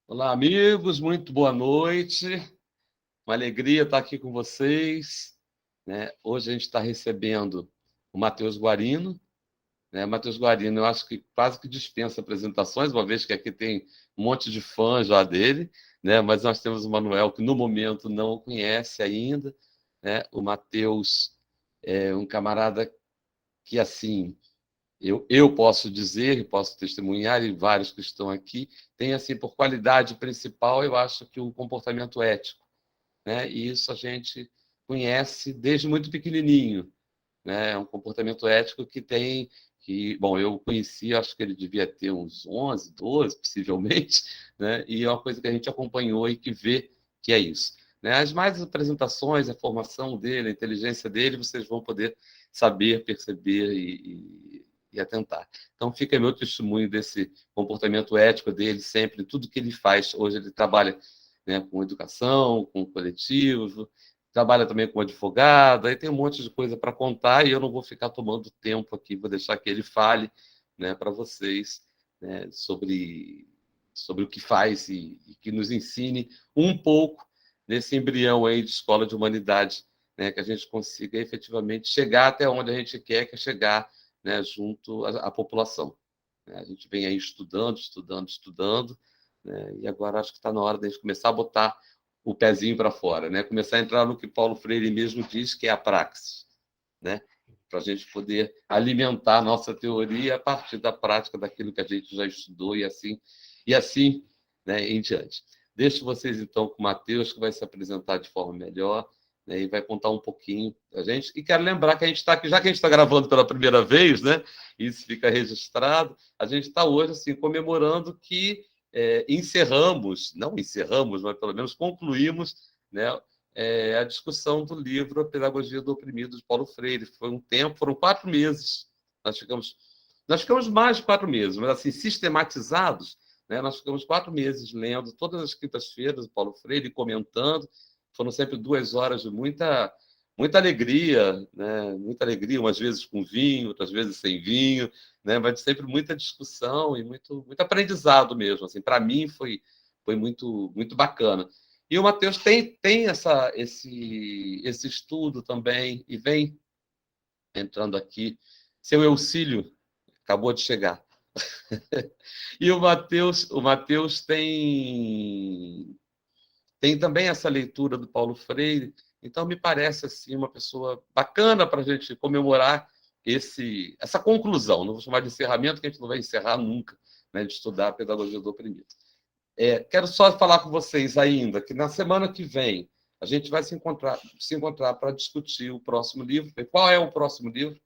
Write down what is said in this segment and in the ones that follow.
Olá, amigos, muito boa noite. Uma alegria estar aqui com vocês, né? Hoje a gente está recebendo o Matheus Guarino, né? Matheus Guarino, eu acho que quase que dispensa apresentações, uma vez que aqui tem um monte de fãs já dele, né? Mas nós temos o Manuel, que no momento não o conhece ainda, né? O Matheus é um camarada que, assim, eu posso dizer, posso testemunhar, e vários que estão aqui, tem, assim, por qualidade principal, eu acho que o comportamento ético, né? E isso a gente conhece desde muito pequenininho, né? É um comportamento ético que tem, bom, eu conheci, acho que ele devia ter uns 11, 12, possivelmente, né? E é uma coisa que a gente acompanhou e que vê que é isso, né? As mais apresentações, a formação dele, a inteligência dele, vocês vão poder saber, perceber e atentar. Então, fica meu testemunho desse comportamento ético dele, sempre, tudo que ele faz. Hoje ele trabalha, né, com educação, com coletivo, trabalha também como advogado, aí tem um monte de coisa para contar e eu não vou ficar tomando tempo aqui, vou deixar que ele fale, né, para vocês, né, sobre o que faz e que nos ensine um pouco nesse embrião aí de escola de humanidade, né, que a gente consiga efetivamente chegar até onde a gente quer, que é chegar, né, junto à população. A gente vem aí estudando, estudando, estudando, né, e agora acho que está na hora de a gente começar a botar o pezinho para fora, né? Começar a entrar no que Paulo Freire mesmo diz, que é a praxis, né? Para a gente poder alimentar a nossa teoria a partir da prática daquilo que a gente já estudou e assim, né, em diante. Deixo vocês então com o Matheus, que vai se apresentar de forma melhor, né, e vai contar um pouquinho da gente. E quero lembrar que a gente está aqui, já que a gente está gravando pela primeira vez, né? Isso fica registrado. A gente está hoje assim comemorando que não encerramos, mas pelo menos concluímos, né, a discussão do livro A Pedagogia do Oprimido, de Paulo Freire. Foi um tempo, foram 4 meses. Nós ficamos mais de 4 meses, mas assim, sistematizados, né, nós ficamos 4 meses lendo todas as quintas-feiras o Paulo Freire, comentando. Foram sempre 2 horas de muita alegria, né? Muita alegria, umas vezes com vinho, outras vezes sem vinho, né? Mas sempre muita discussão e muito aprendizado mesmo. Assim, para mim foi muito bacana. E o Matheus tem esse estudo também, e vem entrando aqui. Seu Eucílio acabou de chegar. E o Matheus tem também essa leitura do Paulo Freire, então me parece assim uma pessoa bacana para a gente comemorar essa conclusão. Não vou chamar de encerramento, que a gente não vai encerrar nunca, né, de estudar a pedagogia do oprimido. Quero só falar com vocês ainda que na semana que vem a gente vai se encontrar para discutir o próximo livro. Qual é o próximo livro,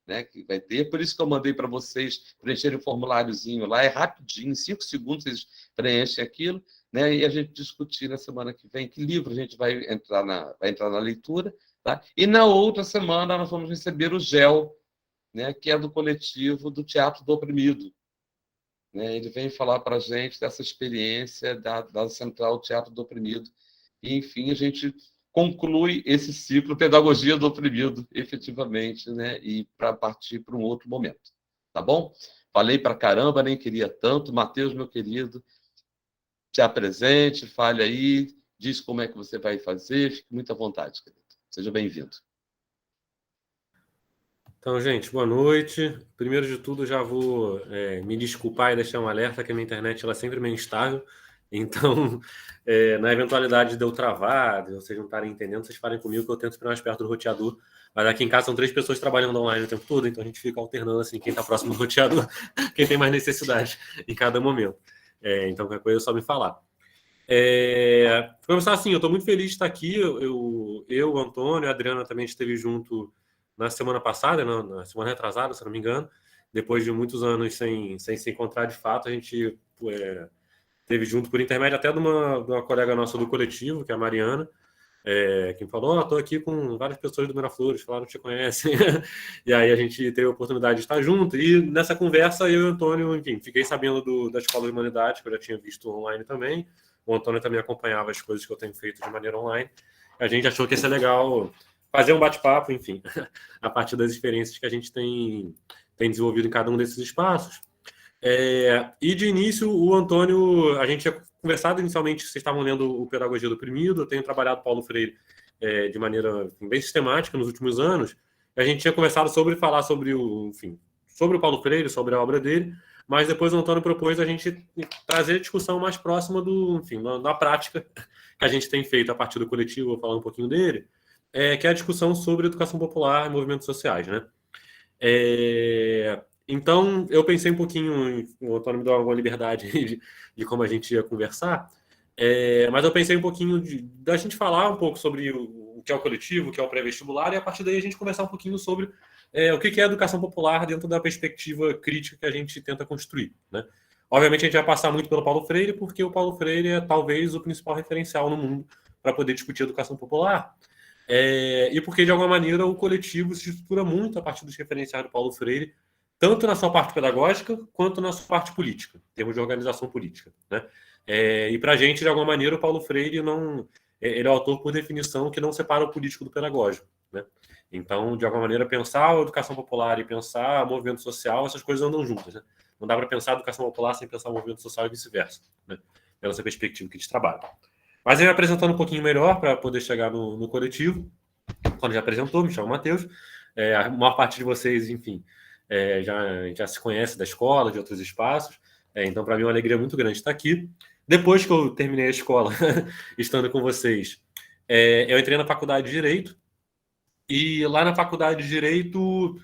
né, que vai ter? Por isso que eu mandei para vocês preencherem o formuláriozinho lá. É rapidinho, em 5 segundos vocês preenchem aquilo, né, e a gente discutir na semana que vem que livro a gente vai entrar na leitura. Tá? E na outra semana nós vamos receber o GEL, né, que é do coletivo do Teatro do Oprimido, né? Ele vem falar para a gente dessa experiência da Central Teatro do Oprimido. E, enfim, a gente conclui esse ciclo Pedagogia do Oprimido, efetivamente, né? E para partir para um outro momento. Tá bom? Falei para caramba, nem queria tanto. Matheus, meu querido, se apresente, fale aí, diz como é que você vai fazer, fique muito à vontade, querido. Seja bem-vindo. Então, gente, boa noite. Primeiro de tudo, já vou me desculpar e deixar um alerta que a minha internet ela é sempre meio instável. Então, na eventualidade de eu travar, de vocês não estarem entendendo, vocês falem comigo que eu tento ficar mais perto do roteador. Mas aqui em casa são 3 pessoas trabalhando online o tempo todo, então a gente fica alternando assim, quem está próximo do roteador, quem tem mais necessidade em cada momento. Então, qualquer coisa é só me falar. Para começar assim, eu estou muito feliz de estar aqui. O Antônio, a Adriana também esteve junto na semana passada, na semana retrasada, se não me engano. Depois de muitos anos sem se encontrar de fato, a gente esteve junto por intermédio até de uma colega nossa do coletivo, que é a Mariana, que me falou: estou aqui com várias pessoas do Miraflores, falaram que te conhecem. E aí a gente teve a oportunidade de estar junto. E nessa conversa, eu e o Antônio, enfim, fiquei sabendo da Escola de Humanidade, que eu já tinha visto online também. O Antônio também acompanhava as coisas que eu tenho feito de maneira online. A gente achou que ia ser legal fazer um bate-papo, enfim, a partir das experiências que a gente tem desenvolvido em cada um desses espaços. E de início, o Antônio, a gente conversado inicialmente, vocês estavam lendo o Pedagogia do Oprimido, eu tenho trabalhado Paulo Freire de maneira bem sistemática nos últimos anos. A gente tinha conversado falar sobre sobre o Paulo Freire, sobre a obra dele, mas depois o Antônio propôs a gente trazer a discussão mais próxima da prática que a gente tem feito a partir do coletivo, vou falar um pouquinho dele, que é a discussão sobre educação popular e movimentos sociais, né? Então, eu pensei um pouquinho, o Antônio me deu alguma liberdade de como a gente ia conversar, mas eu pensei um pouquinho da gente falar um pouco sobre o que é o coletivo, o que é o pré-vestibular, e a partir daí a gente conversar um pouquinho sobre o que é a educação popular dentro da perspectiva crítica que a gente tenta construir, né? Obviamente, a gente vai passar muito pelo Paulo Freire, porque o Paulo Freire é talvez o principal referencial no mundo para poder discutir educação popular, e porque, de alguma maneira, o coletivo se estrutura muito a partir dos referenciais do Paulo Freire, tanto na sua parte pedagógica, quanto na sua parte política, em termos de organização política, né? E para a gente, de alguma maneira, o Paulo Freire ele é o autor, por definição, que não separa o político do pedagógico, né? Então, de alguma maneira, pensar a educação popular e pensar o movimento social, essas coisas andam juntas, né? Não dá para pensar a educação popular sem pensar o movimento social e vice-versa, né? Pela essa perspectiva que a gente trabalha. Mas eu me apresentando um pouquinho melhor para poder chegar no coletivo. Quando já apresentou, me chamo Matheus. A maior parte de vocês, enfim, já se conhece da escola, de outros espaços. Então, para mim, é uma alegria muito grande estar aqui. Depois que eu terminei a escola, estando com vocês, eu entrei na faculdade de Direito. E lá na faculdade de Direito,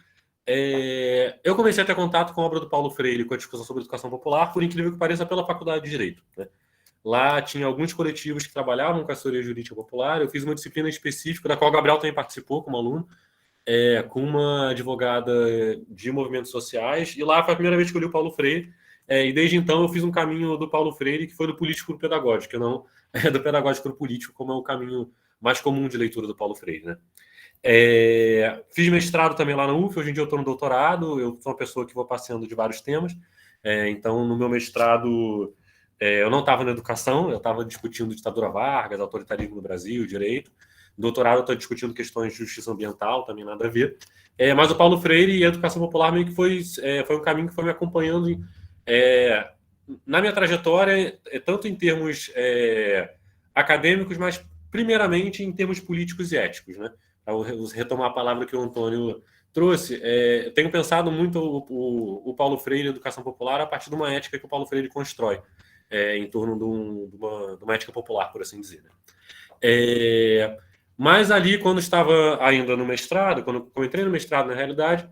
eu comecei a ter contato com a obra do Paulo Freire, com a discussão sobre educação popular, por incrível que pareça, pela faculdade de Direito, né? Lá tinha alguns coletivos que trabalhavam com a teoria jurídica popular. Eu fiz uma disciplina específica, da qual o Gabriel também participou como aluno, com uma advogada de movimentos sociais. E lá foi a primeira vez que eu li o Paulo Freire. E desde então eu fiz um caminho do Paulo Freire que foi do político para o pedagógico, que não do pedagógico para o político, como é o caminho mais comum de leitura do Paulo Freire, né? Fiz mestrado também lá na UF. Hoje em dia eu estou no doutorado. Eu sou uma pessoa que vou passeando de vários temas. Então, no meu mestrado, eu não estava na educação, eu estava discutindo ditadura Vargas, autoritarismo no Brasil, direito. No doutorado eu estou discutindo questões de justiça ambiental, também nada a ver. Mas o Paulo Freire e a educação popular meio que foi um caminho que foi me acompanhando na minha trajetória, tanto em termos acadêmicos, mas primeiramente em termos políticos e éticos, né? Para retomar a palavra que o Antônio trouxe, eu tenho pensado muito o Paulo Freire e a educação popular a partir de uma ética que o Paulo Freire constrói em torno de uma ética popular, por assim dizer, né? Mas ali, quando estava ainda no mestrado, quando eu entrei no mestrado, na realidade,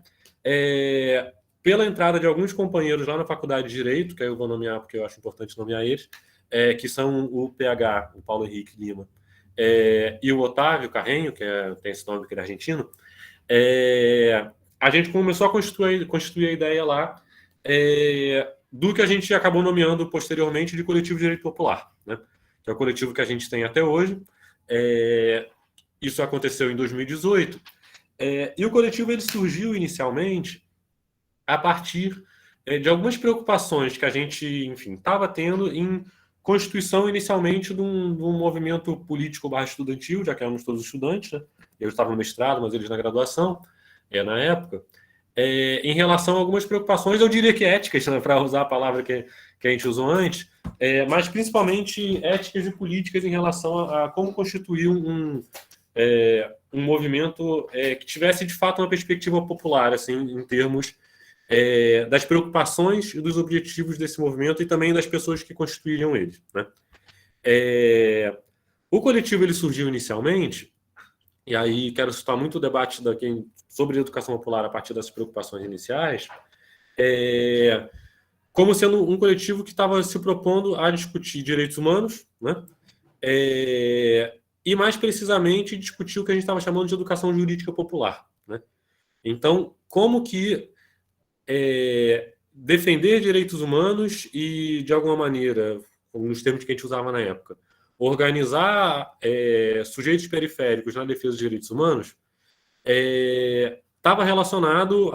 pela entrada de alguns companheiros lá na faculdade de Direito, que aí eu vou nomear porque eu acho importante nomear eles, que são o PH, o Paulo Henrique Lima, e o Otávio Carrenho, que tem esse nome que é argentino, a gente começou a constituir a ideia lá do que a gente acabou nomeando posteriormente de Coletivo de Direito Popular, né? Que é o coletivo que a gente tem até hoje. Isso aconteceu em 2018. E o coletivo ele surgiu inicialmente a partir de algumas preocupações que a gente, enfim, estava tendo em constituição inicialmente de um movimento político estudantil, já que éramos todos estudantes, né? Eu estava no mestrado, mas eles na graduação, na época, em relação a algumas preocupações, eu diria que éticas, né, para usar a palavra que a gente usou antes, mas principalmente éticas e políticas em relação a como constituir um movimento que tivesse, de fato, uma perspectiva popular, assim, em termos das preocupações e dos objetivos desse movimento e também das pessoas que constituiriam ele, né? O coletivo ele surgiu inicialmente, e aí quero citar muito o debate sobre educação popular a partir dessas preocupações iniciais, como sendo um coletivo que estava se propondo a discutir direitos humanos, né? E mais precisamente discutir o que a gente estava chamando de educação jurídica popular, né? Então, como que defender direitos humanos e, de alguma maneira, nos termos que a gente usava na época, organizar sujeitos periféricos na defesa dos direitos humanos, estava relacionado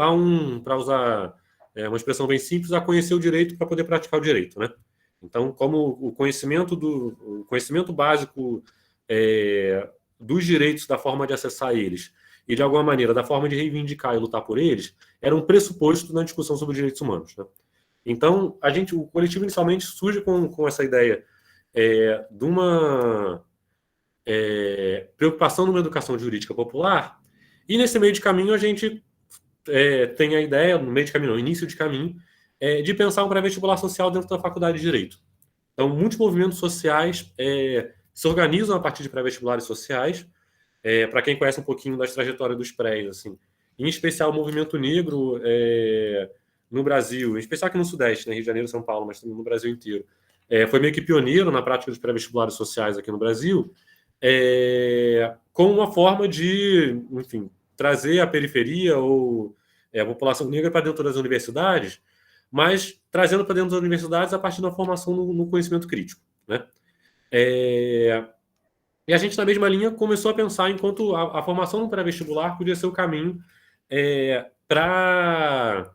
para usar uma expressão bem simples, a conhecer o direito para poder praticar o direito, né? Então, como o conhecimento básico dos direitos, da forma de acessar eles, e, de alguma maneira, da forma de reivindicar e lutar por eles, era um pressuposto na discussão sobre direitos humanos, né? Então, o coletivo inicialmente surge com essa ideia de uma preocupação numa educação jurídica popular, e nesse meio de caminho a gente tem a ideia, no meio de caminho, no início de caminho, de pensar um pré-vestibular social dentro da faculdade de Direito. Então, muitos movimentos sociais se organizam a partir de pré-vestibulares sociais. Para quem conhece um pouquinho das trajetórias dos prés, assim, em especial o movimento negro no Brasil, em especial aqui no Sudeste, né, Rio de Janeiro e São Paulo, mas também no Brasil inteiro, foi meio que pioneiro na prática dos pré-vestibulares sociais aqui no Brasil, com uma forma de, enfim, trazer a periferia ou a população negra para dentro das universidades, mas trazendo para dentro das universidades a partir da formação no conhecimento crítico, né? E a gente, na mesma linha, começou a pensar enquanto a formação no pré-vestibular podia ser o caminho para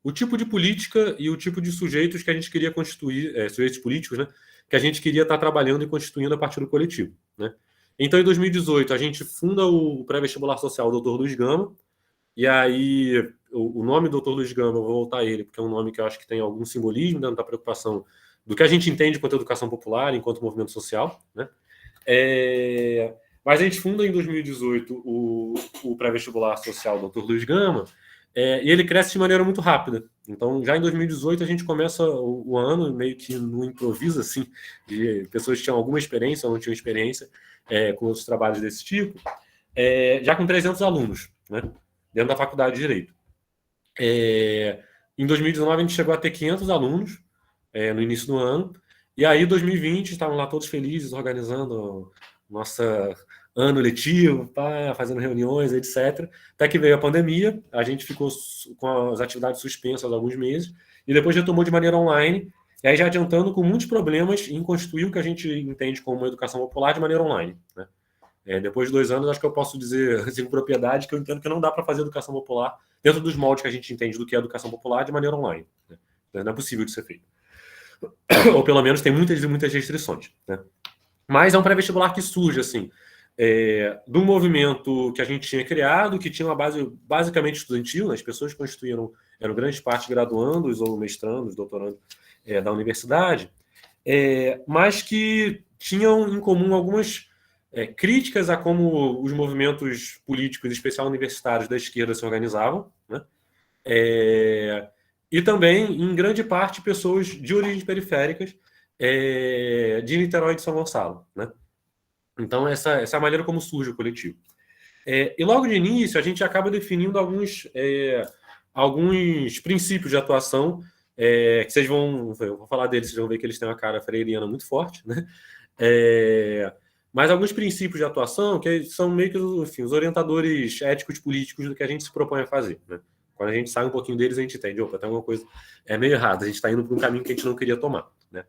o tipo de política e o tipo de sujeitos que a gente queria constituir, sujeitos políticos, né, que a gente queria estar trabalhando e constituindo a partir do coletivo, né? Então, em 2018, a gente funda o pré-vestibular social Dr. Luiz Gama, e aí o nome Dr. Luiz Gama, eu vou voltar a ele, porque é um nome que eu acho que tem algum simbolismo dentro da preocupação do que a gente entende enquanto educação popular, enquanto movimento social, né? Mas a gente funda em 2018 o pré-vestibular social Dr. Luiz Gama, e ele cresce de maneira muito rápida. Então, já em 2018, a gente começa o ano meio que no improviso, assim, de pessoas que tinham alguma experiência ou não tinham experiência com outros trabalhos desse tipo, já com 300 alunos, né, dentro da faculdade de Direito. Em 2019, a gente chegou a ter 500 alunos no início do ano, e aí, em 2020, estavam lá todos felizes, organizando nossa ano letivo, fazendo reuniões, etc. Até que veio a pandemia, a gente ficou com as atividades suspensas alguns meses, e depois retomou de maneira online, e aí já adiantando com muitos problemas em constituir o que a gente entende como uma educação popular de maneira online, né? Depois de 2 anos, acho que eu posso dizer assim, com propriedade que eu entendo que não dá para fazer educação popular dentro dos moldes que a gente entende do que é educação popular de maneira online, né? Não é possível de ser feito. Ou pelo menos tem muitas e muitas restrições, né? Mas é um pré-vestibular que surge, assim, de um movimento que a gente tinha criado, que tinha uma base basicamente estudantil, né? As pessoas que constituíram, eram grande parte graduandos ou mestrandos, doutorandos da universidade, mas que tinham em comum algumas críticas a como os movimentos políticos, em especial universitários da esquerda, se organizavam, né? E também, em grande parte, pessoas de origens periféricas de Niterói e de São Gonçalo, né? Então, essa é a maneira como surge o coletivo. E logo de início, a gente acaba definindo alguns princípios de atuação, que vocês vão... Eu vou falar deles, vocês vão ver que eles têm uma cara freiriana muito forte, né? Mas alguns princípios de atuação que são meio que, enfim, os orientadores éticos políticos do que a gente se propõe a fazer, né? Quando a gente sai um pouquinho deles, a gente entende, opa, tem alguma coisa meio errada, a gente está indo para um caminho que a gente não queria tomar, né?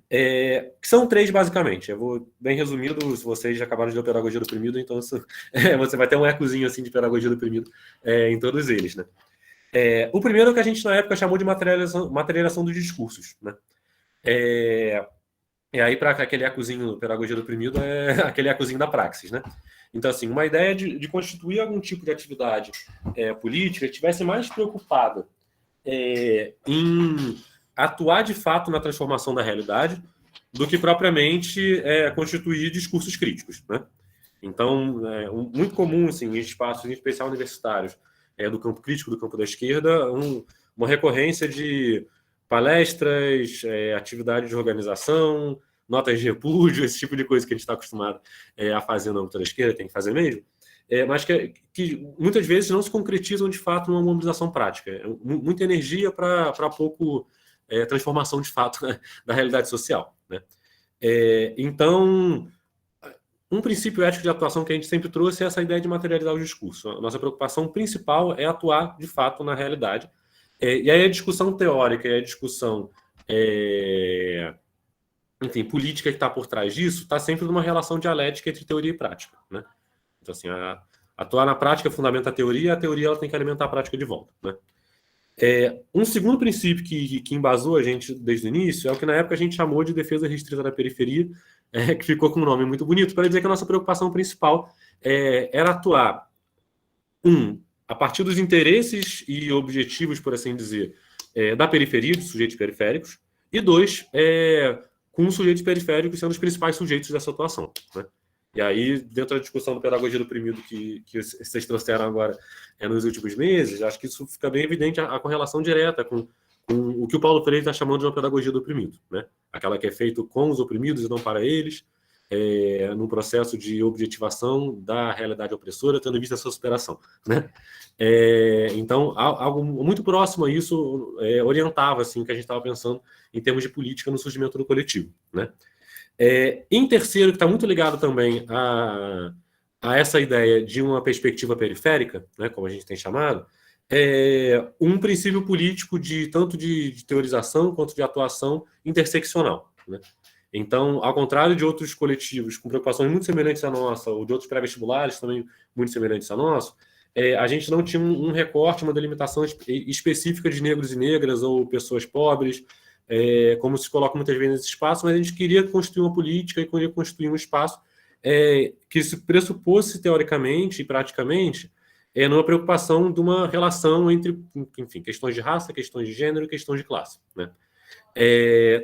Que são 3, basicamente. Eu vou bem resumido, se vocês já acabaram de ler Pedagogia do Oprimido, então você vai ter um ecozinho assim de Pedagogia do Oprimido em todos eles, né? O primeiro é o que a gente, na época, chamou de materialização dos discursos, né? E aí, para aquele ecozinho do Pedagogia do Oprimido, é aquele ecozinho da praxis, né? Então, assim, uma ideia de constituir algum tipo de atividade política que estivesse mais preocupada em atuar de fato na transformação da realidade do que propriamente constituir discursos críticos, né? Então, muito comum, assim, em espaços, em especial universitários, do campo crítico, do campo da esquerda, uma recorrência de palestras, atividades de organização, notas de repúdio, esse tipo de coisa que a gente está acostumado a fazer na luta da esquerda, tem que fazer mesmo, mas que muitas vezes não se concretizam de fato numa mobilização prática. Muita energia para pouco transformação de fato, né, da realidade social, né? Então, um princípio ético de atuação que a gente sempre trouxe é essa ideia de materializar o discurso. A nossa preocupação principal é atuar de fato na realidade. E aí a discussão teórica e a discussão enfim, política que está por trás disso está sempre numa relação dialética entre teoria e prática, né? Então, assim, atuar na prática fundamenta a teoria ela tem que alimentar a prática de volta, né? Um segundo princípio que embasou a gente desde o início é o que na época a gente chamou de defesa restrita da periferia, que ficou com um nome muito bonito, para dizer que a nossa preocupação principal era atuar, a partir dos interesses e objetivos, por assim dizer, da periferia, dos sujeitos periféricos, e 2, com sujeitos periféricos sendo os principais sujeitos dessa atuação, né? E aí, dentro da discussão do pedagogia do oprimido que vocês trouxeram agora nos últimos meses, acho que isso fica bem evidente a correlação direta com o que o Paulo Freire está chamando de uma pedagogia do oprimido, né? Aquela que é feita com os oprimidos e não para eles, num processo de objetivação da realidade opressora, tendo em vista a sua superação, né? Então, algo muito próximo a isso orientava assim, o que a gente estava pensando em termos de política no surgimento do coletivo, né? Em terceiro, que está muito ligado também a essa ideia de uma perspectiva periférica, né, como a gente tem chamado, um princípio político tanto de teorização quanto de atuação interseccional, né? Então, ao contrário de outros coletivos com preocupações muito semelhantes à nossa, ou de outros pré-vestibulares também muito semelhantes à nossa, a gente não tinha um recorte, uma delimitação específica de negros e negras ou pessoas pobres, como se coloca muitas vezes nesse espaço, mas a gente queria construir uma política e queria construir um espaço que se pressuposse teoricamente e praticamente numa preocupação de uma relação entre, enfim, questões de raça, questões de gênero e questões de classe, né?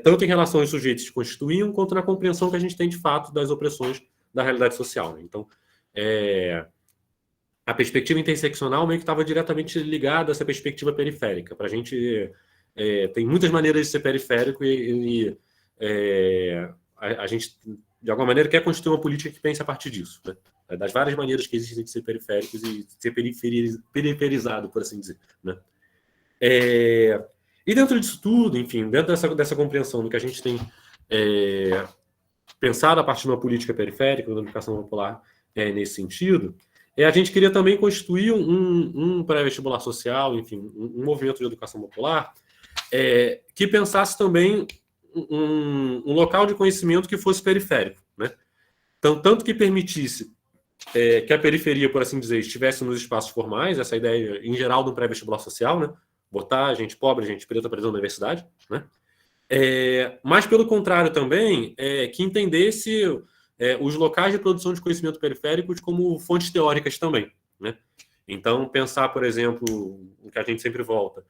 Tanto em relação aos sujeitos que constituíam, quanto na compreensão que a gente tem de fato das opressões da realidade social, né? Então, a perspectiva interseccional meio que estava diretamente ligada a essa perspectiva periférica. Para a gente, tem muitas maneiras de ser periférico e a gente, de alguma maneira, quer construir uma política que pense a partir disso, né? Das várias maneiras que existem de ser periféricos e ser periferizado, por assim dizer, né? E dentro disso tudo, enfim, dentro dessa compreensão do que a gente tem pensado a partir de uma política periférica, da educação popular nesse sentido, a gente queria também constituir um pré-vestibular social, enfim, um movimento de educação popular que pensasse também um local de conhecimento que fosse periférico, né? Então, tanto que permitisse que a periferia, por assim dizer, estivesse nos espaços formais, essa ideia em geral do pré-vestibular social, né? Botar gente pobre, gente preta para dentro da universidade, né? Mas, pelo contrário, também, que entendesse os locais de produção de conhecimento periféricos como fontes teóricas também, né? Então, pensar, por exemplo, o que a gente sempre volta,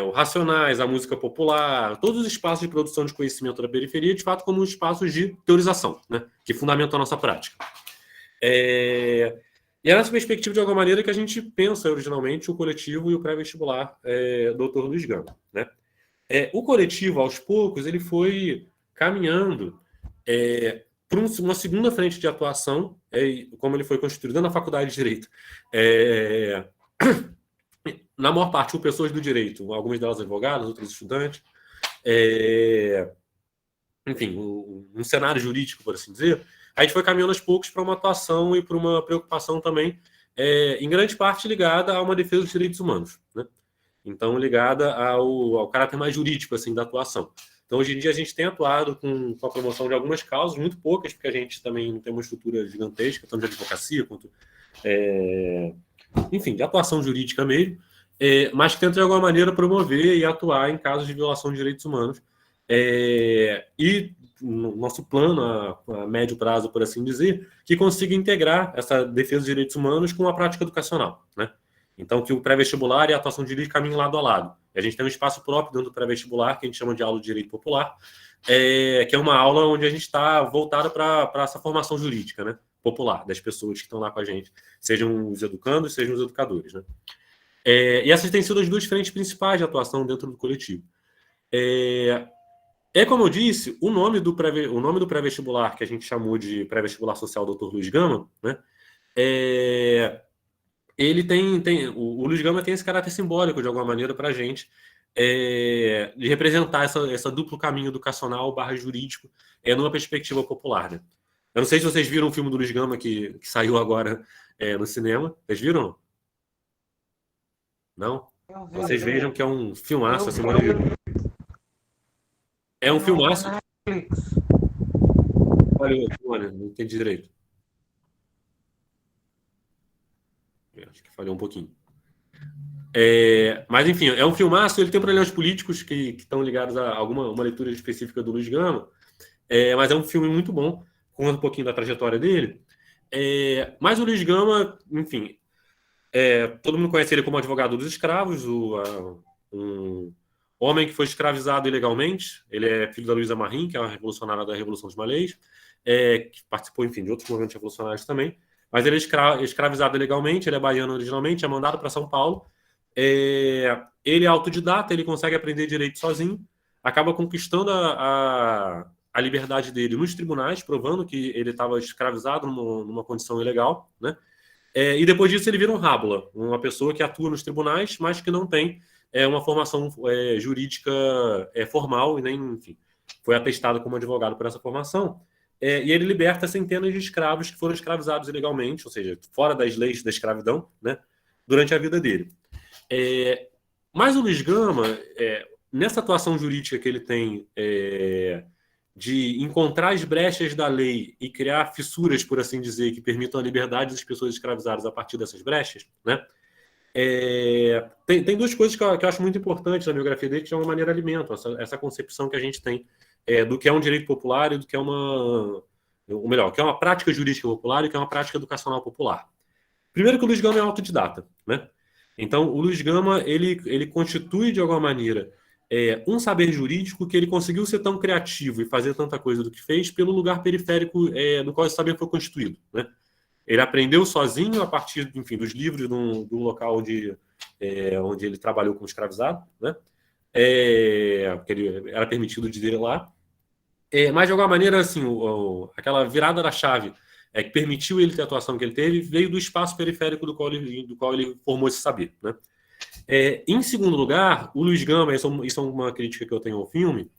o Racionais, a música popular, todos os espaços de produção de conhecimento da periferia, de fato, como espaços de teorização, né? Que fundamentam a nossa prática. E é nessa perspectiva, de alguma maneira, que a gente pensa originalmente o coletivo e o pré-vestibular Dr. Luiz Gama, né? O coletivo, aos poucos, ele foi caminhando para uma segunda frente de atuação, como ele foi constituído na Faculdade de Direito. Na maior parte, por pessoas do direito, algumas delas advogadas, outras estudantes. Enfim, um cenário jurídico, por assim dizer. A gente foi caminhando aos poucos para uma atuação e para uma preocupação também, em grande parte ligada a uma defesa dos direitos humanos, né? Então, ligada ao caráter mais jurídico assim, da atuação. Então, hoje em dia, a gente tem atuado com a promoção de algumas causas, muito poucas, porque a gente também não tem uma estrutura gigantesca, tanto de advocacia quanto, enfim, de atuação jurídica mesmo, mas que tenta, de alguma maneira, promover e atuar em casos de violação de direitos humanos. E no nosso plano, a médio prazo, por assim dizer, que consiga integrar essa defesa dos direitos humanos com a prática educacional, né? Então, que o pré-vestibular e a atuação jurídica caminhem lado a lado. E a gente tem um espaço próprio dentro do pré-vestibular, que a gente chama de aula de direito popular, que é uma aula onde a gente está voltado para essa formação jurídica, né, popular, das pessoas que estão lá com a gente, sejam os educandos, sejam os educadores, né? E essas têm sido as duas frentes principais de atuação dentro do coletivo. Como eu disse, o nome do pré-vestibular, que a gente chamou de pré-vestibular social Dr. Luiz Gama, né, ele o Luiz Gama tem esse caráter simbólico, de alguma maneira, para a gente, de representar essa duplo caminho educacional / jurídico numa perspectiva popular, né? Eu não sei se vocês viram o filme do Luiz Gama que saiu agora no cinema. Vocês viram? Não? Vocês vejam que é um filmaço, assim, maravilhoso. É um filmaço. Olha, não entendi direito. Acho que falhou um pouquinho. Mas, enfim, é um filmaço. Ele tem problemas políticos que estão ligados a uma leitura específica do Luiz Gama, mas é um filme muito bom, conta um pouquinho da trajetória dele. Mas o Luiz Gama, enfim, todo mundo conhece ele como advogado dos escravos, um homem que foi escravizado ilegalmente, ele é filho da Luísa Marin, que é uma revolucionária da Revolução dos Malês, que participou, enfim, de outros movimentos revolucionários também, mas ele é escravizado ilegalmente, ele é baiano originalmente, é mandado para São Paulo. Ele é autodidata, ele consegue aprender direito sozinho, acaba conquistando a liberdade dele nos tribunais, provando que ele estava escravizado numa condição ilegal, né? E depois disso ele vira um rábula, uma pessoa que atua nos tribunais, mas que não tem uma formação jurídica formal e nem, enfim, foi atestado como advogado por essa formação. E ele liberta centenas de escravos que foram escravizados ilegalmente, ou seja, fora das leis da escravidão, né, durante a vida dele. Mas o Luiz Gama, nessa atuação jurídica que ele tem de encontrar as brechas da lei e criar fissuras, por assim dizer, que permitam a liberdade das pessoas escravizadas a partir dessas brechas, né? Tem duas coisas que eu acho muito importantes na biografia dele, que de alguma maneira alimentam essa concepção que a gente tem do que é um direito popular e do que é ou melhor, que é uma prática jurídica popular e que é uma prática educacional popular. Primeiro que o Luiz Gama é autodidata, né? Então, o Luiz Gama, ele constitui, de alguma maneira, um saber jurídico que ele conseguiu ser tão criativo e fazer tanta coisa do que fez pelo lugar periférico no qual esse saber foi constituído, né? Ele aprendeu sozinho a partir, enfim, dos livros do local onde ele trabalhou como escravizado, né? Porque ele era permitido de ir lá. Mas, de alguma maneira, assim, aquela virada da chave que permitiu ele ter a atuação que ele teve veio do espaço periférico do qual ele formou esse saber, né? Em segundo lugar, o Luiz Gama, isso é uma crítica que eu tenho ao filme,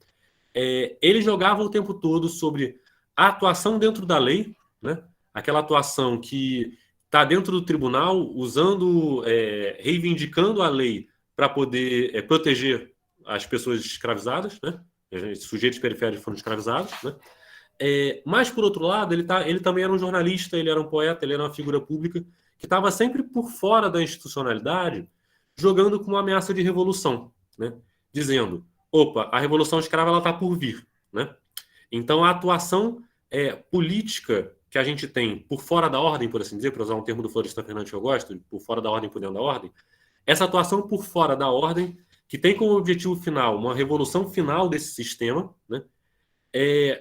ele jogava o tempo todo sobre a atuação dentro da lei, né? Aquela atuação que está dentro do tribunal, reivindicando a lei para poder proteger as pessoas escravizadas, né? Os sujeitos periféricos foram escravizados, né? Mas, por outro lado, ele também era um jornalista, ele era um poeta, ele era uma figura pública que estava sempre por fora da institucionalidade, jogando com uma ameaça de revolução, né? Dizendo, opa, a revolução escrava está por vir, né? Então, a atuação política que a gente tem por fora da ordem, por assim dizer, para usar um termo do Florestan Fernandes que eu gosto, por fora da ordem, por dentro da ordem, essa atuação por fora da ordem, que tem como objetivo final uma revolução final desse sistema, né?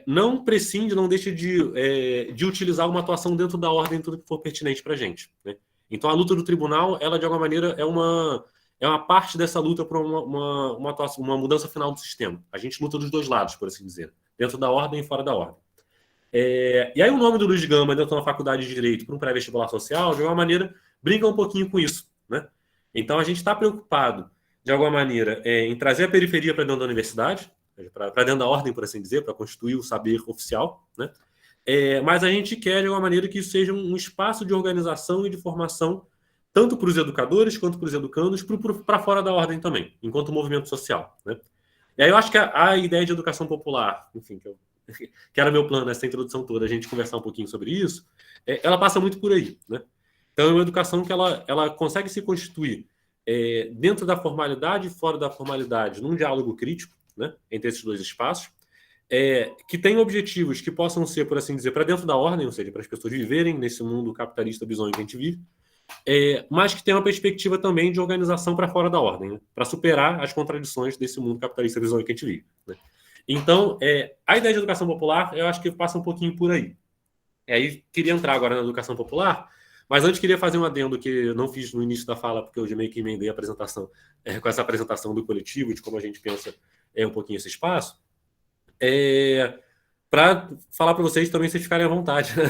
Não prescinde, não deixa de utilizar uma atuação dentro da ordem, tudo que for pertinente para a gente, né? Então, a luta do tribunal, ela, de alguma maneira, é uma parte dessa luta por uma mudança final do sistema. A gente luta dos dois lados, por assim dizer, dentro da ordem e fora da ordem. E aí o nome do Luiz Gama, dentro da faculdade de Direito, para um pré-vestibular social, de alguma maneira, brinca um pouquinho com isso, né? Então, a gente está preocupado, de alguma maneira, em trazer a periferia para dentro da universidade, para dentro da ordem, por assim dizer, para constituir o saber oficial, né? Mas a gente quer, de alguma maneira, que isso seja um espaço de organização e de formação, tanto para os educadores quanto para os educandos, para fora da ordem também, enquanto movimento social, né? E aí eu acho que a ideia de educação popular, enfim, que era meu plano nessa introdução toda, a gente conversar um pouquinho sobre isso, ela passa muito por aí, né? Então é uma educação que ela consegue se constituir dentro da formalidade e fora da formalidade, num diálogo crítico, né, entre esses dois espaços, que tem objetivos que possam ser, por assim dizer, para dentro da ordem, ou seja, para as pessoas viverem nesse mundo capitalista bizonho que a gente vive, mas que tem uma perspectiva também de organização para fora da ordem, né, para superar as contradições desse mundo capitalista bizonho que a gente vive, né? Então, a ideia de educação popular, eu acho que passa um pouquinho por aí. Aí, queria entrar agora na educação popular, mas antes queria fazer um adendo que eu não fiz no início da fala, porque eu já meio que emendei a apresentação, com essa apresentação do coletivo, de como a gente pensa um pouquinho esse espaço, para falar para vocês também, vocês ficarem à vontade, né?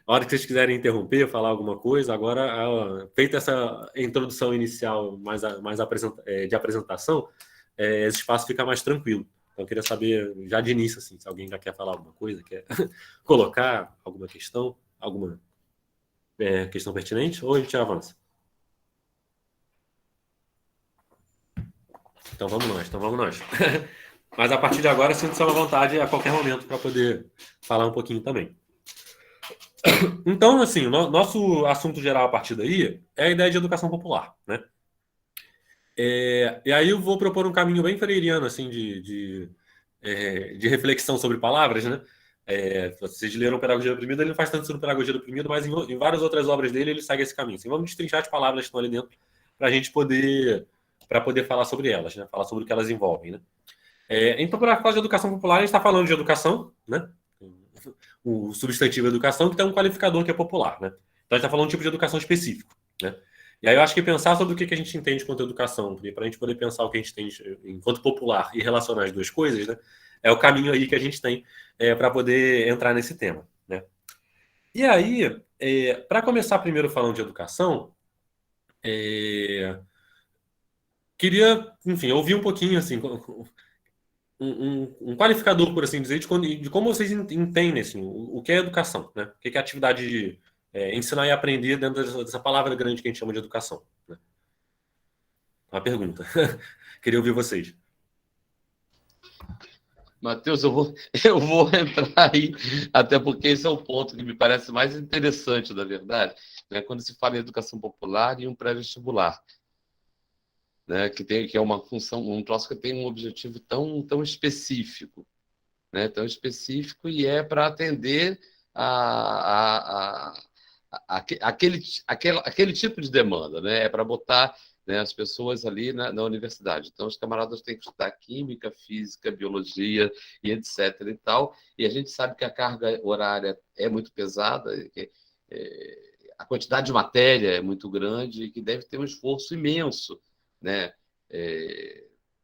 A hora que vocês quiserem interromper, falar alguma coisa, agora, feita essa introdução inicial de apresentação, esse espaço fica mais tranquilo. Então, eu queria saber, já de início, assim, se alguém já quer falar alguma coisa, quer colocar alguma questão, alguma questão pertinente, ou a gente avança. Então, vamos nós. Mas, a partir de agora, sinta-se à vontade a qualquer momento para poder falar um pouquinho também. Então, assim, nosso assunto geral a partir daí é a ideia de educação popular, né? E aí eu vou propor um caminho bem freiriano, assim, de reflexão sobre palavras, né? Vocês leram Pedagogia do Oprimido, ele não faz tanto sobre Pedagogia do Oprimido, mas em várias outras obras dele ele segue esse caminho. Assim, vamos destrinchar as palavras que estão ali dentro para a gente poder para poder falar sobre elas, né? Falar sobre o que elas envolvem, né? Então, para falar de educação popular, a gente está falando de educação, né? O substantivo educação, que tem um qualificador que é popular, né? Então, a gente está falando de um tipo de educação específico, né? E aí eu acho que pensar sobre o que a gente entende quanto educação, para a gente poder pensar o que a gente tem enquanto popular e relacionar as duas coisas, né? É o caminho aí que a gente tem para poder entrar nesse tema, né? E aí, para começar primeiro falando de educação, queria, enfim, ouvir um pouquinho, assim, um qualificador, por assim dizer, de como vocês entendem assim, o que é educação, né? O que é atividade de ensinar e aprender dentro dessa palavra grande que a gente chama de educação, né? Uma pergunta. Queria ouvir vocês. Matheus, eu vou entrar aí, até porque esse é o ponto que me parece mais interessante, na verdade, né? Quando se fala em educação popular e um pré-vestibular, né? Que é uma função, um troço que tem um objetivo tão específico, né? Tão específico, e é para atender aquele tipo de demanda, né? É para botar, né, as pessoas ali na universidade. Então, os camaradas têm que estudar química, física, biologia e etc. e tal. E a gente sabe que a carga horária é muito pesada, a quantidade de matéria é muito grande e que deve ter um esforço imenso, né?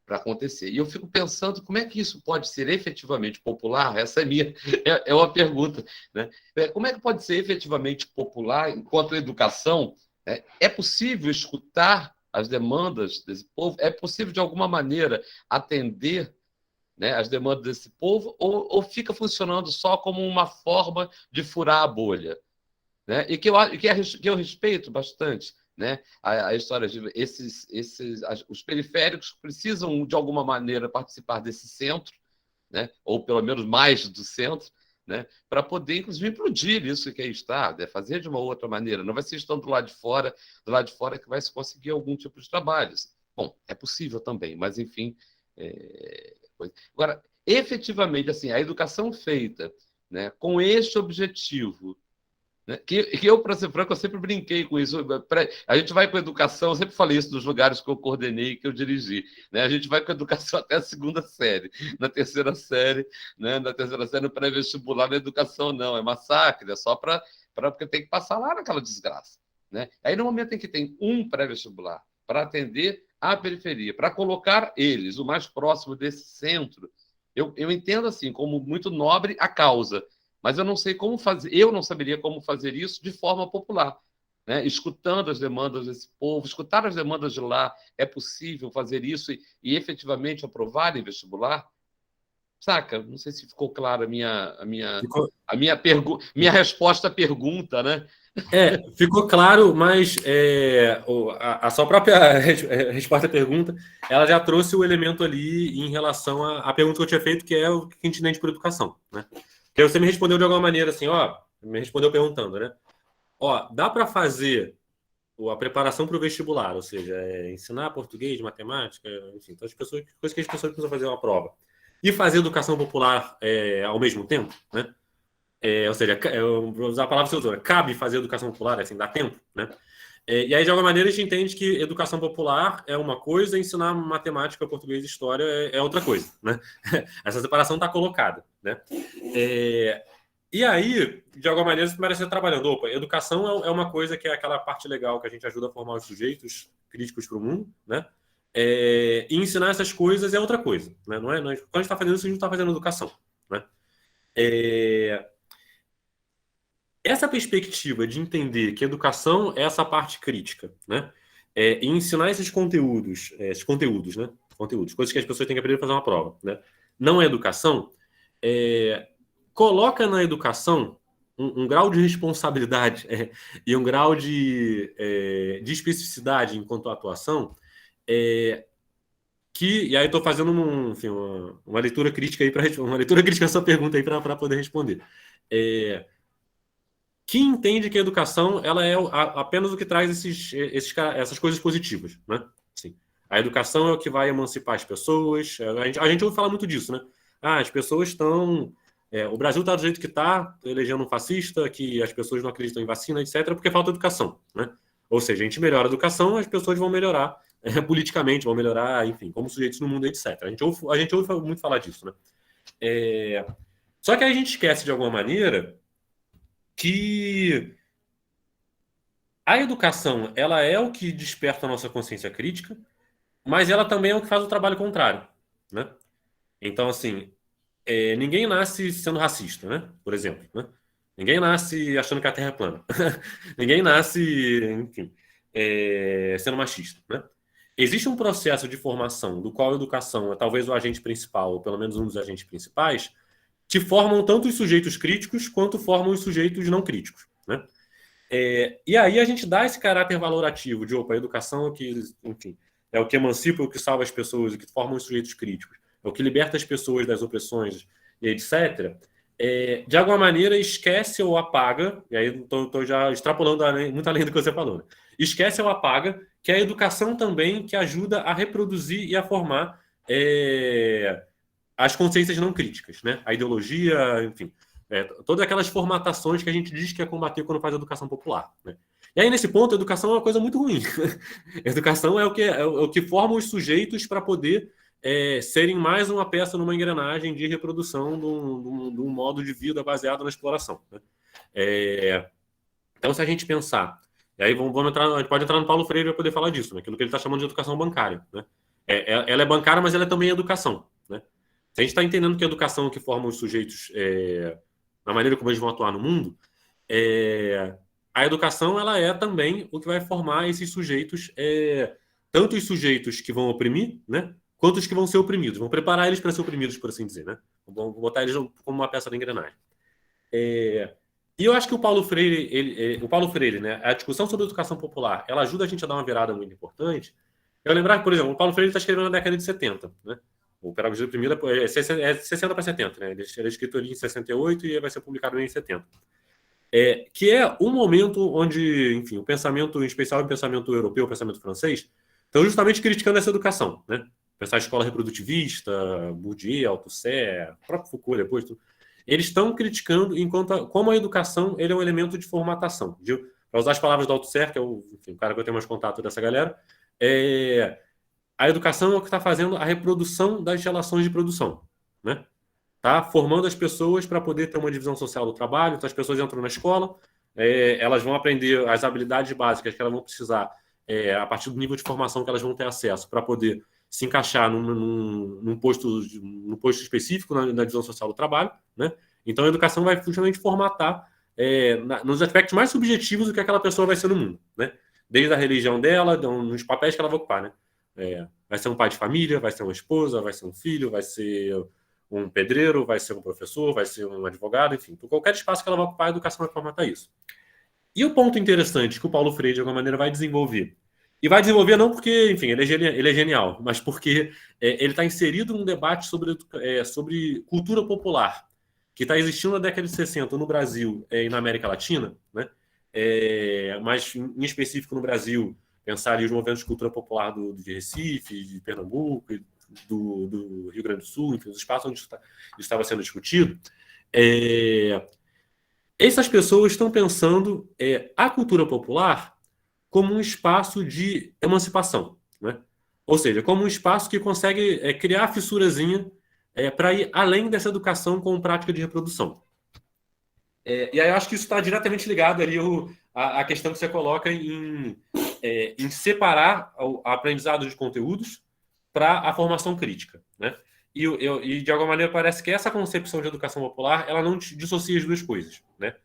Para acontecer. E eu fico pensando como é que isso pode ser efetivamente popular. Essa é uma pergunta, né? Como é que pode ser efetivamente popular enquanto educação? É possível escutar as demandas desse povo? É possível, de alguma maneira, atender, né, as demandas desse povo? Ou fica funcionando só como uma forma de furar a bolha? Né? E que eu respeito bastante, né? A história de os periféricos precisam, de alguma maneira, participar desse centro, né? Ou pelo menos mais do centro, né? Para poder, inclusive, implodir isso que aí está, né? Fazer de uma outra maneira. Não vai ser estando do lado de fora que vai se conseguir algum tipo de trabalhos. Bom, é possível também, mas enfim. Agora, efetivamente, assim, a educação feita, né, com este objetivo, né? Que eu, para ser franco, eu sempre brinquei com isso. A gente vai com educação, eu sempre falei isso nos lugares que eu coordenei, que eu dirigi. Né? A gente vai com educação até a segunda série. Na terceira série, né? Na terceira série, no pré-vestibular, na educação não. É massacre, é só porque tem que passar lá naquela desgraça. Né? Aí, no momento em que tem um pré-vestibular para atender a periferia, para colocar eles o mais próximo desse centro, eu entendo assim, como muito nobre a causa, mas eu não sei como fazer, eu não saberia como fazer isso de forma popular, né? Escutando as demandas desse povo, escutar as demandas de lá, é possível fazer isso e efetivamente aprovar em vestibular? Saca? Não sei se ficou clara minha resposta à pergunta, né? Ficou claro, mas a sua própria resposta à pergunta, ela já trouxe o elemento ali em relação à pergunta que eu tinha feito, que é o que a gente entende por educação, né? Que aí você me respondeu de alguma maneira assim, me respondeu perguntando, né? Dá para fazer a preparação para o vestibular, ou seja, ensinar português, matemática, enfim, então coisas que as pessoas precisam fazer uma prova. E fazer educação popular ao mesmo tempo, né? Ou seja, eu vou usar a palavra que você usou, né? Cabe fazer educação popular, assim, dá tempo, né? E aí, de alguma maneira, a gente entende que educação popular é uma coisa, ensinar matemática, português e história é outra coisa, né? Essa separação está colocada, né? E aí, de alguma maneira, você parece estar trabalhando. Educação é uma coisa que é aquela parte legal que a gente ajuda a formar os sujeitos críticos para o mundo, né? E ensinar essas coisas é outra coisa, né? Quando a gente está fazendo isso, a gente não está fazendo educação, né? Essa perspectiva de entender que educação é essa parte crítica, né? E ensinar esses conteúdos, né? Conteúdos, coisas que as pessoas têm que aprender a fazer uma prova, né? Não é educação, coloca na educação um grau de responsabilidade e um grau de especificidade enquanto atuação e aí estou fazendo uma leitura crítica aí uma leitura crítica a sua pergunta aí para poder responder. Que entende que a educação ela é apenas o que traz essas coisas positivas, né? Assim, a educação é o que vai emancipar as pessoas. A gente ouve falar muito disso, né? As pessoas estão... o Brasil está do jeito que está, elegendo um fascista, que as pessoas não acreditam em vacina, etc., porque falta educação, né? Ou seja, a gente melhora a educação, as pessoas vão melhorar politicamente, vão melhorar, enfim, como sujeitos no mundo, etc. A gente ouve muito falar disso, né? Só que aí a gente esquece, de alguma maneira, que a educação, ela é o que desperta a nossa consciência crítica, mas ela também é o que faz o trabalho contrário, né? Então, assim, ninguém nasce sendo racista, né? Por exemplo, né? Ninguém nasce achando que a Terra é plana. Ninguém nasce, enfim, sendo machista, né? Existe um processo de formação do qual a educação é talvez o agente principal, ou pelo menos um dos agentes principais, que formam tanto os sujeitos críticos quanto formam os sujeitos não críticos, né? E aí a gente dá esse caráter valorativo de, opa, a educação é o que, enfim, é o que emancipa, o que salva as pessoas, o que forma os sujeitos críticos, é o que liberta as pessoas das opressões, e etc. De alguma maneira esquece ou apaga, e aí estou já extrapolando muito além do que você falou, né? Esquece ou apaga que é a educação também que ajuda a reproduzir e a formar as consciências não críticas, né? A ideologia, enfim, todas aquelas formatações que a gente diz que é combater quando faz educação popular, né? E aí, nesse ponto, a educação é uma coisa muito ruim. A educação é o que forma os sujeitos para poder serem mais uma peça numa engrenagem de reprodução de um modo de vida baseado na exploração, né? Então, se a gente pensar, e aí vamos entrar, a gente pode entrar no Paulo Freire para poder falar disso, né? Aquilo que ele está chamando de educação bancária, né? Ela é bancária, mas ela é também educação, né? Se a gente está entendendo que a educação é o que forma os sujeitos na maneira como eles vão atuar no mundo, a educação ela é também o que vai formar esses sujeitos, tanto os sujeitos que vão oprimir, né, quanto os que vão ser oprimidos. Vão preparar eles para ser oprimidos, por assim dizer, né? Vão botar eles como uma peça da engrenagem. E eu acho que o Paulo Freire, né, a discussão sobre educação popular, ela ajuda a gente a dar uma virada muito importante. Eu lembrar que, por exemplo, o Paulo Freire está escrevendo na década de 70, né? O Pedagogia Oprimida é 60 para 70, né? Ele é escrito ali em 68 e vai ser publicado em 70. Que é um momento onde, enfim, o pensamento, em especial o pensamento europeu, o pensamento francês, estão justamente criticando essa educação, né? Pensar a escola reprodutivista, Bourdieu, Althusser, o próprio Foucault depois, tudo. Eles estão criticando como a educação ele é um elemento de formatação. Para usar as palavras do Althusser, que é o cara que eu tenho mais contato dessa galera, a educação é o que está fazendo a reprodução das relações de produção, né? Tá formando as pessoas para poder ter uma divisão social do trabalho. Então, as pessoas entram na escola, elas vão aprender as habilidades básicas que elas vão precisar a partir do nível de formação que elas vão ter acesso para poder se encaixar num posto específico na divisão social do trabalho, né? Então, a educação vai justamente formatar nos aspectos mais subjetivos do que aquela pessoa vai ser no mundo, né? Desde a religião dela, nos papéis que ela vai ocupar, né? Vai ser um pai de família, vai ser uma esposa, vai ser um filho, vai ser um pedreiro, vai ser um professor, vai ser um advogado, enfim. Por qualquer espaço que ela vai ocupar, a educação vai formatar isso. E o ponto interessante que o Paulo Freire, de alguma maneira, vai desenvolver. E vai desenvolver não porque, enfim, ele é genial, mas porque ele está inserido num debate sobre cultura popular, que está existindo na década de 60 no Brasil e na América Latina, né? Mas, em específico, no Brasil, pensar ali os movimentos de cultura popular de Recife, de Pernambuco, do Rio Grande do Sul, enfim, os espaços onde isso estava sendo discutido. Essas pessoas estão pensando a cultura popular como um espaço de emancipação, né? Ou seja, como um espaço que consegue criar a fissurazinha para ir além dessa educação com prática de reprodução. E aí eu acho que isso está diretamente ligado ali à questão que você coloca em separar o aprendizado de conteúdos para a formação crítica, né? E de alguma maneira parece que essa concepção de educação popular ela não dissocia as duas coisas, né?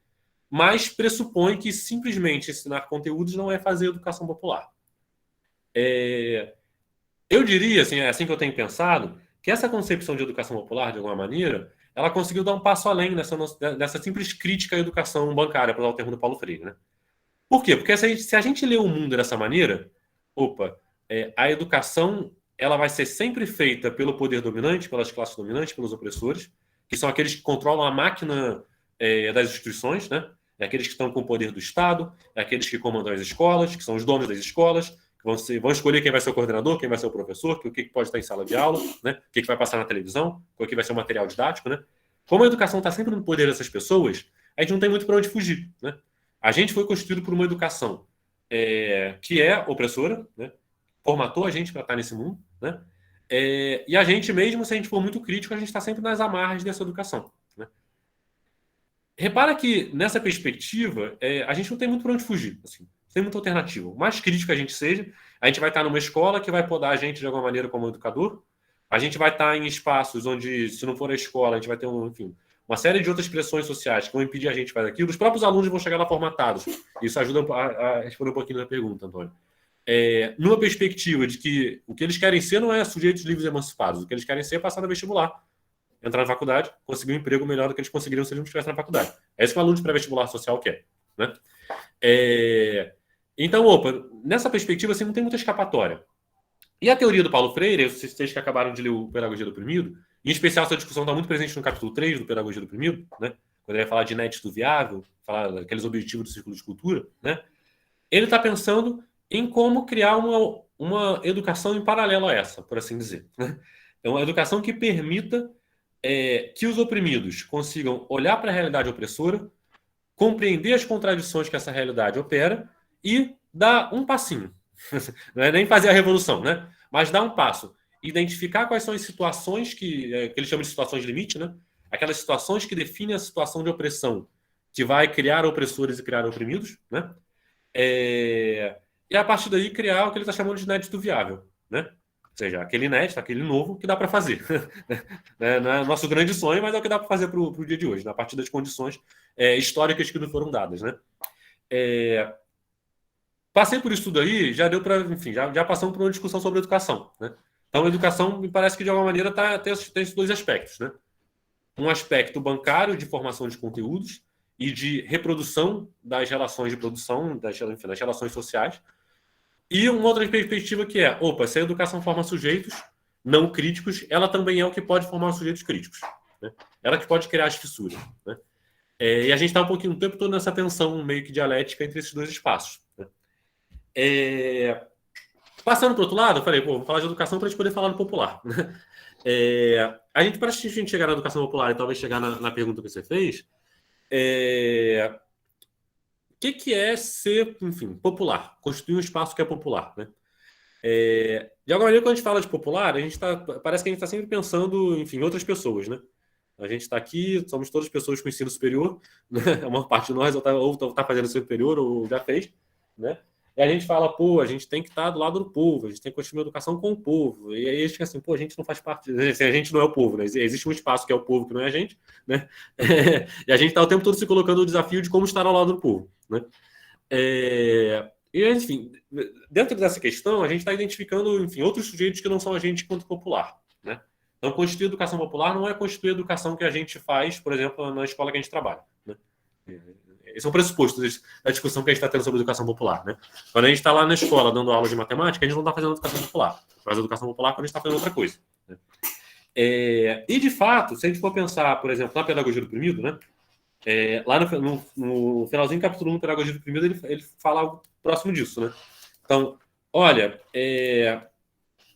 Mas pressupõe que simplesmente ensinar conteúdos não é fazer educação popular. Eu diria, assim que eu tenho pensado, que essa concepção de educação popular, de alguma maneira, ela conseguiu dar um passo além dessa simples crítica à educação bancária, para usar o termo do Paulo Freire, né? Por quê? Porque se a gente lê o mundo dessa maneira, a educação ela vai ser sempre feita pelo poder dominante, pelas classes dominantes, pelos opressores, que são aqueles que controlam a máquina das instituições, né? É aqueles que estão com o poder do Estado, é aqueles que comandam as escolas, que são os donos das escolas, que vão escolher quem vai ser o coordenador, quem vai ser o professor, o que pode estar em sala de aula, né? O que vai passar na televisão, o que vai ser o material didático, né? Como a educação está sempre no poder dessas pessoas, a gente não tem muito para onde fugir, né? A gente foi constituído por uma educação que é opressora, né? formatou a gente para estar nesse mundo, né? E a gente mesmo, se a gente for muito crítico, a gente está sempre nas amarras dessa educação, né? Repara que, nessa perspectiva, a gente não tem muito para onde fugir. Assim, não tem muita alternativa. O mais crítico a gente seja, a gente vai estar numa escola que vai podar a gente de alguma maneira como educador. A gente vai estar em espaços onde, se não for a escola, a gente vai ter, enfim, uma série de outras pressões sociais que vão impedir a gente de fazer aquilo. Os próprios alunos vão chegar lá formatados. Isso ajuda a responder um pouquinho da pergunta, Antônio. Numa perspectiva de que o que eles querem ser não é sujeitos livres e emancipados. O que eles querem ser é passar no vestibular, entrar na faculdade, conseguir um emprego melhor do que eles conseguiriam se eles não estivessem na faculdade. É isso que o aluno de pré-vestibular social quer, né? Então, nessa perspectiva, assim, não tem muita escapatória. E a teoria do Paulo Freire, vocês que acabaram de ler o Pedagogia do Oprimido, em especial essa discussão está muito presente no capítulo 3 do Pedagogia do Oprimido, né? Quando ele vai falar de inédito viável, falar daqueles objetivos do círculo de cultura, né? Ele está pensando em como criar uma educação em paralelo a essa, por assim dizer, né? É uma educação que permita que os oprimidos consigam olhar para a realidade opressora, compreender as contradições que essa realidade opera e dar um passinho. Não é nem fazer a revolução, né? Mas dar um passo. Identificar quais são as situações que eles chamam de situações de limite, né? Aquelas situações que definem a situação de opressão que vai criar opressores e criar oprimidos, né? E a partir daí criar o que ele está chamando de inédito viável, né? Ou seja, aquele inédito, aquele novo que dá para fazer. Não é nosso grande sonho, mas é o que dá para fazer para o dia de hoje, né? A partir das condições históricas que nos foram dadas, né? Passei por isso tudo aí, já deu para, enfim, já passamos por uma discussão sobre educação, né? Então, a educação me parece que de alguma maneira tem esses dois aspectos, né? Um aspecto bancário de formação de conteúdos e de reprodução das relações de produção, das relações sociais. E uma outra perspectiva que se a educação forma sujeitos não críticos, ela também é o que pode formar sujeitos críticos, né? Ela que pode criar as fissuras, né? E a gente está um tempo todo nessa tensão meio que dialética entre esses dois espaços, né? Passando para o outro lado, eu falei, vou falar de educação para a gente poder falar do popular, né? Para a gente chegar na educação popular e talvez chegar na pergunta que você fez, o que é ser, enfim, popular? Constituir um espaço que é popular, né? De alguma maneira, quando a gente fala de popular, parece que a gente está sempre pensando, enfim, em outras pessoas, né? A gente está aqui, somos todas pessoas com ensino superior, né? A maior parte de nós ou está fazendo superior ou já fez, né? E a gente fala, a gente tem que estar do lado do povo, a gente tem que construir uma educação com o povo. E aí a gente fica assim, a gente não faz parte, assim, a gente não é o povo, né? Existe um espaço que é o povo, que não é a gente, né? E a gente está o tempo todo se colocando o desafio de como estar ao lado do povo, né? E, enfim, dentro dessa questão, a gente está identificando, enfim, outros sujeitos que não são a gente enquanto popular, né? Então, constituir educação popular não é constituir a educação que a gente faz, por exemplo, na escola que a gente trabalha, né? Esse é um pressuposto da discussão que a gente está tendo sobre educação popular, né? Quando a gente está lá na escola dando aula de matemática, a gente não está fazendo educação popular. Faz educação popular quando a gente está fazendo outra coisa, né? E, de fato, se a gente for pensar, por exemplo, na pedagogia do oprimido, né? Lá no finalzinho do capítulo 1 do Pedagogia do Oprimido, ele fala algo próximo disso, né? Então, olha,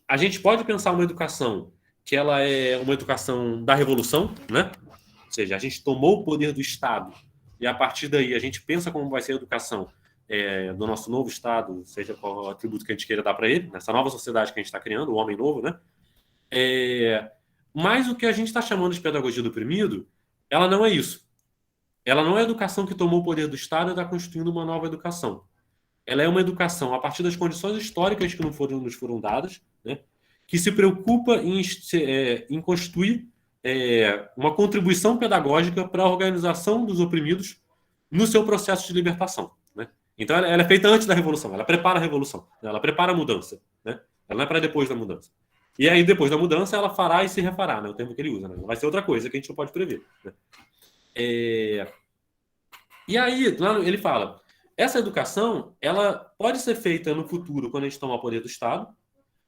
a gente pode pensar uma educação que ela é uma educação da revolução, né? Ou seja, a gente tomou o poder do Estado e, a partir daí, a gente pensa como vai ser a educação do nosso novo Estado, seja qual o atributo que a gente queira dar para ele, nessa nova sociedade que a gente está criando, o homem novo, né? Mas o que a gente está chamando de pedagogia do oprimido, ela não é isso. Ela não é a educação que tomou o poder do Estado e está constituindo uma nova educação. Ela é uma educação a partir das condições históricas que nos foram dadas, né? Que se preocupa em constituir uma contribuição pedagógica para a organização dos oprimidos no seu processo de libertação, né? Então, ela é feita antes da revolução, ela prepara a revolução, né? Ela prepara a mudança, né? Ela não é para depois da mudança. E aí, depois da mudança, ela fará e se refará, né? O termo que ele usa, né? Vai ser outra coisa que a gente não pode prever, né? E aí, lá ele fala, essa educação, ela pode ser feita no futuro, quando a gente tomar o poder do Estado,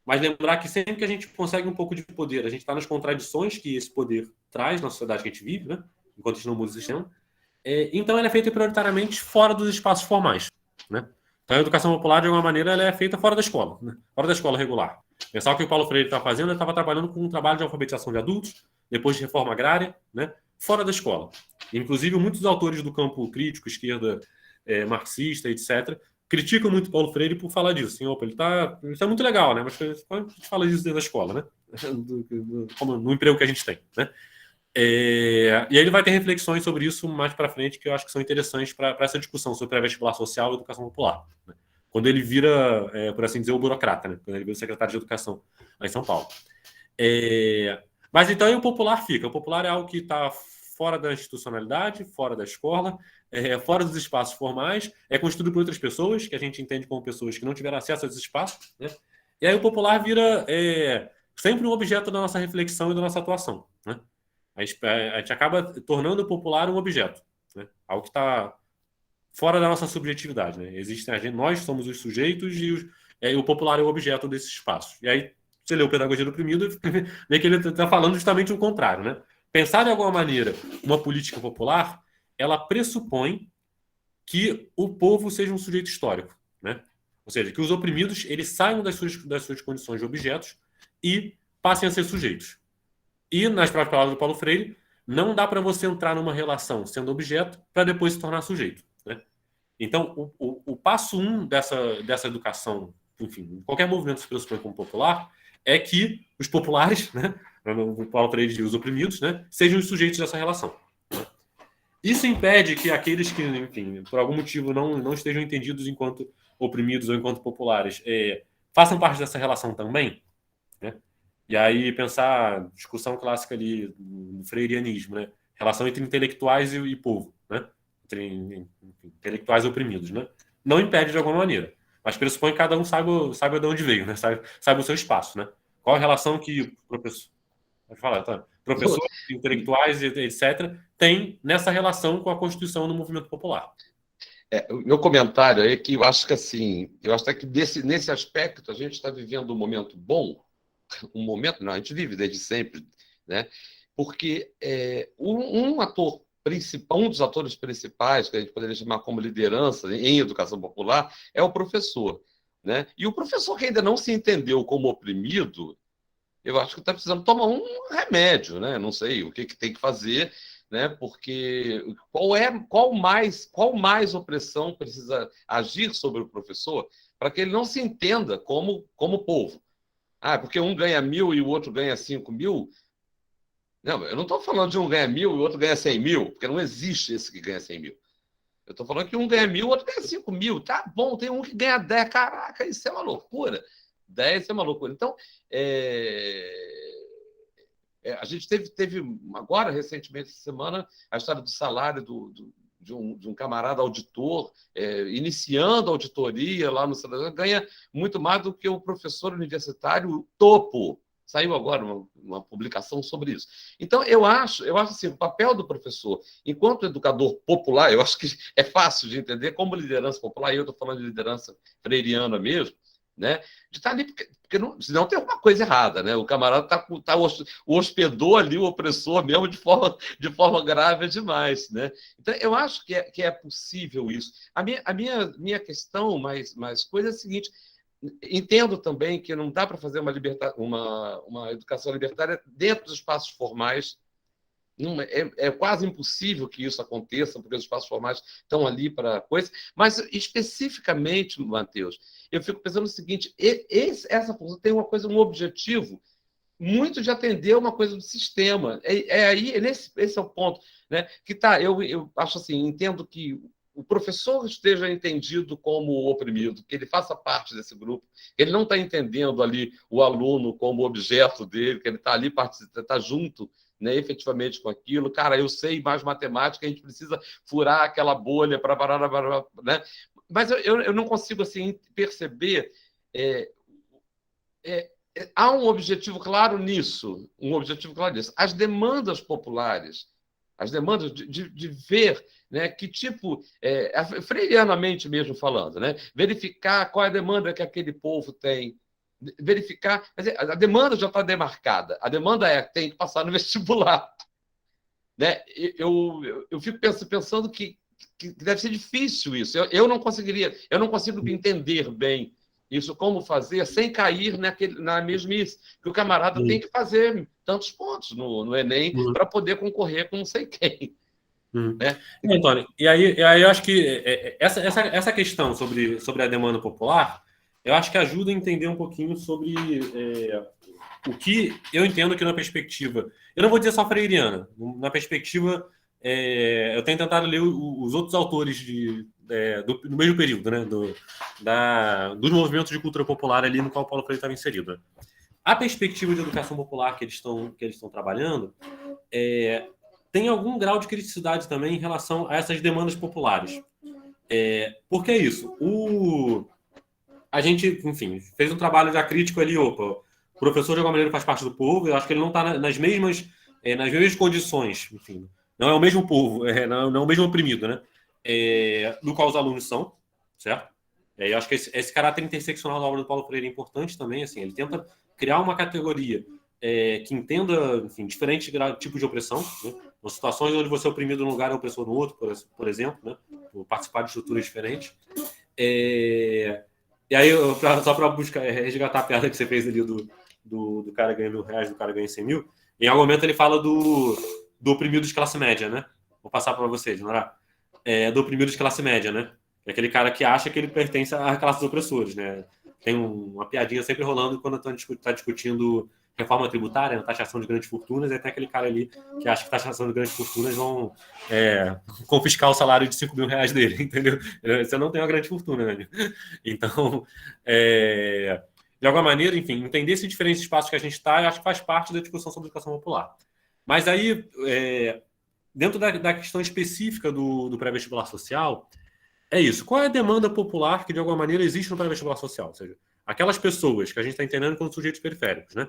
mas lembrar que sempre que a gente consegue um pouco de poder, a gente está nas contradições que esse poder traz na sociedade que a gente vive, né? Enquanto a gente não muda o sistema. Então, ela é feita prioritariamente fora dos espaços formais, né? Então, a educação popular, de alguma maneira, ela é feita fora da escola, né? Fora da escola regular. Pensar o que o Paulo Freire está fazendo, ele estava trabalhando com um trabalho de alfabetização de adultos, depois de reforma agrária, né? Fora da escola. Inclusive, muitos autores do campo crítico, esquerda, marxista, etc., criticam muito Paulo Freire por falar disso. Assim, opa, isso é muito legal, né? Mas quando a gente fala disso dentro da escola, né? Como no emprego que a gente tem, né? E aí ele vai ter reflexões sobre isso mais para frente que eu acho que são interessantes para essa discussão sobre pré-vestibular social e educação popular, né? Quando ele vira, por assim dizer, o burocrata, né? Quando ele vira o secretário de educação lá em São Paulo. Mas então aí o popular fica. O popular é algo que está fora da institucionalidade, fora da escola, fora dos espaços formais, é construído por outras pessoas, que a gente entende como pessoas que não tiveram acesso a esses espaços, né? E aí o popular vira sempre um objeto da nossa reflexão e da nossa atuação, né? A gente acaba tornando o popular um objeto, né? Algo que está fora da nossa subjetividade, né? Nós somos os sujeitos e o popular é o objeto desse espaço. E aí você lê o Pedagogia do Oprimido e vê que ele está falando justamente o contrário, né? Pensar de alguma maneira uma política popular, ela pressupõe que o povo seja um sujeito histórico, né? Ou seja, que os oprimidos eles saiam das suas condições de objetos e passem a ser sujeitos. E, nas próprias palavras do Paulo Freire, não dá para você entrar numa relação sendo objeto para depois se tornar sujeito, né? Então, o passo 1 dessa educação, enfim, qualquer movimento se pressupõe como popular, é que os populares, né, o Paulo Freire diz os oprimidos, né, sejam os sujeitos dessa relação. Isso impede que aqueles que, enfim, por algum motivo não estejam entendidos enquanto oprimidos ou enquanto populares façam parte dessa relação também, né? E aí pensar discussão clássica ali do freirianismo, né? Relação entre intelectuais e povo, né? Entre intelectuais oprimidos, né? Não impede de alguma maneira, mas pressupõe que cada um saiba de onde veio, né? Saiba o seu espaço, né? Qual a relação que o professor, pode falar, tá? Professores, intelectuais, etc., tem nessa relação com a constituição do movimento popular. O meu comentário é que eu acho que assim, eu acho que nesse aspecto a gente está vivendo um momento bom, um momento, não, a gente vive desde sempre, né? Porque um ator principal, um dos atores principais que a gente poderia chamar como liderança em educação popular é o professor, né? E o professor que ainda não se entendeu como oprimido, eu acho que está precisando tomar um remédio, né? Não sei o que tem que fazer, né? Porque qual mais opressão precisa agir sobre o professor para que ele não se entenda como povo? Ah, porque um ganha 1.000 e o outro ganha 5.000. Não, eu não estou falando de um ganha 1.000 e o outro ganha 100.000, porque não existe esse que ganha 100.000. Eu estou falando que um ganha 1.000, o outro ganha 5.000. Tá bom, tem um que ganha 10. Caraca, isso é uma loucura. 10 é uma loucura. Então, a gente teve agora, recentemente, essa semana, a história do salário de um camarada auditor, iniciando a auditoria lá no Senado, ganha muito mais do que o professor universitário topo. Saiu agora uma publicação sobre isso. Então, eu acho assim, o papel do professor, enquanto educador popular, eu acho que é fácil de entender como liderança popular, e eu estou falando de liderança freiriana mesmo, né? De estar ali, porque senão tem alguma coisa errada, né? O camarada hospedou ali o opressor mesmo de forma grave demais, né? Então, eu acho que é possível isso. A minha questão, mais coisa é a seguinte: entendo também que não dá para fazer uma educação libertária dentro dos espaços formais. Não, é quase impossível que isso aconteça, porque os espaços formais estão ali para coisa. Mas, especificamente, Matheus, eu fico pensando o seguinte: essa função tem um objetivo muito de atender uma coisa do sistema. Esse é o ponto, né? Que tá, eu acho assim, entendo que o professor esteja entendido como oprimido, que ele faça parte desse grupo, que ele não está entendendo ali o aluno como objeto dele, que ele está ali, está junto, né, efetivamente com aquilo. Cara, eu sei mais matemática, a gente precisa furar aquela bolha para parar, né? Mas eu não consigo assim perceber. Há um objetivo claro nisso, As demandas populares, as demandas de ver, né, que tipo, freirianamente mesmo falando, né, verificar qual é a demanda que aquele povo tem, verificar, a demanda já está demarcada, a demanda tem que passar no vestibular, né? Eu fico pensando que deve ser difícil isso. Eu não consigo entender bem isso, como fazer, sem cair na mesmice, que o camarada tem que fazer tantos pontos no Enem para poder concorrer com não sei quem. né? Antônio, e aí eu acho que essa questão sobre a demanda popular, eu acho que ajuda a entender um pouquinho sobre o que eu entendo que na perspectiva, eu não vou dizer só freiriana, na perspectiva, eu tenho tentado ler os outros autores do mesmo período, né, dos movimentos de cultura popular ali no qual o Paulo Freire estava inserido. Né? A perspectiva de educação popular que eles estão trabalhando tem algum grau de criticidade também em relação a essas demandas populares. Por que isso? A gente, enfim, fez um trabalho já crítico ali, o professor de alguma maneira faz parte do povo, eu acho que ele não está nas mesmas condições, enfim, não é o mesmo povo, não é o mesmo oprimido, né? Do qual os alunos são, certo? Eu acho que esse caráter interseccional da obra do Paulo Freire é importante também, assim, ele tenta criar uma categoria que entenda, enfim, diferentes tipos de opressão, né? Nas situações onde você é oprimido num lugar e opressor no outro, por exemplo, né? Por participar de estruturas diferentes. E aí, só para resgatar a piada que você fez ali do cara ganha R$ 1.000, do cara ganha 100 mil, em algum momento ele fala do oprimido de classe média, né? Vou passar para vocês, não é? Do oprimido de classe média, né? É aquele cara que acha que ele pertence à classe dos opressores, né? Tem uma piadinha sempre rolando quando está discutindo reforma tributária, né? Taxação de grandes fortunas, e tem aquele cara ali que acha que taxação de grandes fortunas vão confiscar o salário de R$ 5.000 dele, entendeu? Você não tem uma grande fortuna, né? Então, de alguma maneira, enfim, entender esses diferentes espaços que a gente está, eu acho que faz parte da discussão sobre educação popular. Mas aí, dentro da questão específica do pré-vestibular social, é isso. Qual é a demanda popular que, de alguma maneira, existe no pré-vestibular social? Ou seja, aquelas pessoas que a gente está entendendo como sujeitos periféricos, né?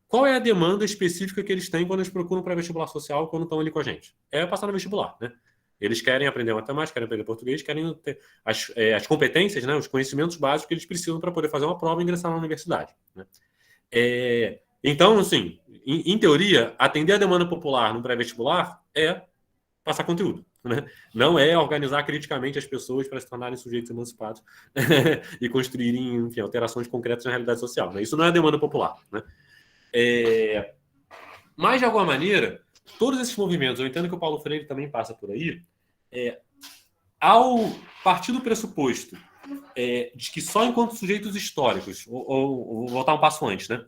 Qual é a demanda específica que eles têm quando eles procuram pré-vestibular social quando estão ali com a gente? É passar no vestibular, né? Eles querem aprender matemática, querem aprender português, querem ter as competências, né, os conhecimentos básicos que eles precisam para poder fazer uma prova e ingressar na universidade. Né? Então, assim, em teoria, atender a demanda popular no pré-vestibular é passar conteúdo. Né? Não é organizar criticamente as pessoas para se tornarem sujeitos emancipados e construírem, enfim, alterações concretas na realidade social. Né? Isso não é demanda popular. Né? Mas, de alguma maneira, todos esses movimentos, eu entendo que o Paulo Freire também passa por aí, ao partir do pressuposto de que só enquanto sujeitos históricos, ou vou voltar um passo antes, né?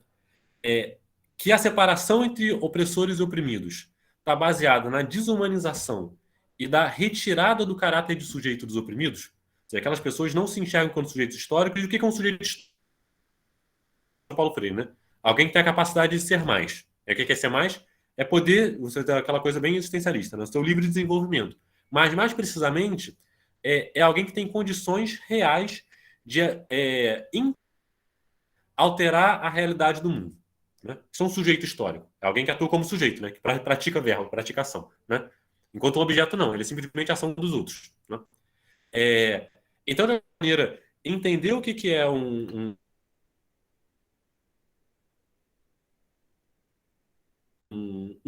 Que a separação entre opressores e oprimidos está baseada na desumanização e da retirada do caráter de sujeito dos oprimidos, seja, aquelas pessoas não se enxergam como sujeitos históricos, e o que é um sujeito histórico? Paulo Freire, né? Alguém que tem a capacidade de ser mais. O que é ser mais? É poder, você tem aquela coisa bem existencialista, né? O seu livre desenvolvimento. Mas, mais precisamente, é alguém que tem condições reais de alterar a realidade do mundo. Né? Isso é um sujeito histórico. É alguém que atua como sujeito, né? Que pratica verbo, praticação. Né? Enquanto um objeto não, ele é simplesmente a ação dos outros. Né? Então, de alguma maneira, entender o que é um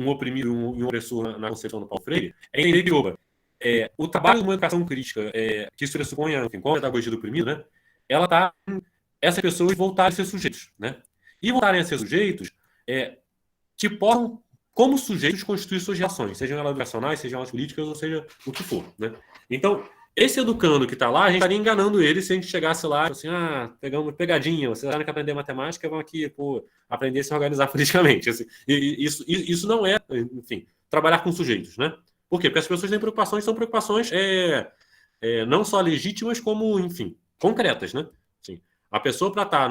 oprimido e um opressor na concepção do Paulo Freire é entender que, o trabalho de uma educação crítica, que isso pressupõe, enfim, com a pedagogia do oprimido, né? Ela está essas pessoas voltarem a ser sujeitos, né? E voltarem a ser sujeitos que possam, como sujeitos, constituir suas reações, sejam elas educacionais, sejam elas políticas, ou seja, o que for, né? Então, esse educando que está lá, a gente estaria enganando ele se a gente chegasse lá e assim, pegamos pegadinha, vocês têm que aprender matemática, vão aqui, aprender a se organizar politicamente. Assim, isso não é, enfim, trabalhar com sujeitos, né? Por quê? Porque as pessoas têm preocupações, são preocupações não só legítimas, como, enfim, concretas, né? Assim, a pessoa para estar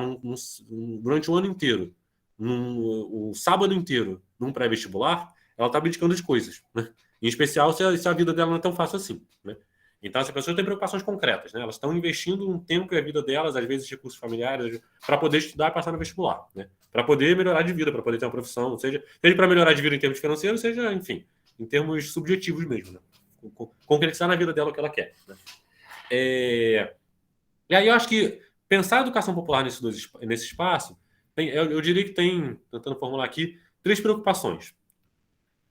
durante o ano inteiro, o sábado inteiro, num pré-vestibular, ela está abdicando de coisas, né? Em especial se a vida dela não é tão fácil assim, né? Então, as pessoas têm preocupações concretas, né? Elas estão investindo um tempo e a vida delas, às vezes recursos familiares, para poder estudar e passar no vestibular, né? Para poder melhorar de vida, para poder ter uma profissão, seja para melhorar de vida em termos financeiros, seja, enfim, em termos subjetivos mesmo, né? Concretizar na vida dela o que ela quer. Né? E aí eu acho que pensar a educação popular nesse espaço, eu diria que tem, tentando formular aqui, 3 preocupações.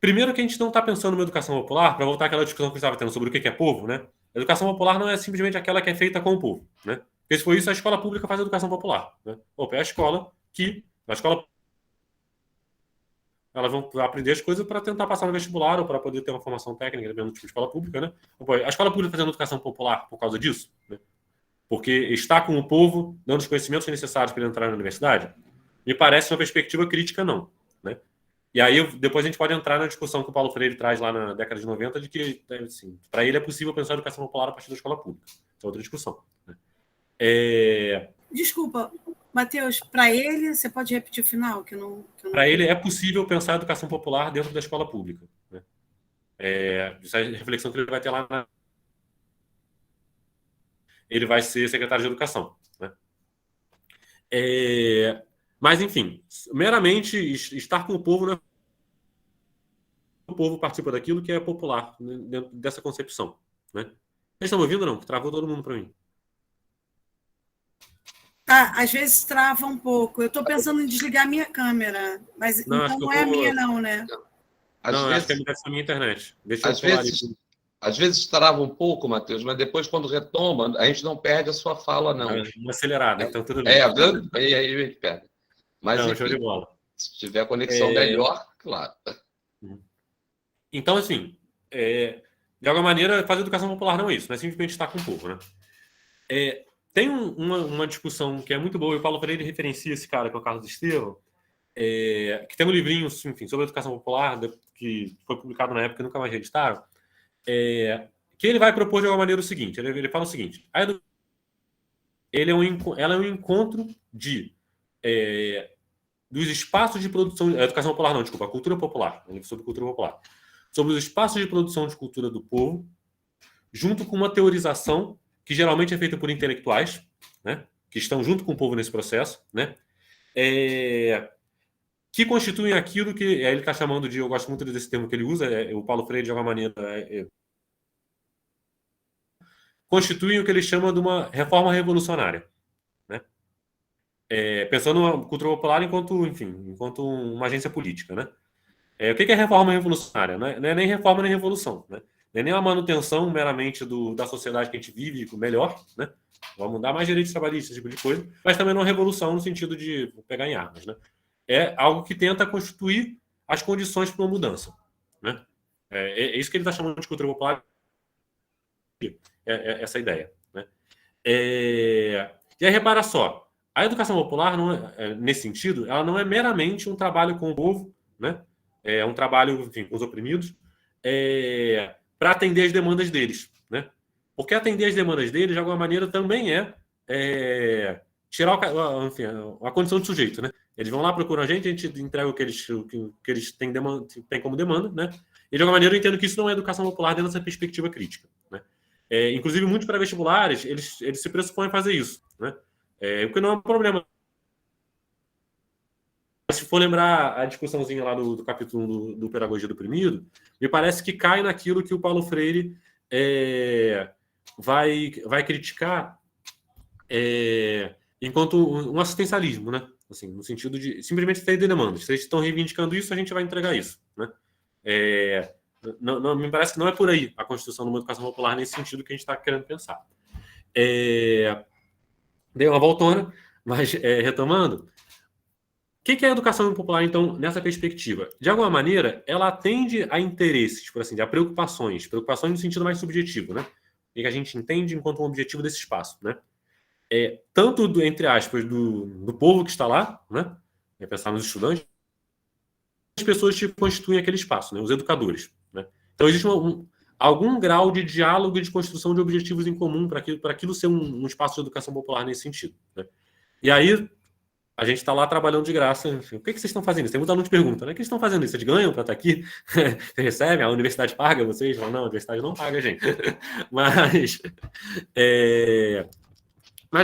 Primeiro, que a gente não está pensando numa educação popular, para voltar àquela discussão que a gente estava tendo sobre o que é povo, né? A educação popular não é simplesmente aquela que é feita com o povo, né? Porque se for isso, a escola pública faz a educação popular, né? É a escola elas vão aprender as coisas para tentar passar no vestibular ou para poder ter uma formação técnica, dependendo do tipo de escola pública, né? A escola pública fazendo educação popular por causa disso, né? Porque está com o povo dando os conhecimentos necessários para ele entrar na universidade, me parece uma perspectiva crítica, não, né? E aí, depois a gente pode entrar na discussão que o Paulo Freire traz lá na década de 90, de que, assim, para ele é possível pensar a educação popular a partir da escola pública. Isso é outra discussão, né? Desculpa, Matheus, para ele, você pode repetir o final? Que eu não Para ele é possível pensar a educação popular dentro da escola pública, né? Essa reflexão que ele vai ter lá ele vai ser secretário de educação, né? Mas, enfim, meramente estar com o povo, né? O povo participa daquilo que é popular, né, dentro dessa concepção, né? Vocês estão me ouvindo, não? Travou todo mundo para mim. Às vezes trava um pouco. Eu estou pensando em desligar a minha câmera, mas não, então não é a minha, não, né? Acho que deve ser a minha internet. Deixa eu falar isso. Às vezes trava um pouco, Matheus, mas depois, quando retoma, a gente não perde a sua fala, não. Uma acelerada, então tudo bem. Aí a gente perde. Mas, não, enfim, show de bola. Se tiver conexão melhor, claro. Então, assim, de alguma maneira, fazer educação popular não é isso, não é simplesmente estar com o povo, né? Tem uma discussão que é muito boa, e o Paulo Freire referencia esse cara, que é o Carlos Estevam, que tem um livrinho, enfim, sobre educação popular, que foi publicado na época e nunca mais reeditaram, que ele vai propor de alguma maneira o seguinte, ele fala o seguinte: ela é um encontro dos espaços de produção, a educação popular não, desculpa, a cultura popular, sobre cultura popular, sobre os espaços de produção de cultura do povo, junto com uma teorização que geralmente é feita por intelectuais, né, que estão junto com o povo nesse processo, né, que constituem aquilo que ele está chamando de, eu gosto muito desse termo que ele usa, o Paulo Freire de alguma maneira constituem o que ele chama de uma reforma revolucionária, né? Pensando na cultura popular enquanto uma agência política, né? O que é reforma revolucionária? Não é nem reforma nem revolução, né? Não é nem uma manutenção meramente da sociedade que a gente vive melhor, né? Vamos dar mais direitos trabalhistas, esse tipo de coisa, mas também não é uma revolução no sentido de pegar em armas, né? É algo que tenta constituir as condições para uma mudança, né? É isso que ele está chamando de cultura popular, essa ideia, né? E aí, repara só, a educação popular, nesse sentido, ela não é meramente um trabalho com o povo, né? É um trabalho, enfim, com os oprimidos, para atender as demandas deles, né? Porque atender as demandas deles, de alguma maneira, também tirar a condição de sujeito, né? Eles vão lá, procuram a gente entrega o que eles têm como demanda, né? E, de alguma maneira, eu entendo que isso não é educação popular dentro dessa perspectiva crítica, né? Inclusive, muitos pré-vestibulares, eles se pressupõem fazer isso, né? O que não é um problema. Se for lembrar a discussãozinha lá do capítulo 1 do Pedagogia do Oprimido, me parece que cai naquilo que o Paulo Freire vai criticar enquanto um assistencialismo, né? Assim, no sentido de simplesmente ter demandas. Se eles estão reivindicando isso, a gente vai entregar isso, né? Não, me parece que não é por aí a construção de uma educação popular nesse sentido que a gente está querendo pensar. Dei uma voltona, mas retomando, o que é a educação popular, então, nessa perspectiva? De alguma maneira, ela atende a interesses, por assim, a preocupações no sentido mais subjetivo, né? O que a gente entende enquanto um objetivo desse espaço, né? Tanto, entre aspas, do povo que está lá, né? Pensar nos estudantes, as pessoas que constituem aquele espaço, né? Os educadores, né? Então, existe algum grau de diálogo e de construção de objetivos em comum para aquilo ser um espaço de educação popular nesse sentido, né? E aí, a gente está lá trabalhando de graça. Enfim, o que vocês estão fazendo isso? Tem muita aluno que pergunta, né? O que vocês estão fazendo isso? Vocês ganham para estar aqui? Vocês recebem? A universidade paga vocês? Não, a universidade não paga, gente. Mas,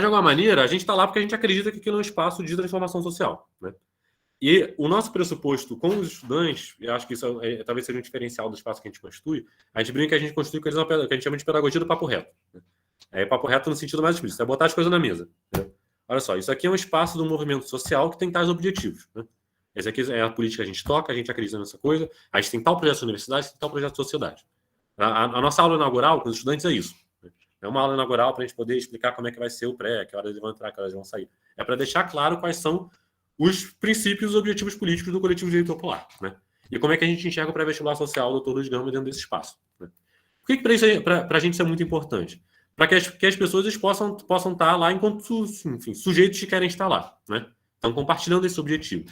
de alguma maneira, a gente está lá porque a gente acredita que aquilo é um espaço de transformação social, né? E o nosso pressuposto com os estudantes, eu acho que isso talvez seja um diferencial do espaço que a gente constitui, a gente brinca que a gente constitui que a gente chama de pedagogia do papo reto, né? Papo reto no sentido mais explícito, é botar as coisas na mesa, né? Olha só, isso aqui é um espaço do movimento social que tem tais objetivos, né? Esse aqui é a política que a gente toca, a gente acredita nessa coisa, a gente tem tal projeto de universidade, tem tal projeto de sociedade. A nossa aula inaugural com os estudantes é isso, né? É uma aula inaugural para a gente poder explicar como é que vai ser o pré, que horas eles vão entrar, que horas eles vão sair. É para deixar claro quais são os princípios e objetivos políticos do coletivo de direito popular, né? E como é que a gente enxerga o pré-vestibular social do Dr. Luiz Gama dentro desse espaço, né? Por que para a gente isso é muito importante? Para que as pessoas eles possam estar lá enquanto, enfim, sujeitos que querem estar lá, né? Então, compartilhando esse objetivo.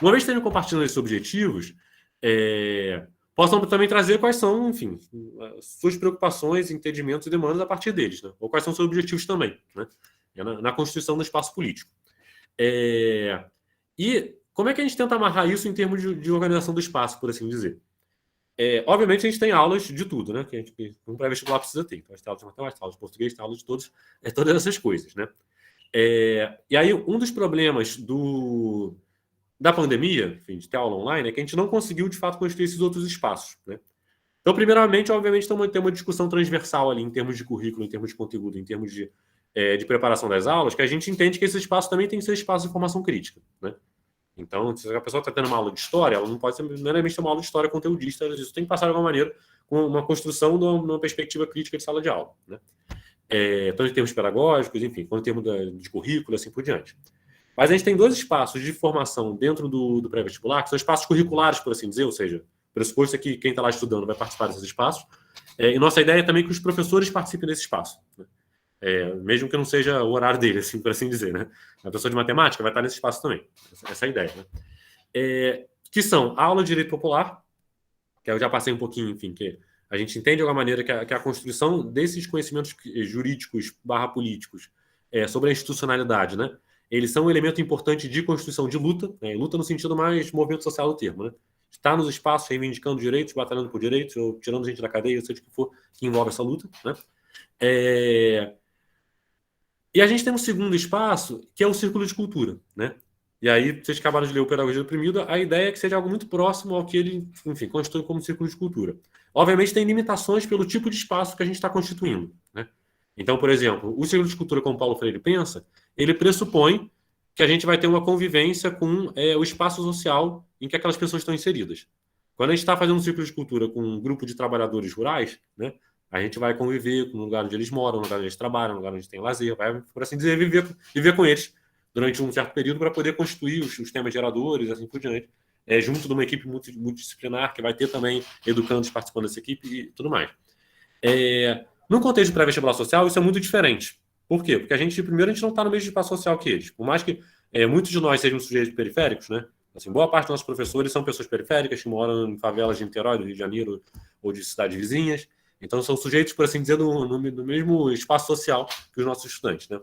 Uma vez tendo compartilhando esses objetivos, possam também trazer quais são, enfim, suas preocupações, entendimentos e demandas a partir deles, né? Ou quais são seus objetivos também, né? Na constituição do espaço político. E como é que a gente tenta amarrar isso em termos de organização do espaço, por assim dizer? Obviamente, a gente tem aulas de tudo, né? Que um pré-vestibular precisa ter. Então, a gente tem aula de matemática, aula de português, tem aula de todas essas coisas, né? E aí, um dos problemas da pandemia, enfim, de ter aula online, é que a gente não conseguiu, de fato, construir esses outros espaços, né? Então, primeiramente, obviamente, tem uma discussão transversal ali em termos de currículo, em termos de conteúdo, em termos de preparação das aulas, que a gente entende que esse espaço também tem que ser espaço de formação crítica, né? Então, se a pessoa está tendo uma aula de história, ela não pode ser meramente uma aula de história conteudista, isso tem que passar de alguma maneira com uma construção de uma perspectiva crítica de sala de aula, né? Então, em termos pedagógicos, enfim, em termos de currículo, assim por diante. Mas a gente tem dois espaços de formação dentro do pré-vestibular, que são espaços curriculares, por assim dizer, ou seja, o pressuposto é que quem está lá estudando vai participar desses espaços. E nossa ideia é também que os professores participem desse espaço, né? Mesmo que não seja o horário dele, assim, por assim dizer, né? A pessoa de matemática vai estar nesse espaço também. Essa é a ideia, né? Que são a aula de direito popular, que eu já passei um pouquinho, enfim, que a gente entende de alguma maneira que a construção desses conhecimentos jurídicos /políticos sobre a institucionalidade, né? Eles são um elemento importante de constituição de luta, né? Luta no sentido mais movimento social do termo, né? Estar nos espaços reivindicando direitos, batalhando por direitos, ou tirando gente da cadeia, seja o que for, que envolve essa luta, né? E a gente tem um segundo espaço, que é o círculo de cultura, né? E aí, vocês acabaram de ler o Pedagogia do Oprimido, a ideia é que seja algo muito próximo ao que ele, enfim, constitui como círculo de cultura. Obviamente, tem limitações pelo tipo de espaço que a gente está constituindo, né? Então, por exemplo, o círculo de cultura, como Paulo Freire pensa, ele pressupõe que a gente vai ter uma convivência com o espaço social em que aquelas pessoas estão inseridas. Quando a gente está fazendo um círculo de cultura com um grupo de trabalhadores rurais, né, a gente vai conviver no lugar onde eles moram, no lugar onde eles trabalham, no lugar onde tem lazer, vai, por assim dizer, viver com eles durante um certo período para poder constituir os temas geradores, assim por diante, junto de uma equipe multidisciplinar que vai ter também educandos participando dessa equipe e tudo mais. No contexto pré-vestibular social, isso é muito diferente. Por quê? Porque primeiro, a gente não está no mesmo espaço social que eles. Por mais que muitos de nós sejam sujeitos periféricos, né? Assim, boa parte dos nossos professores são pessoas periféricas que moram em favelas de Niterói, do Rio de Janeiro ou de cidades vizinhas. Então, são sujeitos, por assim dizer, no mesmo espaço social que os nossos estudantes, né?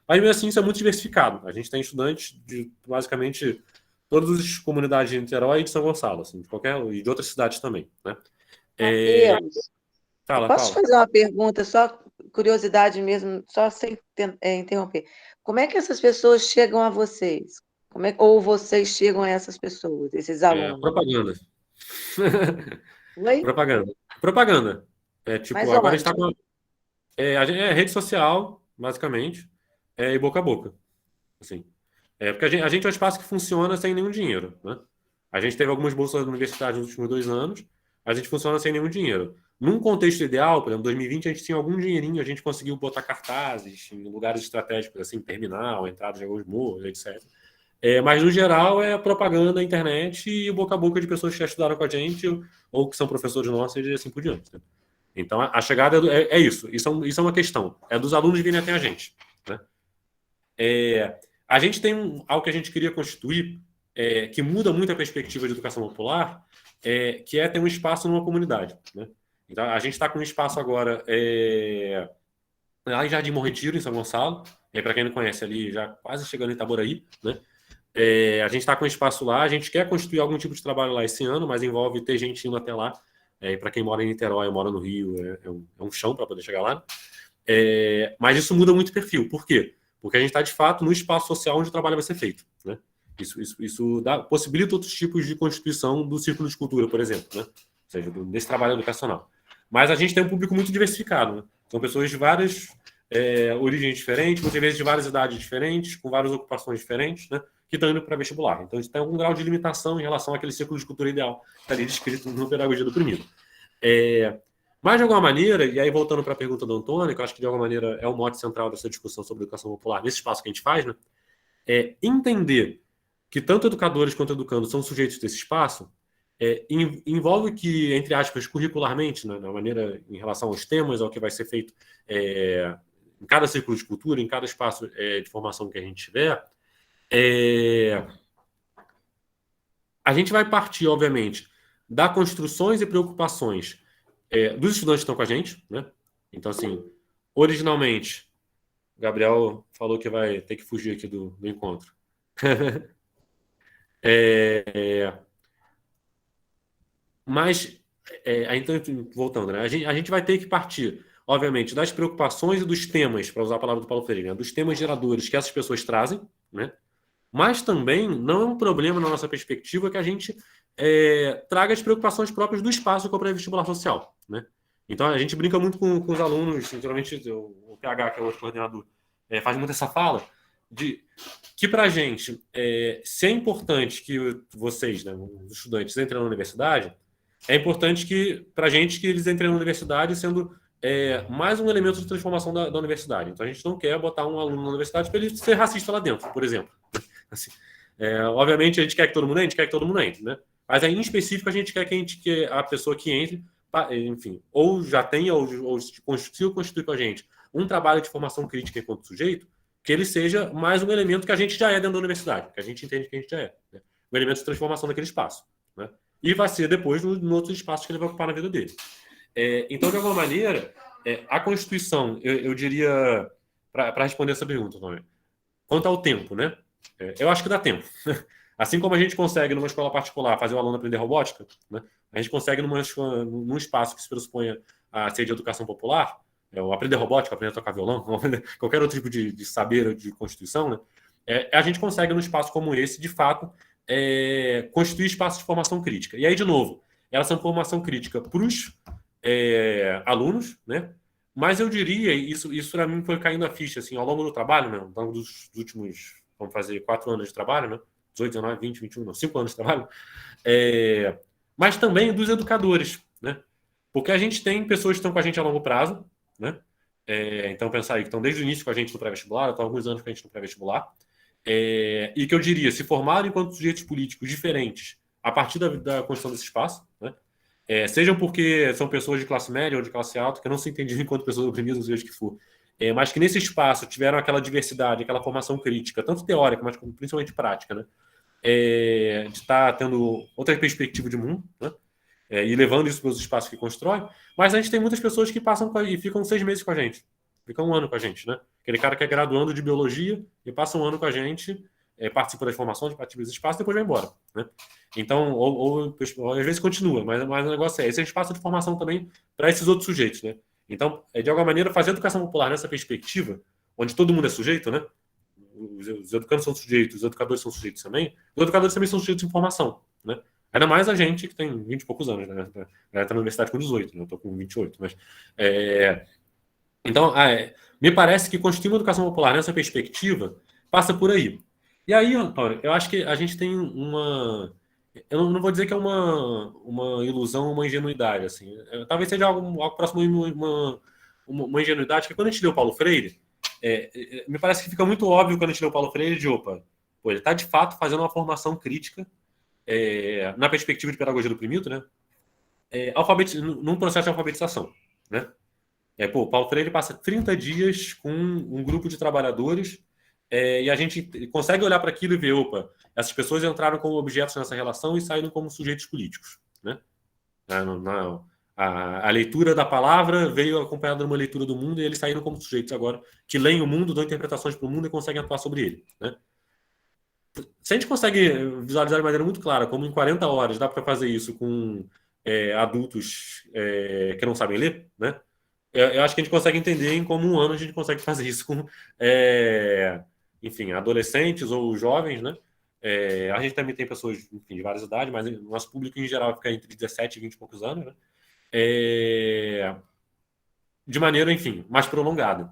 Mas, mesmo assim, isso é muito diversificado. A gente tem estudantes de, basicamente, todas as comunidades de Niterói e de São Gonçalo, assim, e de outras cidades também, né? Mateus, Fala, posso Paula. fazer uma pergunta, só curiosidade mesmo, só sem interromper. Como é que essas pessoas chegam a vocês? Ou vocês chegam a essas pessoas, esses alunos? Propaganda. Oi? Propaganda. Tipo, Mas agora a onde? gente está com. Rede social, basicamente, e boca a boca. Assim. Porque a gente é um espaço que funciona sem nenhum dinheiro, né? A gente teve algumas bolsas da universidade nos últimos 2 anos, a gente funciona sem nenhum dinheiro. Num contexto ideal, por exemplo, 2020, a gente tinha algum dinheirinho, a gente conseguiu botar cartazes em lugares estratégicos, assim, terminal, entrada de alguns morros, etc. Mas, no geral, é propaganda, internet e boca a boca de pessoas que já estudaram com a gente ou que são professores nossos e assim por diante, né? Então, a chegada é isso. Isso é uma questão. É dos alunos virem até a gente, né? A gente tem algo que a gente queria constituir, que muda muito a perspectiva de educação popular, que é ter um espaço numa comunidade, né? Então, a gente está com um espaço agora lá em Jardim Bom Retiro, em São Gonçalo. Para quem não conhece, ali já quase chegando em Itaboraí, né? A gente está com um espaço lá, a gente quer constituir algum tipo de trabalho lá esse ano, mas envolve ter gente indo até lá. Para quem mora em Niterói, mora no Rio, é um chão para poder chegar lá. Mas isso muda muito o perfil. Por quê? Porque a gente está, de fato, no espaço social onde o trabalho vai ser feito, né? Isso possibilita outros tipos de constituição do círculo de cultura, por exemplo, né? Ou seja, desse trabalho educacional. Mas a gente tem um público muito diversificado, né? São pessoas de várias origens diferentes, muitas vezes de várias idades diferentes, com várias ocupações diferentes, né? Que estão indo para vestibular. Então, a gente tem algum grau de limitação em relação àquele círculo de cultura ideal que está ali descrito no Pedagogia do Oprimido. Mas, de alguma maneira, e aí voltando para a pergunta do Antônio, que eu acho que de alguma maneira é o mote central dessa discussão sobre educação popular, nesse espaço que a gente faz, né? Entender que tanto educadores quanto educandos são sujeitos desse espaço, envolve que, entre aspas, curricularmente, né, na maneira em relação aos temas, ao que vai ser feito em cada círculo de cultura, em cada espaço de formação que a gente tiver, a gente vai partir, obviamente, das construções e preocupações dos estudantes que estão com a gente, né? Então, assim, originalmente, o Gabriel falou que vai ter que fugir aqui do encontro. Mas, então, voltando, né? A gente vai ter que partir, obviamente, das preocupações e dos temas, para usar a palavra do Paulo Freire, né? Dos temas geradores que essas pessoas trazem, né? Mas também não é um problema, na nossa perspectiva, que a gente traga as preocupações próprias do espaço que é o pré-vestibular social, né? Então, a gente brinca muito com os alunos, geralmente o PH, que é o outro coordenador, faz muito essa fala, de que para a gente, se é importante que vocês, né, os estudantes, entrem na universidade, é importante que, para a gente, que eles entrem na universidade sendo mais um elemento de transformação da universidade. Então, a gente não quer botar um aluno na universidade para ele ser racista lá dentro, por exemplo. Assim, obviamente, a gente quer que todo mundo entre, né? Mas aí, em específico, a gente quer que a pessoa que entre, enfim, ou já tenha, ou se constitui com a gente um trabalho de formação crítica enquanto sujeito, que ele seja mais um elemento que a gente já é dentro da universidade, que a gente entende que a gente já é, né? Um elemento de transformação daquele espaço, né? E vai ser depois no outro espaço que ele vai ocupar na vida dele. Então, de alguma maneira, a Constituição, eu diria, para responder essa pergunta também, quanto ao tempo, né? Eu acho que dá tempo. Assim como a gente consegue, numa escola particular, fazer o aluno aprender robótica, né? A gente consegue, num espaço que se pressuponha a ser de educação popular, aprender robótica, aprender a tocar violão, qualquer outro tipo de saber ou de constituição, né? A gente consegue, num espaço como esse, de fato, constituir espaços de formação crítica. E aí, de novo, elas são formação crítica para os alunos, né? Mas eu diria, isso para mim foi caindo a ficha, assim, ao longo do trabalho, né? Ao longo dos últimos, vamos fazer 4 anos de trabalho, né? 18, 19, 20, 21, não, 5 anos de trabalho. Mas também dos educadores, né? Porque a gente tem pessoas que estão com a gente a longo prazo, né? Então, pensar aí, que estão desde o início com a gente no pré-vestibular, estão há alguns anos com a gente no pré-vestibular, e que eu diria, se formaram enquanto sujeitos políticos diferentes a partir da construção desse espaço, né? Sejam porque são pessoas de classe média ou de classe alta, que não se entendiam enquanto pessoas oprimidas, ou seja que for, mas que nesse espaço tiveram aquela diversidade, aquela formação crítica, tanto teórica, mas principalmente prática, né? De estar tendo outra perspectiva de mundo, né? E levando isso para os espaços que constrói. Mas a gente tem muitas pessoas que passam e ficam 6 meses com a gente, ficam 1 ano com a gente, né? Aquele cara que é graduando de biologia e passa 1 ano com a gente, participa das formações, participa dos espaços e depois vai embora, né? Então, ou às vezes continua, mas o negócio esse é espaço de formação também para esses outros sujeitos, né? Então, de alguma maneira, fazer a educação popular nessa perspectiva, onde todo mundo é sujeito, né? Os educandos são sujeitos, os educadores são sujeitos também, os educadores também são sujeitos de formação, né? Ainda mais a gente que tem 20 e poucos anos, né? Está na universidade com 18, né? Eu estou com 28, mas... Então, me parece que constituir uma educação popular nessa perspectiva passa por aí. E aí, Antônio, eu acho que a gente tem uma... Eu não vou dizer que é uma ilusão, uma ingenuidade, assim. Talvez seja algo próximo de uma ingenuidade, que quando a gente lê o Paulo Freire, me parece que fica muito óbvio quando a gente lê o Paulo Freire de, ele está de fato fazendo uma formação crítica na perspectiva de pedagogia do Primilton, né? Num processo de alfabetização, né? O Paulo Freire passa 30 dias com um grupo de trabalhadores e a gente consegue olhar para aquilo e ver, essas pessoas entraram como objetos nessa relação e saíram como sujeitos políticos, né? A leitura da palavra veio acompanhada de uma leitura do mundo e eles saíram como sujeitos agora que leem o mundo, dão interpretações para o mundo e conseguem atuar sobre ele, né? Se a gente consegue visualizar de maneira muito clara como em 40 horas dá para fazer isso com adultos que não sabem ler, né? Eu acho que a gente consegue entender em como 1 ano a gente consegue fazer isso com, enfim, adolescentes ou jovens, né? A gente também tem pessoas, enfim, de várias idades, mas o nosso público em geral fica entre 17 e 20 e poucos anos, né? De maneira, enfim, mais prolongada.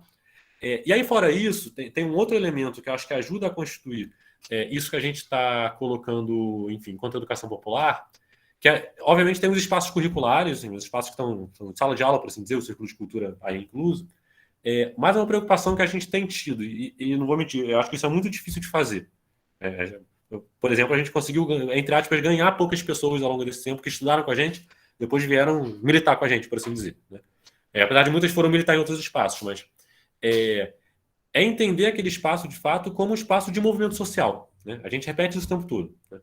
E aí, fora isso, tem um outro elemento que eu acho que ajuda a constituir isso que a gente está colocando, enfim, enquanto educação popular, que obviamente tem os espaços curriculares, assim, os espaços que estão sala de aula, por assim dizer, o círculo de cultura aí incluso, mas é uma preocupação que a gente tem tido, e não vou mentir, eu acho que isso é muito difícil de fazer. Por exemplo, a gente conseguiu, entre aspas, ganhar poucas pessoas ao longo desse tempo que estudaram com a gente, depois vieram militar com a gente, por assim dizer, né? Apesar de muitas foram militar em outros espaços, mas é entender aquele espaço, de fato, como um espaço de movimento social, né? A gente repete isso o tempo todo, né?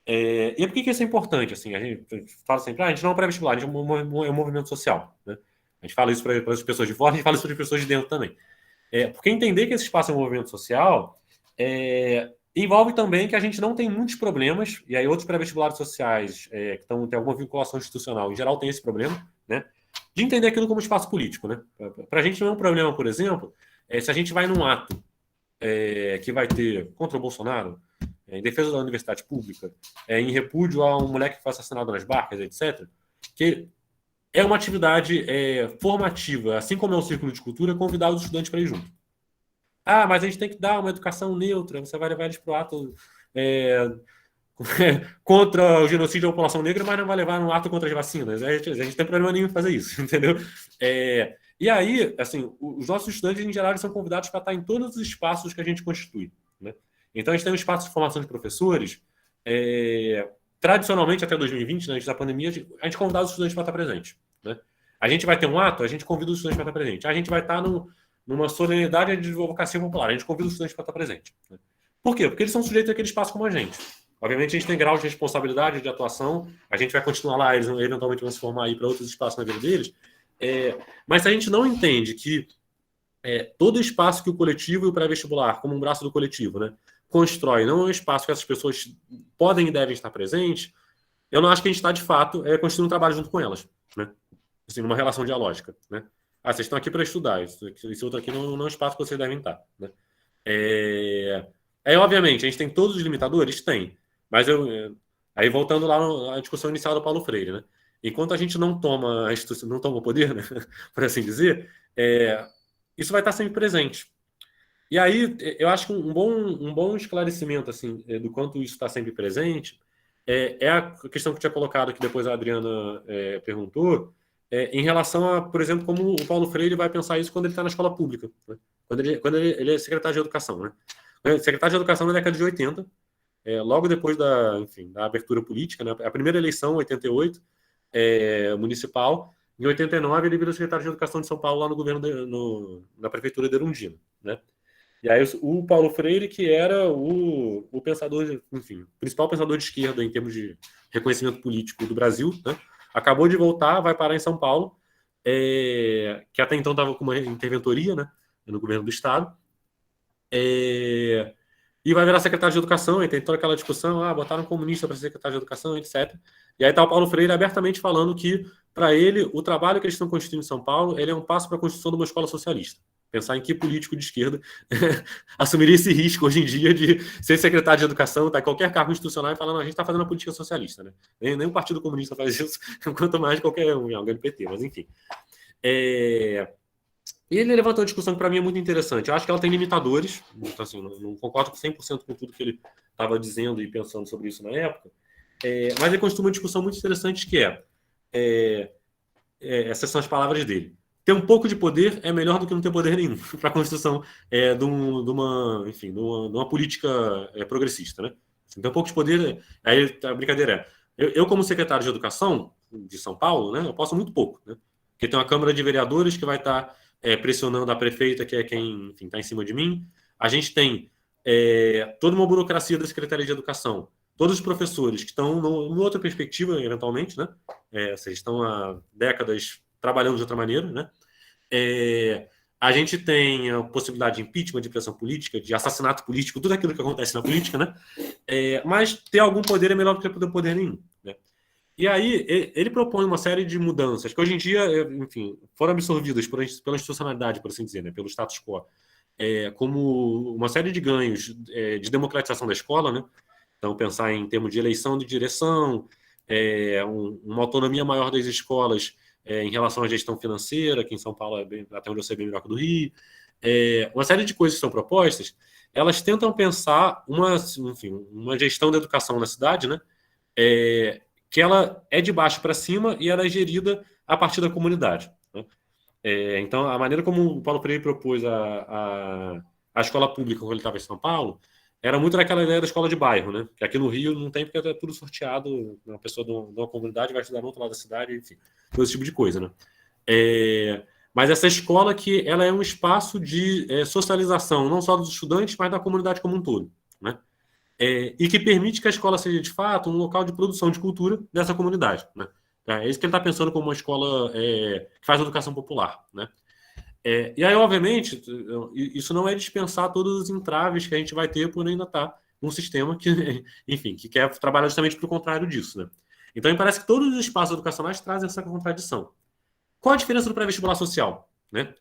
E por que isso é importante? Assim, a gente fala sempre, a gente não é um pré-vestibular, a gente é um movimento social, né? A gente fala isso para as pessoas de fora, a gente fala isso para as pessoas de dentro também. Porque entender que esse espaço é um movimento social envolve também que a gente não tem muitos problemas, e aí outros pré-vestibulares sociais que têm alguma vinculação institucional, em geral, tem esse problema, né? De entender aquilo como espaço político, né? Para a gente não é um problema, por exemplo, se a gente vai num ato que vai ter contra o Bolsonaro, em defesa da universidade pública, em repúdio a um moleque que foi assassinado nas barcas, etc., que é uma atividade formativa, assim como é o Círculo de Cultura, convidar os estudantes para ir junto. Mas a gente tem que dar uma educação neutra, você vai levar eles para o ato contra o genocídio da população negra, mas não vai levar no ato contra as vacinas. A gente não tem problema nenhum em fazer isso, entendeu? E aí, assim, os nossos estudantes, em geral, são convidados para estar em todos os espaços que a gente constitui, né? Então, a gente tem um espaço de formação de professores. Tradicionalmente, até 2020, né, antes da pandemia, a gente convidava os estudantes para estar presente, né? A gente vai ter um ato, a gente convida os estudantes para estar presente. A gente vai estar numa solenidade de advocacia popular, a gente convida os estudantes para estar presente, né? Por quê? Porque eles são sujeitos àquele espaço como a gente. Obviamente, a gente tem graus de responsabilidade, de atuação, a gente vai continuar lá, eles eventualmente vão se formar aí para outros espaços na vida deles. Mas se a gente não entende que todo espaço que o coletivo e o pré-vestibular, como um braço do coletivo, né, constrói, não é um espaço que essas pessoas podem e devem estar presentes, eu não acho que a gente está, de fato, construindo um trabalho junto com elas, né? Assim, numa relação dialógica, né? Vocês estão aqui para estudar, esse outro aqui não é um espaço que vocês devem estar, né? Obviamente, a gente tem todos os limitadores? Tem. Mas aí voltando lá à discussão inicial do Paulo Freire, né? Enquanto a gente não toma a instituição, não toma o poder, né, por assim dizer, isso vai estar sempre presente. E aí, eu acho que um bom esclarecimento assim, do quanto isso está sempre presente é a questão que eu tinha colocado, que depois a Adriana perguntou, em relação a, por exemplo, como o Paulo Freire vai pensar isso quando ele está na escola pública, né? Quando ele é secretário de Educação, né? Secretário de Educação na década de 80, logo depois da abertura política, né? A primeira eleição, 88, municipal. Em 89, ele virou secretário de Educação de São Paulo lá no governo, na prefeitura de Erundina, né? E aí o Paulo Freire, que era o pensador, enfim, o principal pensador de esquerda em termos de reconhecimento político do Brasil, né? Acabou de voltar, vai parar em São Paulo, que até então estava com uma interventoria, né, no governo do Estado, e vai virar secretário de Educação, e tem toda aquela discussão, botaram um comunista para ser secretário de Educação, etc. E aí está o Paulo Freire abertamente falando que, para ele, o trabalho que eles estão constituindo em São Paulo, ele é um passo para a construção de uma escola socialista. Pensar em que político de esquerda assumiria esse risco hoje em dia de ser secretário de Educação, estar em qualquer cargo institucional e falar, não, a gente está fazendo uma política socialista, né? Nem o Partido Comunista faz isso, quanto mais qualquer alguém do PT, mas enfim. E ele levantou uma discussão que para mim é muito interessante. Eu acho que ela tem limitadores, então, assim, não concordo 100% com tudo que ele estava dizendo e pensando sobre isso na época, mas ele construiu uma discussão muito interessante que essas são as palavras dele. Ter um pouco de poder é melhor do que não ter poder nenhum para a construção de uma política progressista, né? Assim, ter um pouco de poder, aí a brincadeira eu como secretário de Educação de São Paulo, né, eu posso muito pouco, né? Porque tem uma Câmara de Vereadores que vai estar pressionando a prefeita, que é quem está em cima de mim. A gente tem toda uma burocracia da Secretaria de Educação, todos os professores que estão numa outra perspectiva, eventualmente, né? Vocês estão há décadas trabalhando de outra maneira, né? A gente tem a possibilidade de impeachment, de pressão política, de assassinato político, tudo aquilo que acontece na política, né? Mas ter algum poder é melhor do que ter poder nenhum, né? E aí ele propõe uma série de mudanças que hoje em dia, enfim, foram absorvidas pela institucionalidade, por assim dizer, né? Pelo status quo, como uma série de ganhos de democratização da escola, né? Então, pensar em termos de eleição de direção, uma autonomia maior das escolas em relação à gestão financeira, que em São Paulo, até onde eu sei, bem melhor que do Rio. Uma série de coisas que são propostas, elas tentam pensar uma gestão da educação na cidade, né? Que ela é de baixo para cima e ela é gerida a partir da comunidade, né? Então, a maneira como o Paulo Freire propôs a escola pública quando ele estava em São Paulo, era muito daquela ideia da escola de bairro, né? Que aqui no Rio não tem, porque é tudo sorteado, uma pessoa de uma comunidade vai estudar no outro lado da cidade, enfim, todo esse tipo de coisa, né? Mas essa escola que ela é um espaço de socialização, não só dos estudantes, mas da comunidade como um todo, né? E que permite que a escola seja, de fato, um local de produção de cultura dessa comunidade, né? É isso que ele está pensando como uma escola que faz educação popular, né? E aí, obviamente, isso não é dispensar todos os entraves que a gente vai ter por ainda estar num sistema que, enfim, que quer trabalhar justamente para o contrário disso, né? Então, me parece que todos os espaços educacionais trazem essa contradição. Qual a diferença do pré-vestibular social, né?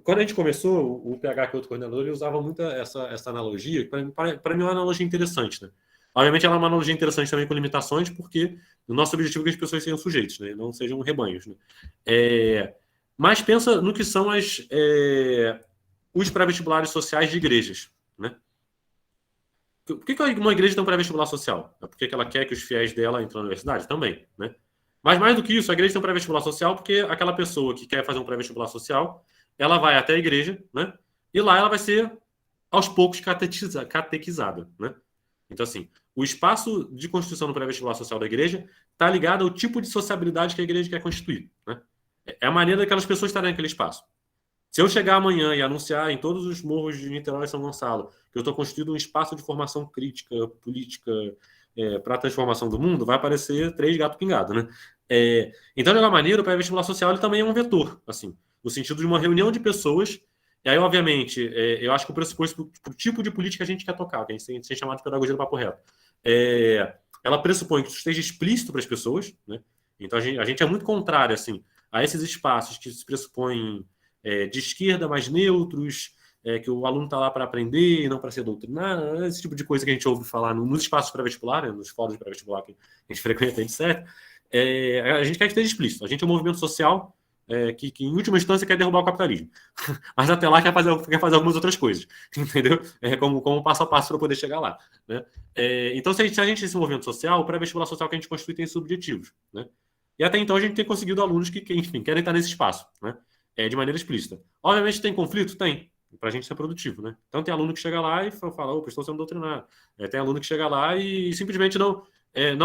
Quando a gente começou, o PH, que é outro coordenador, ele usava muito essa analogia, que para mim é uma analogia interessante, né? Obviamente, ela é uma analogia interessante também com limitações, porque o nosso objetivo é que as pessoas sejam sujeitos, né? Não sejam rebanhos, né? Mas pensa no que são os pré-vestibulares sociais de igrejas, né? Por que uma igreja tem um pré-vestibular social? É porque ela quer que os fiéis dela entrem na universidade? Também, né? Mas mais do que isso, a igreja tem um pré-vestibular social porque aquela pessoa que quer fazer um pré-vestibular social, ela vai até a igreja, né? E lá ela vai ser, aos poucos, catequizada, né? Então, assim, o espaço de constituição do pré-vestibular social da igreja está ligado ao tipo de sociabilidade que a igreja quer constituir, né? É a maneira daquelas pessoas estarem naquele espaço. Se eu chegar amanhã e anunciar em todos os morros de Niterói e São Gonçalo que eu estou constituindo um espaço de formação crítica, política, para a transformação do mundo, vai aparecer 3 gatos pingados, né? Então, de alguma maneira, o pré-vestibular social ele também é um vetor, assim, no sentido de uma reunião de pessoas. E aí, obviamente, eu acho que o pressuposto para o tipo de política que a gente quer tocar, que a gente tem chamado de pedagogia do papo reto, ela pressupõe que isso esteja explícito para as pessoas, né? Então, a gente é muito contrário, assim, a esses espaços que se pressupõem de esquerda, mais neutros, que o aluno está lá para aprender e não para ser doutrinado, esse tipo de coisa que a gente ouve falar nos espaços pré-vestibular, né, nos fóruns de pré-vestibular que a gente frequenta, etc. A gente quer que esteja explícito. A gente é um movimento social que em última instância, quer derrubar o capitalismo. Mas até lá quer fazer algumas outras coisas, entendeu? Como passo a passo para poder chegar lá, né? Então, se a gente esse movimento social, o pré-vestibular social que a gente constitui tem objetivos, né? E até então a gente tem conseguido alunos que enfim, querem estar nesse espaço, né? De maneira explícita. Obviamente tem conflito? Tem. Para a gente ser produtivo, né? Então tem aluno que chega lá e fala, opa, estou sendo doutrinado. Tem aluno que chega lá e simplesmente não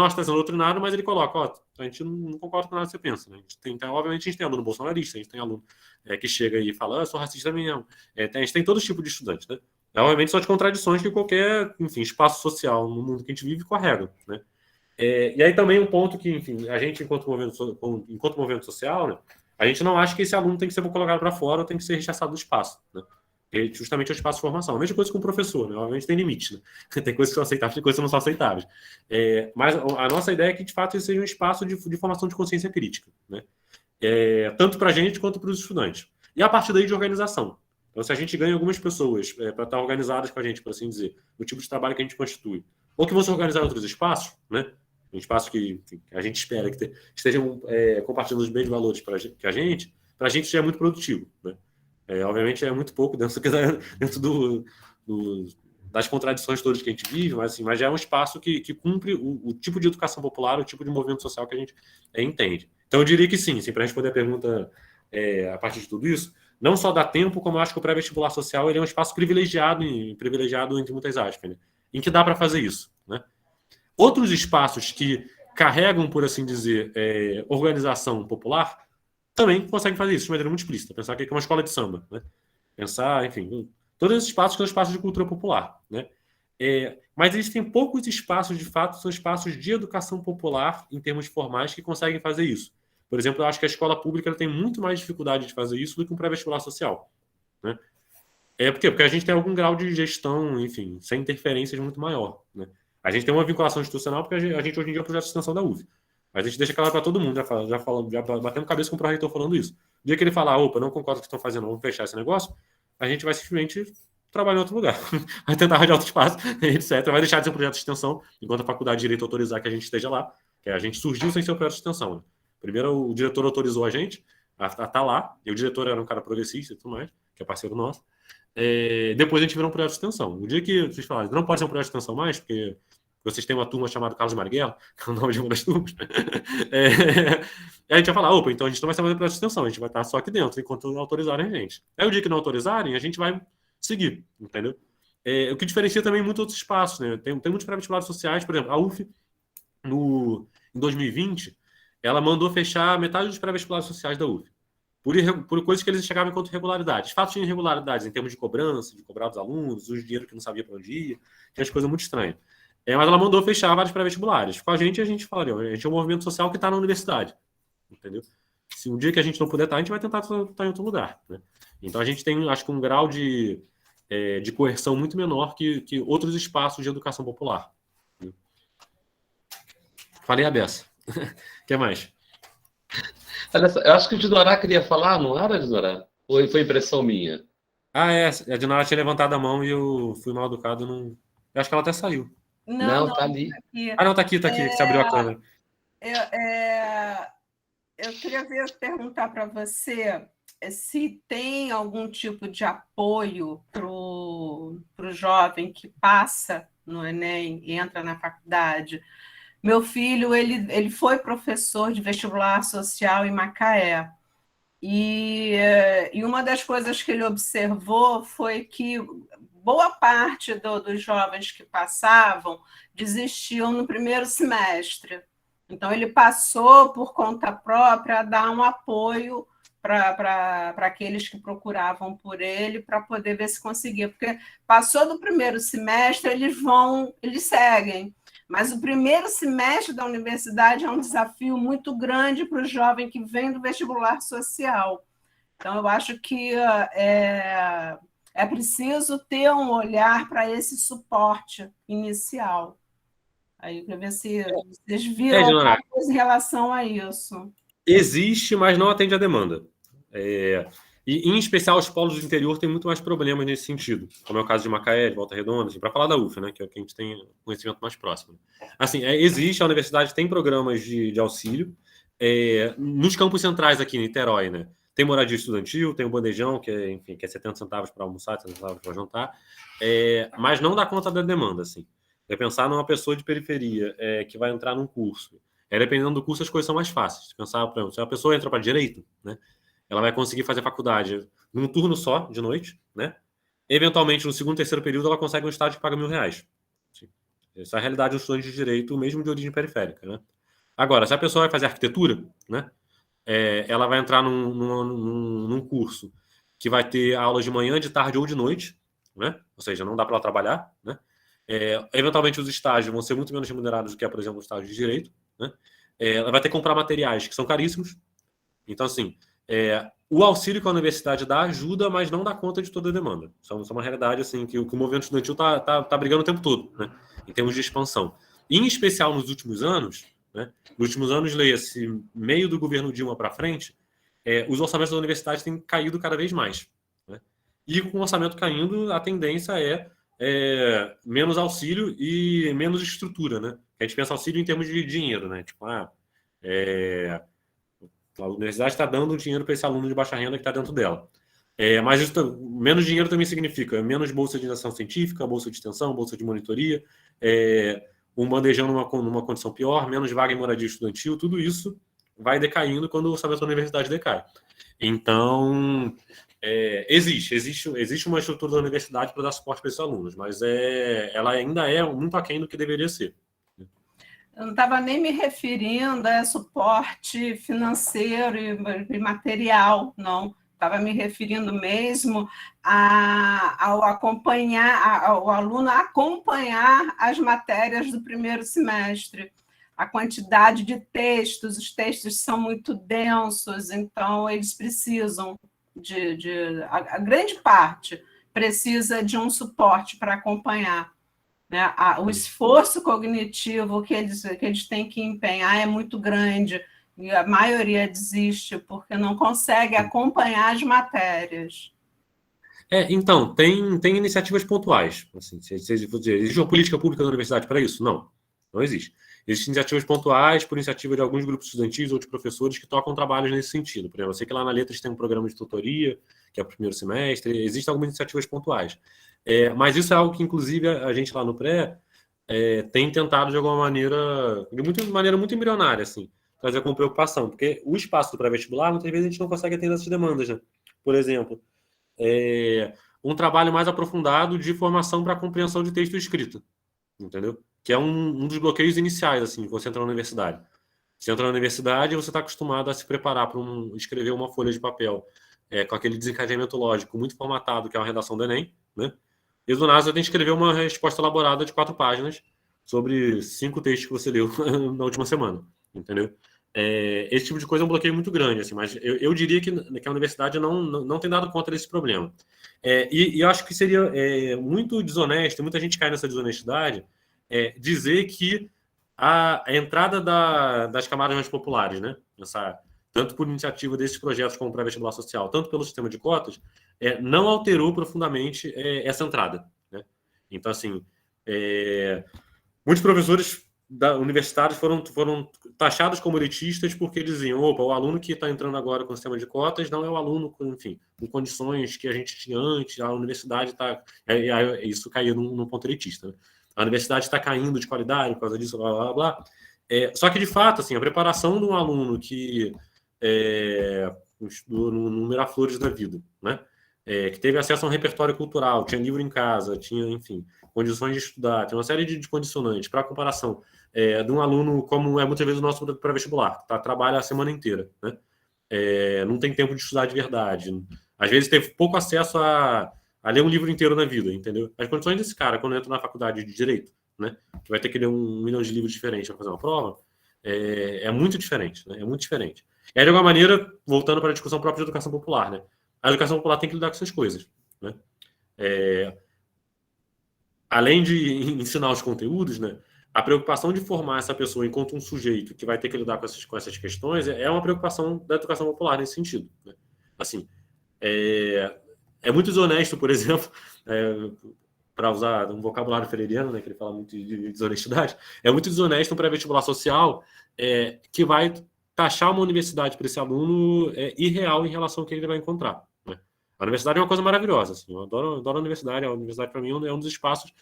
está sendo doutrinado, mas ele coloca, ó, a gente não concorda com nada que você pensa, né? Obviamente a gente tem aluno bolsonarista, a gente tem aluno que chega e fala, eu sou racista mesmo. A gente tem todo tipo de estudante, né? Obviamente são as contradições que qualquer, enfim, espaço social no mundo que a gente vive carrega, né? E aí também um ponto que, enfim, a gente, enquanto movimento social, né, a gente não acha que esse aluno tem que ser colocado para fora ou tem que ser rechaçado do espaço, né? Justamente é o espaço de formação. A mesma coisa com o professor, né? Obviamente tem limite, né? Tem coisas que são aceitáveis, tem coisas que não são aceitáveis. Mas a nossa ideia é que, de fato, isso seja um espaço de formação de consciência crítica, né? Tanto para a gente quanto para os estudantes. E a partir daí de organização. Então, se a gente ganha algumas pessoas para estar organizadas com a gente, por assim dizer, no tipo de trabalho que a gente constitui, ou que vão se organizar em outros espaços, né? Um espaço que enfim, a gente espera que estejam compartilhando os mesmos valores que a gente, para a gente já é muito produtivo, né? Obviamente é muito pouco dentro das contradições todas que a gente vive, mas já é um espaço que cumpre o tipo de educação popular, o tipo de movimento social que a gente entende. Então eu diria que sim, para responder a pergunta a partir de tudo isso, não só dá tempo, como eu acho que o pré-vestibular social ele é um espaço privilegiado entre muitas aspas, né? Em que dá para fazer isso, né? Outros espaços que carregam, por assim dizer, organização popular, também conseguem fazer isso de maneira muito explícita. Pensar que é uma escola de samba, né? Pensar, enfim, todos esses espaços que são espaços de cultura popular, né? Mas existem poucos espaços, de fato, são espaços de educação popular, em termos formais, que conseguem fazer isso. Por exemplo, eu acho que a escola pública tem muito mais dificuldade de fazer isso do que um pré-vestibular social, né? Por quê? Porque a gente tem algum grau de gestão, enfim, sem interferências muito maior, né? A gente tem uma vinculação institucional porque a gente hoje em dia é o projeto de extensão da UF. Mas a gente deixa claro para todo mundo, já batendo cabeça com o pró-reitor falando isso. No dia que ele falar, opa, não concordo com o que estão fazendo, vamos fechar esse negócio, a gente vai simplesmente trabalhar em outro lugar. Vai tentar arranjar outro espaço, etc. Vai deixar de ser um projeto de extensão, enquanto a faculdade de Direito autorizar que a gente esteja lá. Que a gente surgiu sem ser um projeto de extensão, né? Primeiro o diretor autorizou a gente a estar lá, e o diretor era um cara progressista e tudo mais, que é parceiro nosso. Depois a gente virou um projeto de extensão. O dia que vocês falaram, não pode ser um projeto de extensão mais, porque vocês têm uma turma chamada Carlos Marighella, que é o nome de uma das turmas. A gente vai falar, opa, então a gente não vai ser mais um projeto de extensão, a gente vai estar só aqui dentro, enquanto autorizarem a gente. Aí o dia que não autorizarem, a gente vai seguir, entendeu? O que diferencia também muito outros espaços, né? Tem muitos pré-vestibulares sociais, por exemplo, a UF, em 2020, ela mandou fechar metade dos pré-vestibulares sociais da UF, por coisas que eles enxergavam enquanto irregularidades. Fatos de irregularidades em termos de cobrança, de cobrar dos alunos, uso de dinheiro que não sabia para onde ia, tinha as coisas muito estranhas. Mas ela mandou fechar vários pré-vestibulares. Com a gente fala, a gente é um movimento social que está na universidade, entendeu? Se um dia que a gente não puder estar, a gente vai tentar estar em outro lugar, né? Então a gente tem, acho que, um grau de coerção muito menor que outros espaços de educação popular. Falei a beça. O que mais? Olha só, eu acho que o Dinorá queria falar, não era, Dinorá? Ou foi impressão minha? A Dinara tinha levantado a mão e eu fui mal educado. Não... Eu acho que ela até saiu. Não, tá ali. Aqui. Não, tá aqui, que você abriu a câmera. Eu queria perguntar para você se tem algum tipo de apoio para o jovem que passa no Enem e entra na faculdade. Meu filho, ele foi professor de vestibular social em Macaé. E uma das coisas que ele observou foi que boa parte dos jovens que passavam desistiam no primeiro semestre. Então, ele passou por conta própria a dar um apoio para aqueles que procuravam por ele, para poder ver se conseguia. Porque passou do primeiro semestre, eles seguem. Mas o primeiro semestre da universidade é um desafio muito grande para o jovem que vem do vestibular social. Então, eu acho que é preciso ter um olhar para esse suporte inicial. Aí, para ver se vocês viram alguma coisa em relação a isso. Existe, mas não atende à demanda. E, em especial, os polos do interior têm muito mais problemas nesse sentido, como é o caso de Macaé, de Volta Redonda, assim, para falar da UF, né, que é o que a gente tem conhecimento mais próximo. Assim, existe, a universidade tem programas de auxílio. Nos campos centrais aqui em Niterói, né, tem moradia estudantil, tem o bandejão, que é 70 centavos para almoçar, 70 centavos para jantar, mas não dá conta da demanda, assim. É pensar numa pessoa de periferia que vai entrar num curso. Dependendo do curso, as coisas são mais fáceis. Pensar, por exemplo, se a pessoa entra para direito, né, ela vai conseguir fazer faculdade num turno só, de noite, né? Eventualmente, no segundo, terceiro período, ela consegue um estágio que paga R$1.000. Essa é a realidade dos estudantes de direito, mesmo de origem periférica, né? Agora, se a pessoa vai fazer arquitetura, né, ela vai entrar num curso que vai ter aulas de manhã, de tarde ou de noite, né? Ou seja, não dá para ela trabalhar, né? Eventualmente, os estágios vão ser muito menos remunerados do que, por exemplo, o estágio de direito, né? Ela vai ter que comprar materiais que são caríssimos. Então, assim, o auxílio que a universidade dá ajuda, mas não dá conta de toda a demanda. Isso é uma realidade assim, que o movimento estudantil está brigando o tempo todo, né, em termos de expansão. E, em especial nos últimos anos, né, leia-se meio do governo Dilma para frente, os orçamentos da universidade têm caído cada vez mais, né? E com o orçamento caindo, a tendência é menos auxílio e menos estrutura, né? A gente pensa auxílio em termos de dinheiro, né? Tipo, a universidade está dando dinheiro para esse aluno de baixa renda que está dentro dela. Mas isso, menos dinheiro também significa menos bolsa de iniciação científica, bolsa de extensão, bolsa de monitoria, um bandejão numa condição pior, menos vaga em moradia estudantil, tudo isso vai decaindo quando o orçamento da universidade decai. Então, existe uma estrutura da universidade para dar suporte para esses alunos, mas ela ainda é muito aquém do que deveria ser. Eu não estava nem me referindo a suporte financeiro e material, não. Estava me referindo mesmo ao aluno acompanhar as matérias do primeiro semestre. A quantidade de textos, os textos são muito densos, então eles precisam a grande parte precisa de um suporte para acompanhar. Né? O esforço cognitivo que eles têm que empenhar é muito grande e a maioria desiste porque não consegue acompanhar as matérias. Então, tem iniciativas pontuais. Assim, existe uma política pública da universidade para isso? Não existe. Existem iniciativas pontuais por iniciativa de alguns grupos estudantis ou de professores que tocam trabalhos nesse sentido. Por exemplo, eu sei que lá na Letras tem um programa de tutoria, que é o primeiro semestre, existem algumas iniciativas pontuais. Mas isso é algo que, inclusive, a gente lá no Pré tem tentado, de alguma maneira, de maneira muito embrionária, assim, trazer com preocupação, porque o espaço do pré-vestibular, muitas vezes, a gente não consegue atender essas demandas, né? Por exemplo, um trabalho mais aprofundado de formação para compreensão de texto escrito, entendeu? Que é um dos bloqueios iniciais, assim, você entra na universidade. Você entra na universidade e você está acostumado a se preparar para escrever uma folha de papel com aquele desencadeamento lógico muito formatado, que é uma redação do Enem, né? E do nada você tem que escrever uma resposta elaborada de 4 páginas sobre 5 textos que você leu na última semana, entendeu? Esse tipo de coisa é um bloqueio muito grande, assim, mas eu diria que a universidade não tem dado conta desse problema. E eu acho que seria muito desonesto, muita gente cai nessa desonestidade, dizer que a entrada das camadas mais populares, né? Tanto por iniciativa desses projetos como o pré-vestibular social, tanto pelo sistema de cotas, não alterou profundamente essa entrada, né? Então, assim, muitos professores universitários foram taxados como elitistas porque diziam, opa, o aluno que está entrando agora com o sistema de cotas não é o aluno, enfim, com condições que a gente tinha antes, a universidade está... isso caiu num ponto elitista, né? A universidade está caindo de qualidade por causa disso, blá, blá, blá. Só que, de fato, assim, a preparação de um aluno que no Miraflores da vida, né? Que teve acesso a um repertório cultural, tinha livro em casa, tinha, enfim, condições de estudar, tinha uma série de condicionantes para comparação de um aluno, como é muitas vezes o nosso pré-vestibular, que trabalha a semana inteira, né? Não tem tempo de estudar de verdade. Às vezes teve pouco acesso a ler um livro inteiro na vida, entendeu? As condições desse cara, quando entra na faculdade de Direito, né, que vai ter que ler 1 milhão de livros diferentes para fazer uma prova, é muito diferente, né? É muito diferente. E aí, de alguma maneira, voltando para a discussão própria de educação popular, né? A educação popular tem que lidar com essas coisas, né? Além de ensinar os conteúdos, né, a preocupação de formar essa pessoa enquanto um sujeito que vai ter que lidar com essas questões é uma preocupação da educação popular nesse sentido, né? Assim, é muito desonesto, por exemplo, para usar um vocabulário freiriano, né, que ele fala muito de desonestidade, é muito desonesto um pré-vestibular social que vai taxar uma universidade para esse aluno irreal em relação ao que ele vai encontrar, né? A universidade é uma coisa maravilhosa, assim, eu adoro a universidade para mim é um dos espaços...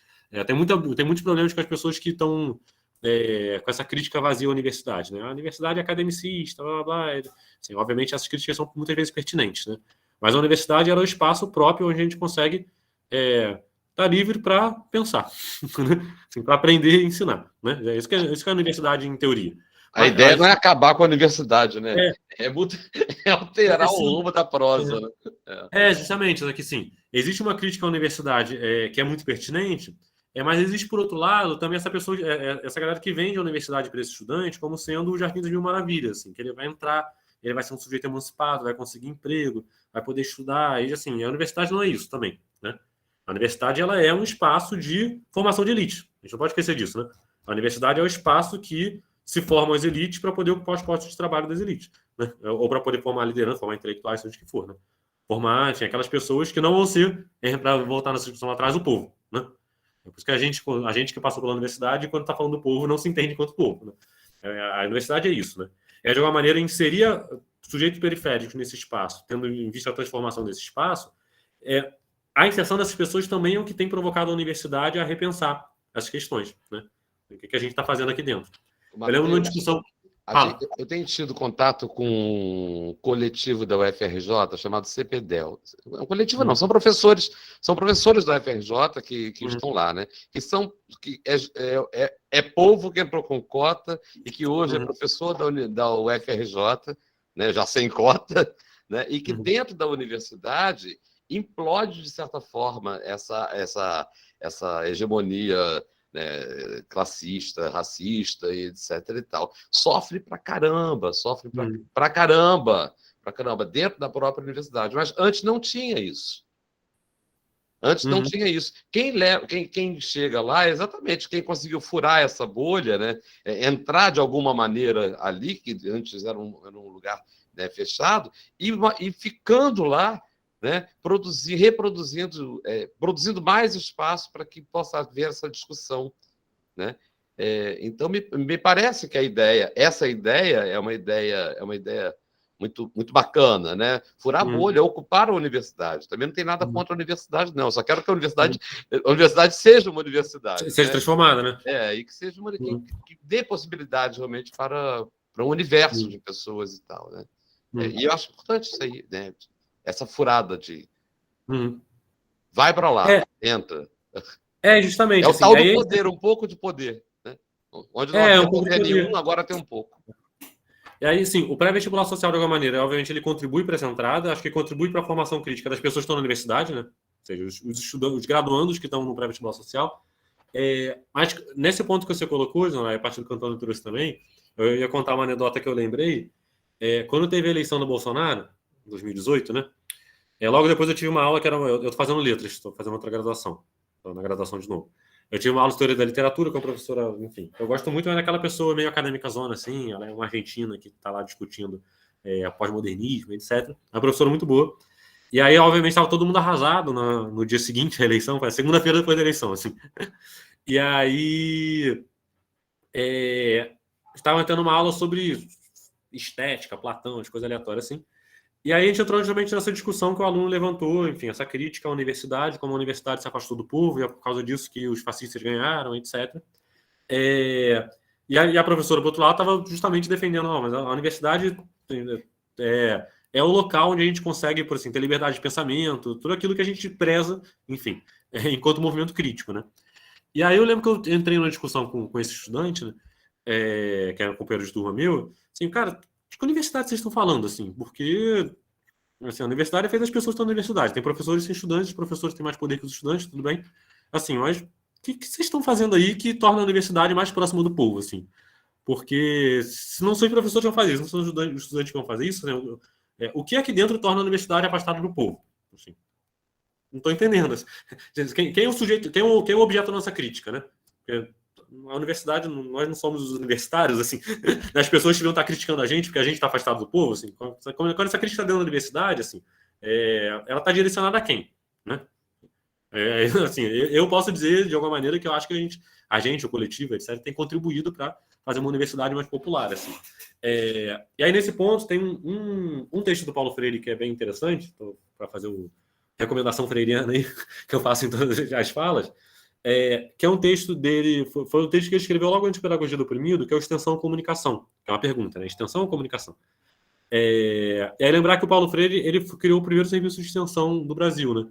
tem muitos problemas com as pessoas que estão com essa crítica vazia à universidade, né? A universidade é academicista, blá, blá, blá. Assim, obviamente, essas críticas são muitas vezes pertinentes, né? Mas a universidade era o espaço próprio onde a gente consegue estar livre para pensar, assim, para aprender e ensinar, né? Isso que é a universidade em teoria. A ideia não é acabar com a universidade, né? É alterar o rumo da prosa, né? Justamente, que sim. Existe uma crítica à universidade que é muito pertinente, mas existe, por outro lado, também essa galera que vende a universidade para esse estudante como sendo o Jardim das Mil Maravilhas, assim, que ele vai entrar, ele vai ser um sujeito emancipado, vai conseguir emprego, vai poder estudar. E, assim, a universidade não é isso também, né? A universidade ela é um espaço de formação de elite. A gente não pode esquecer disso, né? A universidade é o espaço que se formam as elites para poder ocupar os postos de trabalho das elites, né? Ou para poder formar liderança, formar intelectuais, seja o que for, né? Formar aquelas pessoas que não vão ser, para voltar na discussão atrás, o povo, né? É por isso que a gente que passou pela universidade, quando está falando do povo, não se entende enquanto povo, né? A universidade é isso, né? De alguma maneira, inserir sujeitos periféricos nesse espaço, tendo em vista a transformação desse espaço, a inserção dessas pessoas também é o que tem provocado a universidade a repensar as questões, né? O que a gente está fazendo aqui dentro. Eu lembro numa discussão... Eu tenho tido contato com um coletivo da UFRJ chamado CPDEL. Um coletivo não, são professores da UFRJ que estão lá, né? Que é povo que entrou com cota e que hoje é professor da UFRJ, né? Já sem cota, né? E que dentro da universidade implode, de certa forma, essa hegemonia, né, classista, racista e etc e tal. Sofre pra caramba dentro da própria universidade. Mas antes não tinha isso. Quem chega lá é exatamente quem conseguiu furar essa bolha, né? Entrar de alguma maneira ali, que antes era um lugar, né, fechado, e ficando lá, né, produzindo mais espaço para que possa haver essa discussão, né? Então, me parece que essa ideia é uma ideia muito, muito bacana, né? Furar a bolha, ocupar a universidade. Também não tem nada contra a universidade, não. Só quero que a universidade seja uma universidade. Seja, né, transformada, né? E que seja que dê possibilidade realmente para um universo de pessoas e tal, né? E eu acho importante isso aí, né? Essa furada de vai para lá, É. entra. Justamente. É o assim, tal do aí, poder, um pouco de poder. Né? Onde não havia um pouco de poder poder. nenhum, agora tem um pouco. E aí, sim, o pré-vestibular social, de alguma maneira, obviamente, ele contribui para essa entrada, acho que contribui para a formação crítica das pessoas que estão na universidade, né? Ou seja, os graduandos que estão no pré-vestibular social. Mas nesse ponto que você colocou, João, a partir do que o Antônio trouxe também, eu ia contar uma anedota que eu lembrei. Quando teve a eleição do Bolsonaro, em 2018, né? Logo depois eu tive uma aula que era. Eu estou fazendo letras, estou fazendo outra graduação. Estou na graduação de novo. Eu tive uma aula de história da literatura com a professora, enfim. Eu gosto muito daquela pessoa meio acadêmica zona, assim. Ela é uma argentina que está lá discutindo pós-modernismo, etc. Uma professora muito boa. E aí, obviamente, estava todo mundo arrasado no dia seguinte à eleição, foi a segunda-feira depois da eleição, assim. E aí, estava tendo uma aula sobre estética, Platão, as coisas aleatórias, assim. E aí a gente entrou justamente nessa discussão que o aluno levantou, enfim, essa crítica à universidade, como a universidade se afastou do povo, e é por causa disso que os fascistas ganharam, etc. E a professora, por outro lado, estava justamente defendendo, não, mas a universidade é o local onde a gente consegue, por assim, ter liberdade de pensamento, tudo aquilo que a gente preza, enfim, enquanto movimento crítico, né? E aí eu lembro que eu entrei numa discussão com esse estudante, né, que era um companheiro de turma meu, assim, cara, de que universidade vocês estão falando, assim? Porque assim, a universidade é feita das pessoas que estão na universidade. Tem professores e estudantes, os professores têm mais poder que os estudantes, tudo bem. Assim, mas o que vocês estão fazendo aí que torna a universidade mais próxima do povo, assim? Porque se não são os professores que vão fazer isso, não são os estudantes que vão fazer isso, né? O que aqui dentro torna a universidade afastada do povo? Assim, não estou entendendo. Assim. Quem é o sujeito, quem é o objeto da nossa crítica, né? Porque a universidade, nós não somos os universitários, assim, as pessoas deviam estar criticando a gente porque a gente está afastado do povo, assim, quando essa crítica está dentro da universidade, assim, ela está direcionada a quem, né? Assim, eu posso dizer de alguma maneira que eu acho que a gente o coletivo, etc, tem contribuído para fazer uma universidade mais popular, assim. E aí nesse ponto tem um texto do Paulo Freire que é bem interessante, para fazer recomendação freiriana aí que eu faço em todas as falas. Que é um texto dele, foi um texto que ele escreveu logo antes de Pedagogia do Oprimido, que é o Extensão Comunicação, que é uma pergunta, né? Extensão ou comunicação? E aí lembrar que o Paulo Freire, ele criou o primeiro serviço de extensão do Brasil, né?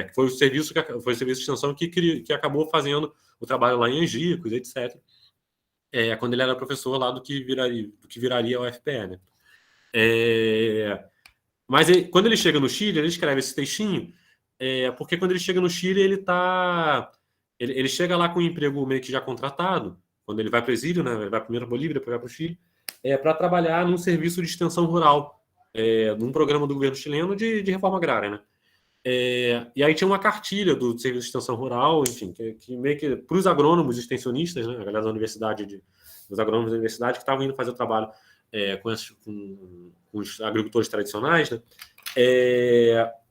Que foi o serviço de extensão que acabou fazendo o trabalho lá em Angicos, etc. Quando ele era professor lá do que viraria o UFPE, né? Mas quando ele chega no Chile, ele escreve esse textinho, porque quando ele chega no Chile, ele chega lá com um emprego meio que já contratado, quando ele vai para o exílio, né? Ele vai primeiro para Bolívia, depois vai para o Chile, para trabalhar num serviço de extensão rural, num programa do governo chileno de reforma agrária, né? E aí tinha uma cartilha do serviço de extensão rural, enfim, que meio que para os agrônomos extensionistas, né? A galera da universidade, os agrônomos da universidade que estavam indo fazer o trabalho com os agricultores tradicionais, né?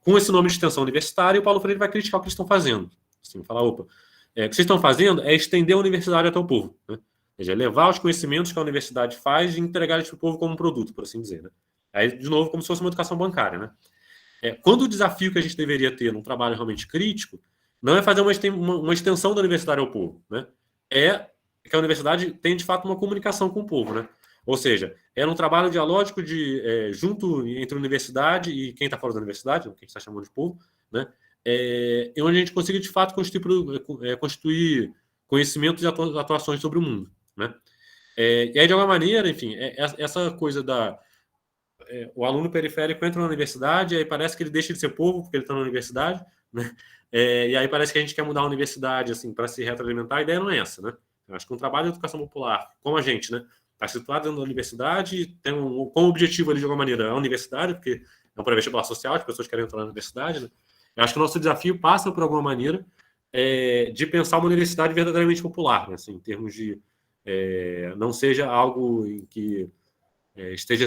Com esse nome de extensão universitária, o Paulo Freire vai criticar o que eles estão fazendo. Assim, falar, opa, o que vocês estão fazendo é estender a universidade até o povo, né? Ou seja, levar os conhecimentos que a universidade faz e entregar eles para o povo como um produto, por assim dizer, né? Aí, de novo, como se fosse uma educação bancária, né? Quando o desafio que a gente deveria ter num trabalho realmente crítico não é fazer uma extensão da universidade ao povo, né? É que a universidade tem, de fato, uma comunicação com o povo, né? Ou seja, um trabalho dialógico junto entre a universidade e quem está fora da universidade, quem está chamando de povo, né? Onde a gente consiga, de fato, constituir conhecimentos e atuações sobre o mundo, né? E aí, de alguma maneira, enfim, essa coisa o aluno periférico entra na universidade, aí parece que ele deixa de ser povo porque ele está na universidade, né? E aí parece que a gente quer mudar a universidade assim, para se retroalimentar. A ideia não é essa, né? Eu acho que um trabalho de educação popular, como a gente, né? Está situado dentro da universidade, tem como objetivo ali, de alguma maneira, a universidade, porque é um pré-vestibular social, as pessoas querem entrar na universidade, né? Eu acho que o nosso desafio passa, por alguma maneira, de pensar uma universidade verdadeiramente popular, né? Assim, em termos de não seja algo em que esteja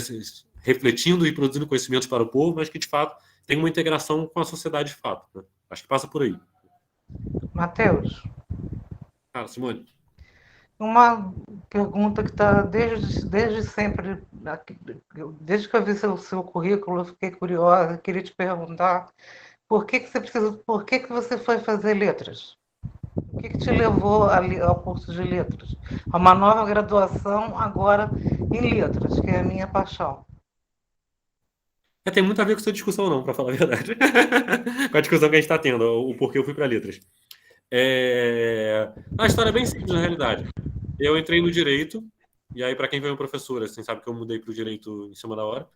refletindo e produzindo conhecimentos para o povo, mas que, de fato, tenha uma integração com a sociedade, de fato, né? Acho que passa por aí. Matheus. Simone. Uma pergunta que está desde sempre, desde que eu vi seu currículo, eu fiquei curiosa, queria te perguntar por que você foi fazer letras? O que te levou ao curso de letras? A uma nova graduação agora em letras, que é a minha paixão. Tem muito a ver com essa discussão, não, para falar a verdade. Com a discussão que a gente está tendo, o porquê eu fui para letras. A história é bem simples, na realidade. Eu entrei no direito, e aí, para quem foi meu professor, assim, sabe que eu mudei para o direito em cima da hora.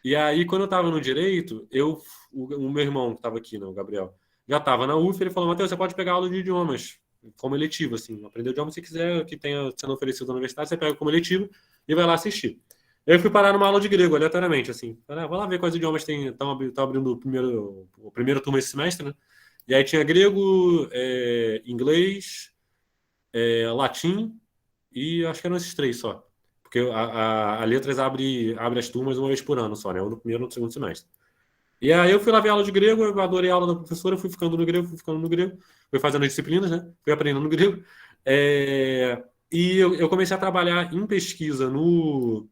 E aí, quando eu estava no direito, o meu irmão, que estava aqui, né, o Gabriel, já estava na UF, ele falou: Matheus, você pode pegar aula de idiomas como eletivo, assim, aprender o idioma se quiser, que tenha sendo oferecido na universidade, você pega como eletivo e vai lá assistir. Eu fui parar numa aula de grego, aleatoriamente, assim. Falei, vou lá ver quais idiomas tem. Estão abrindo o primeiro turma esse semestre, né? E aí tinha grego, inglês, latim e acho que eram esses três só. Porque a Letras abre as turmas uma vez por ano só, né? Ou no primeiro ou no segundo semestre. E aí eu fui lá ver aula de grego, eu adorei a aula da professora, fui ficando no grego, fui fazendo as disciplinas, né? Fui aprendendo grego. E eu comecei a trabalhar em pesquisa no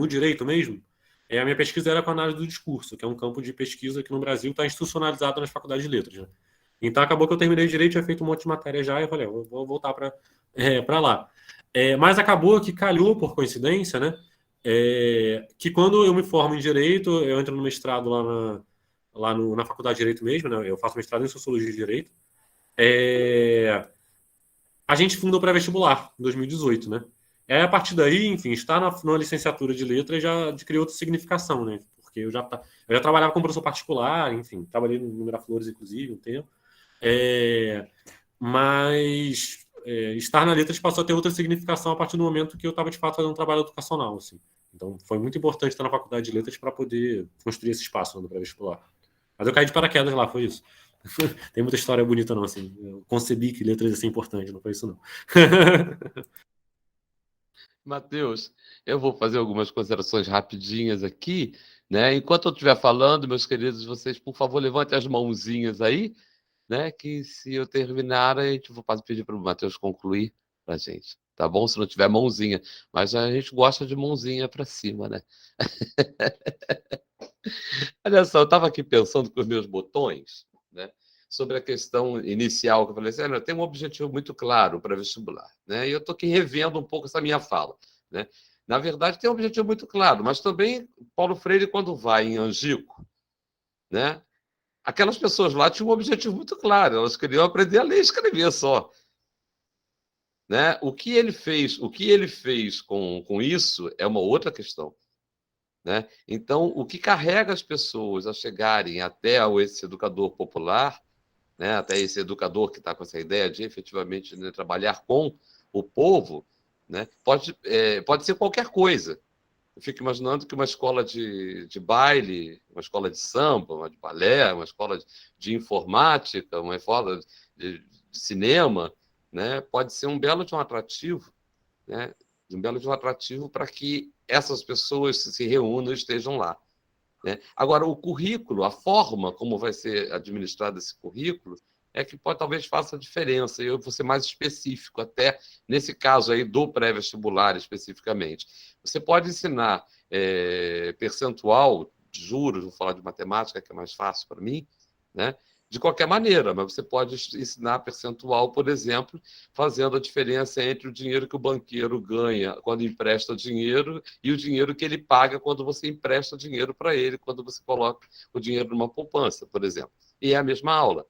direito mesmo. A minha pesquisa era com análise do discurso, que é um campo de pesquisa que no Brasil está institucionalizado nas faculdades de letras, né? Então acabou que eu terminei direito, tinha feito um monte de matéria já, e eu falei, vou voltar para lá. Mas acabou que calhou, por coincidência, né? Que quando eu me formo em direito, eu entro no mestrado na faculdade de direito mesmo, né? Eu faço mestrado em sociologia de direito. A gente funda o pré-vestibular em 2018, né? A partir daí, enfim, estar na licenciatura de letras já criou outra significação, né? Porque eu já trabalhava como professor particular, enfim, trabalhei no Miraflores, inclusive, um tempo. Mas estar na letras passou a ter outra significação a partir do momento que eu estava, de fato, fazendo um trabalho educacional, assim. Então, foi muito importante estar na faculdade de letras para poder construir esse espaço, né, do pré-vestibular. Mas eu caí de paraquedas lá, foi isso. Tem muita história bonita, não, assim. Eu concebi que letras ia ser importante, não foi isso, não. Matheus, eu vou fazer algumas considerações rapidinhas aqui, né? Enquanto eu estiver falando, meus queridos, vocês, por favor, levantem as mãozinhas aí, né? Que se eu terminar, a gente vou pedir para o Matheus concluir para a gente, tá bom? Se não tiver mãozinha, mas a gente gosta de mãozinha para cima, né? Olha só, eu estava aqui pensando com os meus botões, né? Sobre a questão inicial, que eu falei assim, eu tenho um objetivo muito claro para vestibular, né? E eu estou aqui revendo um pouco essa minha fala, né? Na verdade, tem um objetivo muito claro, mas também Paulo Freire, quando vai em Angico, né? Aquelas pessoas lá tinham um objetivo muito claro, elas queriam aprender a ler e escrever só, né? O que ele fez com isso é uma outra questão, né? Então, o que carrega as pessoas a chegarem até esse educador popular, né? Até esse educador que está com essa ideia de efetivamente, né, trabalhar com o povo, né? Pode ser qualquer coisa. Eu fico imaginando que uma escola de baile, uma escola de samba, uma de balé, uma escola de informática, uma escola de cinema, né? Pode ser um belo de um atrativo, né? Um belo de um atrativo para que essas pessoas se reúnam e estejam lá, né? Agora, o currículo, a forma como vai ser administrado esse currículo, é que talvez faça a diferença. Eu vou ser mais específico, até nesse caso aí do pré-vestibular especificamente. Você pode ensinar percentual, juros, vou falar de matemática, que é mais fácil para mim, né? De qualquer maneira, mas você pode ensinar percentual, por exemplo, fazendo a diferença entre o dinheiro que o banqueiro ganha quando empresta dinheiro e o dinheiro que ele paga quando você empresta dinheiro para ele, quando você coloca o dinheiro numa poupança, por exemplo. E é a mesma aula,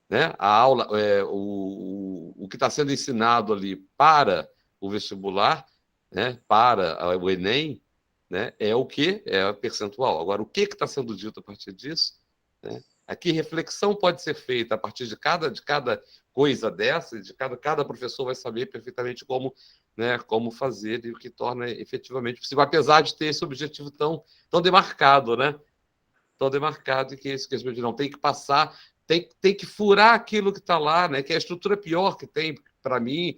né? A aula, o que está sendo ensinado ali para o vestibular, né? Para o Enem, né? É o quê? É a percentual. Agora, o que está sendo dito a partir disso, né? Aqui, reflexão pode ser feita a partir de cada coisa dessa, cada professor vai saber perfeitamente como, né, como fazer e o que torna efetivamente possível, apesar de ter esse objetivo tão demarcado, né? Tão demarcado, e que esse que não tem que passar, tem que furar aquilo que está lá, né? Que é a estrutura pior que tem, para mim,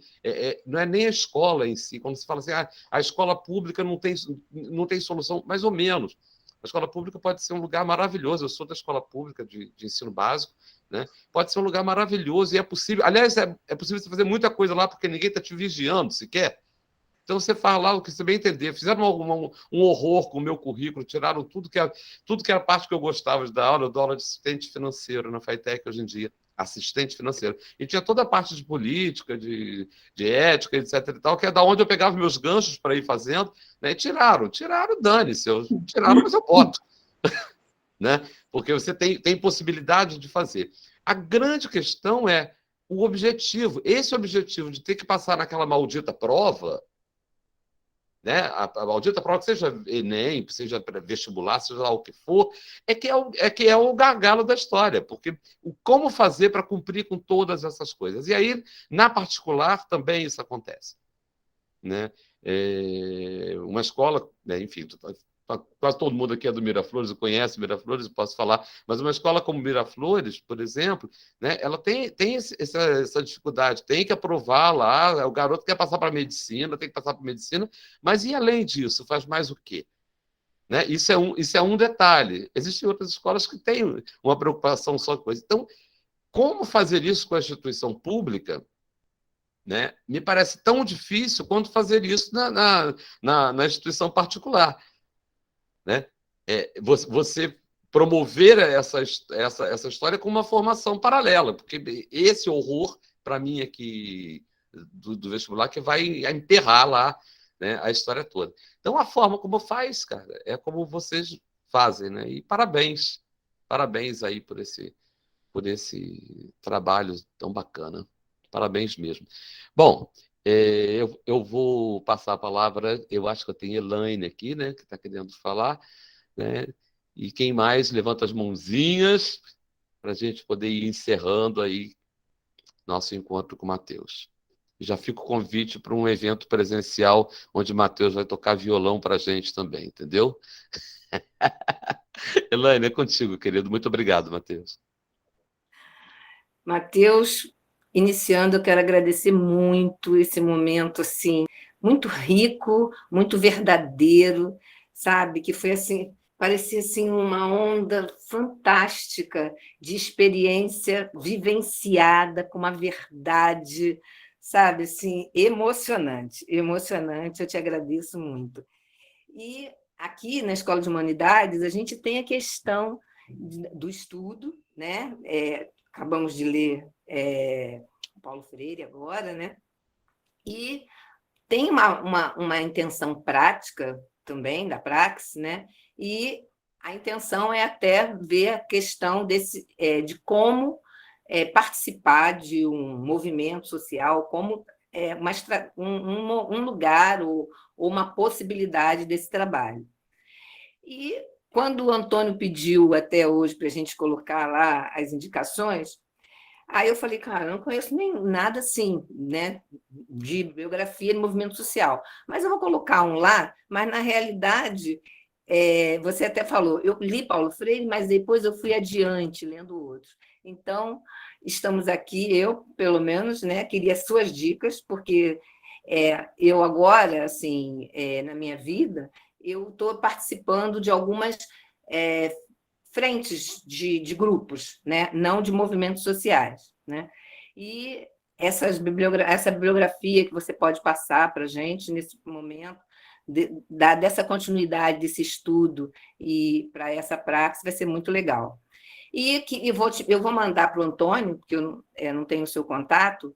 não é nem a escola em si. Quando se fala assim, a escola pública não tem solução, mais ou menos. A escola pública pode ser um lugar maravilhoso. Eu sou da escola pública de ensino básico, né? Pode ser um lugar maravilhoso e é possível. Aliás, é possível você fazer muita coisa lá porque ninguém está te vigiando sequer. Então você fala lá o que você bem entender. Fizeram um horror com o meu currículo, tiraram tudo que era parte que eu gostava de dar aula. Eu dou aula de assistente financeiro na FATEC hoje em dia. assistente financeiro. E tinha toda a parte de política, de ética, etc. e tal, que é da onde eu pegava meus ganchos para ir fazendo, né? E tiraram, dane-se, tiraram, mas eu boto. Né? Porque você tem possibilidade de fazer. A grande questão é o objetivo. Esse objetivo de ter que passar naquela maldita prova, né? A maldita prova, que seja Enem, seja vestibular, seja lá o que for, que é o gargalo da história, porque como fazer para cumprir com todas essas coisas? E aí, na particular, também isso acontece. Né? Uma escola, né, enfim, quase todo mundo aqui é do Miraflores, conhece Miraflores, eu posso falar, mas uma escola como Miraflores, por exemplo, né, ela tem essa dificuldade, tem que aprovar lá, o garoto quer passar para medicina, tem que passar para medicina, mas e além disso, faz mais o quê? Né? Isso é um detalhe. Existem outras escolas que têm uma preocupação só com isso. Então, como fazer isso com a instituição pública, né? Me parece tão difícil quanto fazer isso na instituição particular. Né? Você promover essa história com uma formação paralela, porque esse horror, para mim, aqui do vestibular, que vai emperrar lá, né, a história toda. Então, a forma como faz, cara, é como vocês fazem. Né? E parabéns aí por esse trabalho tão bacana. Parabéns mesmo. Bom, eu vou passar a palavra, eu acho que eu tenho Elaine aqui, né, que está querendo falar, né? E quem mais? Levanta as mãozinhas para a gente poder ir encerrando aí nosso encontro com o Matheus. Já fica o convite para um evento presencial onde o Matheus vai tocar violão para a gente também, entendeu? Elaine, é contigo, querido. Muito obrigado, Matheus. Matheus, iniciando, eu quero agradecer muito esse momento, assim, muito rico, muito verdadeiro, sabe? Que foi assim, parecia assim uma onda fantástica de experiência vivenciada com uma verdade, sabe? Assim, emocionante, emocionante. Eu te agradeço muito. E aqui na Escola de Humanidades a gente tem a questão do estudo, né? Acabamos de ler Paulo Freire agora, né? E tem uma intenção prática também, da praxis, né? E a intenção é até ver a questão de como participar de um movimento social, como um lugar ou uma possibilidade desse trabalho. E quando o Antônio pediu até hoje para a gente colocar lá as indicações, aí eu falei, cara, eu não conheço nem nada assim, né, de biografia de movimento social, mas eu vou colocar um lá, mas na realidade, você até falou, eu li Paulo Freire, mas depois eu fui adiante, lendo outros. Então, estamos aqui, eu, pelo menos, né, queria suas dicas, porque eu agora, assim, na minha vida, eu estou participando de algumas frentes de grupos, né? Não de movimentos sociais. Né? E essa bibliografia que você pode passar para a gente nesse momento, dessa continuidade desse estudo e para essa prática, vai ser muito legal. E eu vou mandar para o Antônio, porque eu não tenho o seu contato,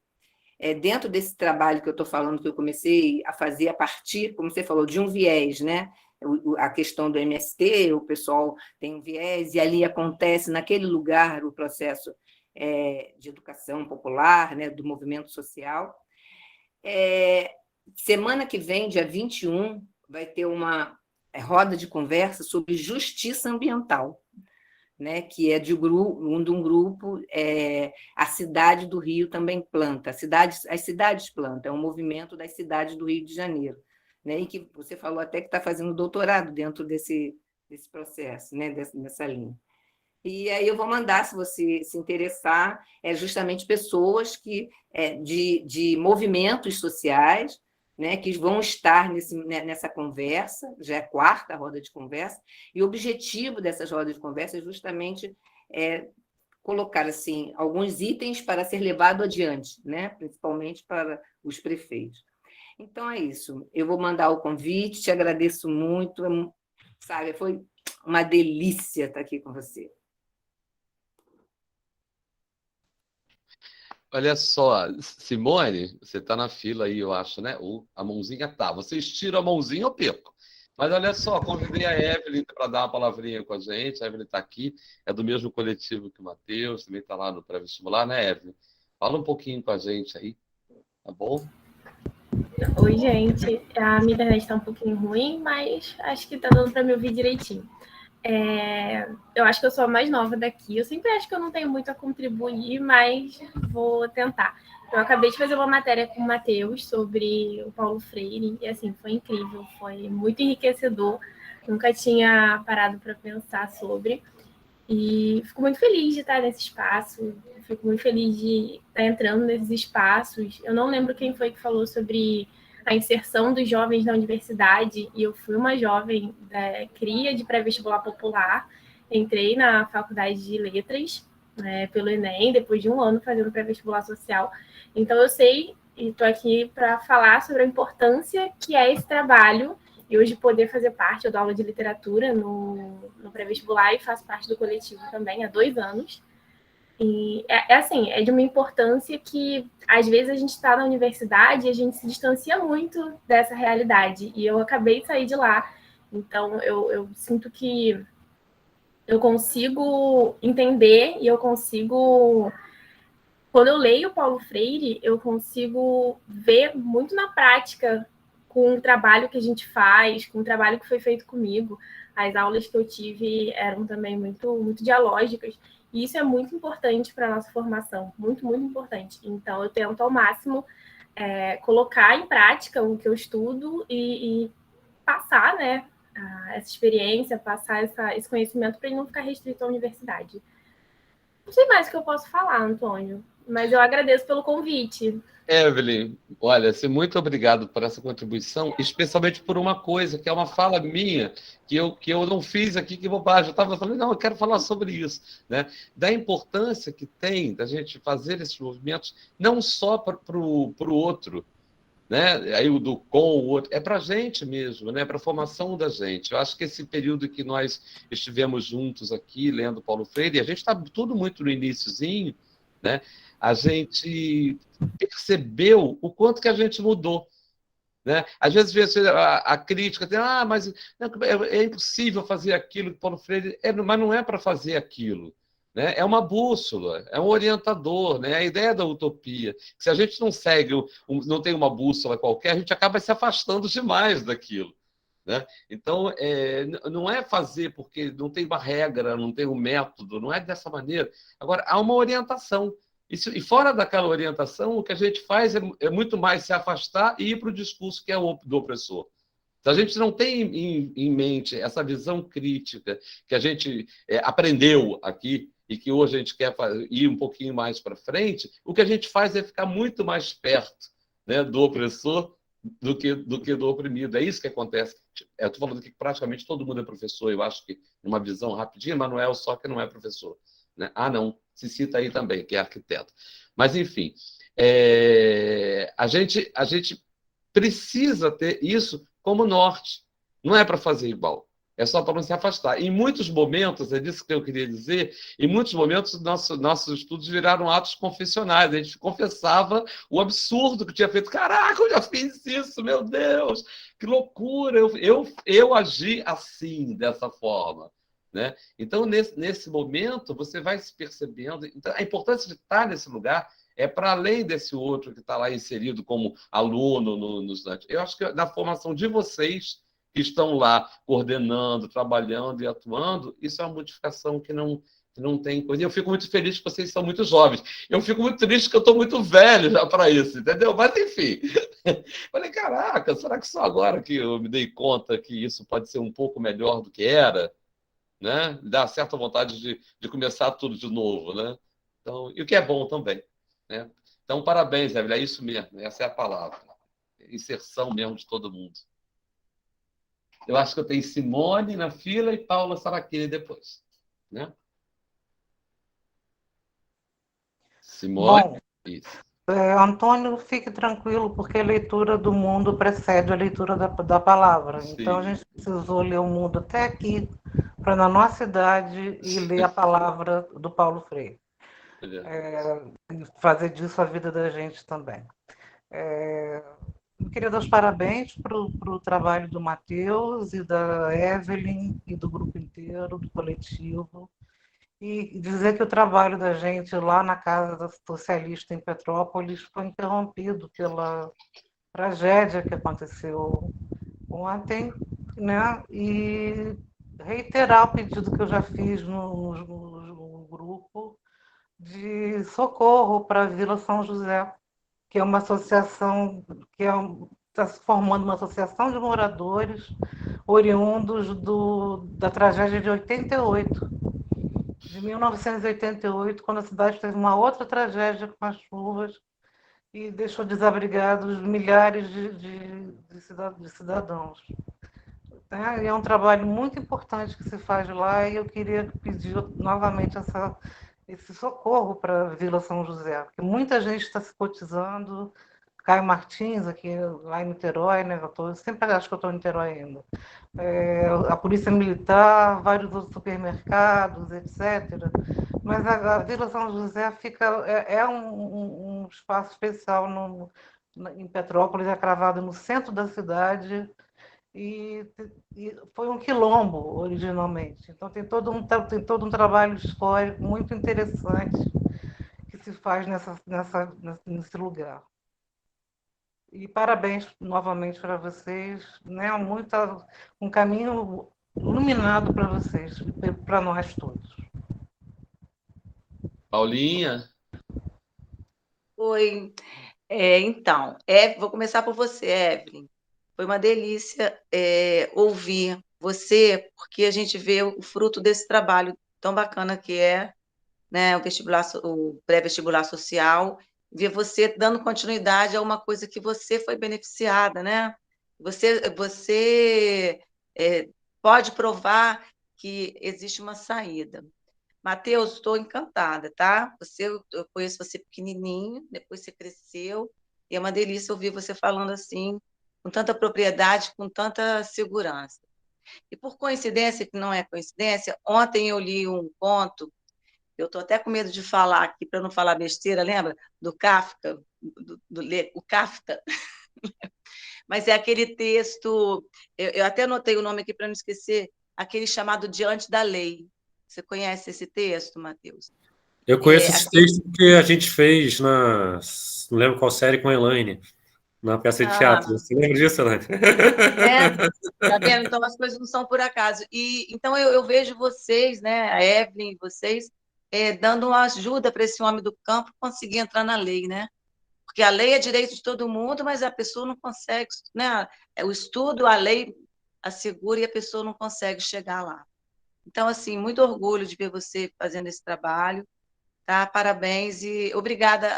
dentro desse trabalho que eu estou falando, que eu comecei a fazer a partir, como você falou, de um viés, né? A questão do MST, o pessoal tem um viés, e ali acontece, naquele lugar, o processo de educação popular, né? Do movimento social. Semana que vem, dia 21, vai ter uma roda de conversa sobre justiça ambiental, né, que é de um grupo, a Cidade do Rio também planta, as cidades plantam, é um movimento das cidades do Rio de Janeiro, né, e que você falou até que está fazendo doutorado dentro desse processo, né, nessa linha. E aí eu vou mandar, se você se interessar, justamente pessoas de movimentos sociais, né, que vão estar nessa conversa, já é a 4ª roda de conversa, e o objetivo dessas rodas de conversa é justamente colocar assim, alguns itens para ser levado adiante, né, principalmente para os prefeitos. Então, é isso. Eu vou mandar o convite, te agradeço muito, sabe, foi uma delícia estar aqui com você. Olha só, Simone, você está na fila aí, eu acho, né? A mãozinha tá. Você estira a mãozinha, eu perco. Mas olha só, convidei a Evelyn para dar uma palavrinha com a gente. A Evelyn está aqui, é do mesmo coletivo que o Matheus, também está lá no pré-vestibular, né, Evelyn? Fala um pouquinho com a gente aí, tá bom? Oi, gente. A minha internet está um pouquinho ruim, mas acho que está dando para me ouvir direitinho. Eu acho que eu sou a mais nova daqui. Eu sempre acho que eu não tenho muito a contribuir, mas vou tentar. Eu acabei de fazer uma matéria com o Matheus sobre o Paulo Freire, e assim, foi incrível, foi muito enriquecedor. Nunca tinha parado para pensar sobre. E fico muito feliz de estar nesse espaço, fico muito feliz de estar entrando nesses espaços. Eu não lembro quem foi que falou sobre a inserção dos jovens na universidade, e eu fui uma jovem da cria de pré-vestibular popular, entrei na faculdade de letras, pelo Enem, depois de um ano fazendo pré-vestibular social. Então eu sei, e estou aqui para falar sobre a importância que é esse trabalho, e hoje poder fazer parte. Eu dou aula de literatura no pré-vestibular e faço parte do coletivo também há 2 anos. E assim, é de uma importância que, às vezes, a gente está na universidade e a gente se distancia muito dessa realidade. E eu acabei de sair de lá, então eu sinto que eu consigo entender e eu consigo... Quando eu leio Paulo Freire, eu consigo ver muito na prática com o trabalho que a gente faz, com o trabalho que foi feito comigo. As aulas que eu tive eram também muito, muito dialógicas, e isso é muito importante para a nossa formação, muito, muito importante. Então, eu tento ao máximo colocar em prática o que eu estudo e passar, né, essa experiência, passar esse conhecimento para ele não ficar restrito à universidade. Não sei mais o que eu posso falar, Antônio, mas eu agradeço pelo convite. Evelyn, olha, muito obrigado por essa contribuição, especialmente por uma coisa, que é uma fala minha, que eu não fiz aqui, que bobagem. Eu estava falando, não, eu quero falar sobre isso, né? Da importância que tem da gente fazer esses movimentos, não só para o outro, né? Aí o do com o outro, é para a gente mesmo, né? Para a formação da gente. Eu acho que esse período que nós estivemos juntos aqui, lendo Paulo Freire, a gente está tudo muito no iniciozinho, né? A gente percebeu o quanto que a gente mudou, né? Às vezes a crítica tem, mas é impossível fazer aquilo que Paulo Freire... mas não é para fazer aquilo, né? É uma bússola, é um orientador, né? A ideia da utopia. Se a gente não segue, não tem uma bússola qualquer, a gente acaba se afastando demais daquilo, né? Então, não é fazer porque não tem uma regra, não tem um método, não é dessa maneira. Agora, há uma orientação. E fora daquela orientação, o que a gente faz é muito mais se afastar e ir para o discurso que é o do opressor. Se a gente não tem em mente essa visão crítica que a gente aprendeu aqui e que hoje a gente quer ir um pouquinho mais para frente, o que a gente faz é ficar muito mais perto, né, do opressor do que do oprimido. É isso que acontece. Eu estou falando que praticamente todo mundo é professor, eu acho que numa visão rapidinha, mas não é só que não é professor, né? Não, se cita aí também, que é arquiteto. Mas, enfim, a gente precisa ter isso como norte. Não é para fazer igual, é só para não se afastar. Em muitos momentos, é disso que eu queria dizer, em muitos momentos nossos estudos viraram atos confessionais. A gente confessava o absurdo que tinha feito. Caraca, eu já fiz isso, meu Deus, que loucura! Eu agi assim, dessa forma, né? Então, nesse momento, você vai se percebendo. Então, a importância de estar nesse lugar é para além desse outro que está lá inserido como aluno no estudante. Eu acho que na formação de vocês que estão lá coordenando, trabalhando e atuando, isso é uma modificação que não tem coisa. E eu fico muito feliz que vocês são muito jovens. Eu fico muito triste que eu estou muito velho já para isso, entendeu? Mas, enfim. Falei, caraca, será que só agora que eu me dei conta que isso pode ser um pouco melhor do que era? Né? Dá certa vontade de começar tudo de novo, né? Então, e o que é bom também, né? Então, parabéns, Evelyn, é isso mesmo, essa é a palavra. Inserção mesmo de todo mundo. Eu acho que eu tenho Simone na fila e Paula Saracchini depois, né? Simone, Bom, isso. Antônio, fique tranquilo, porque a leitura do mundo precede a leitura da palavra. Sim. Então, a gente precisou ler o mundo até aqui, para na nossa idade, e ler a palavra do Paulo Freire. e fazer disso a vida da gente também. Eu queria dar os parabéns para o trabalho do Matheus e da Evelyn e do grupo inteiro, do coletivo, e dizer que o trabalho da gente lá na Casa da Socialista em Petrópolis foi interrompido pela tragédia que aconteceu ontem, né? E reiterar o pedido que eu já fiz no grupo de socorro para a Vila São José, que é uma associação, está se formando uma associação de moradores oriundos da tragédia de 88, de 1988, quando a cidade teve uma outra tragédia com as chuvas e deixou desabrigados milhares de cidadãos. É um trabalho muito importante que se faz lá e eu queria pedir novamente esse socorro para a Vila São José, porque muita gente está se cotizando. Caio Martins, aqui lá em Niterói, né? Sempre acho que eu estou em Niterói ainda. A Polícia Militar, vários outros supermercados, etc. Mas a Vila São José é um espaço especial em Petrópolis, é cravado no centro da cidade, e foi um quilombo originalmente. Então tem todo um trabalho histórico muito interessante que se faz nesse lugar. E parabéns novamente para vocês, né? Um caminho iluminado para vocês, para nós todos. Paulinha? Oi. Então, vou começar por você, Evelyn. Foi uma delícia ouvir você, porque a gente vê o fruto desse trabalho tão bacana que é, né, o pré-vestibular social, ver você dando continuidade a uma coisa que você foi beneficiada, né? Você pode provar que existe uma saída. Matheus, estou encantada, tá? Eu conheço você pequenininho, depois você cresceu, e é uma delícia ouvir você falando assim, com tanta propriedade, com tanta segurança. E por coincidência, que não é coincidência, ontem eu li um conto, eu estou até com medo de falar aqui, para não falar besteira, lembra? Do Kafka, o Kafka. Mas é aquele texto, eu até anotei o nome aqui para não esquecer, aquele chamado Diante da Lei. Você conhece esse texto, Matheus? Eu conheço esse texto que a gente fez não lembro qual série, com a Elaine, na peça de teatro. Você lembra disso, Elaine? Tá vendo? Então as coisas não são por acaso. E então eu vejo vocês, né, a Evelyn, vocês, dando uma ajuda para esse homem do campo conseguir entrar na lei, né? Porque a lei é direito de todo mundo, mas a pessoa não consegue, né? O estudo, a lei assegura e a pessoa não consegue chegar lá. Então, assim, muito orgulho de ver você fazendo esse trabalho, tá? Parabéns e obrigada,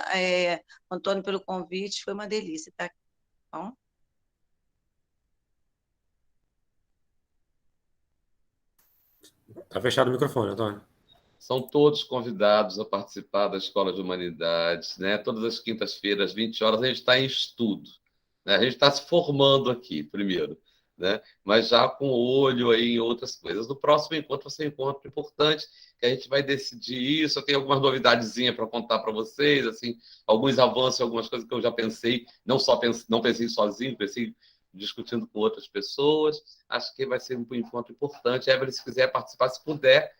Antônio, pelo convite, foi uma delícia estar aqui, tá bom? Tá fechado o microfone, Antônio. São todos convidados a participar da Escola de Humanidades, né? Todas as quintas-feiras, 20 horas, a gente está em estudo, né? A gente está se formando aqui, primeiro, né? Mas já com olho aí em outras coisas. No próximo encontro vai ser um encontro importante, que a gente vai decidir isso. Eu tenho algumas novidadezinhas para contar para vocês, assim, alguns avanços, algumas coisas que eu já pensei, não pensei sozinho, pensei discutindo com outras pessoas. Acho que vai ser um encontro importante. Evelyn, se quiser participar, se puder,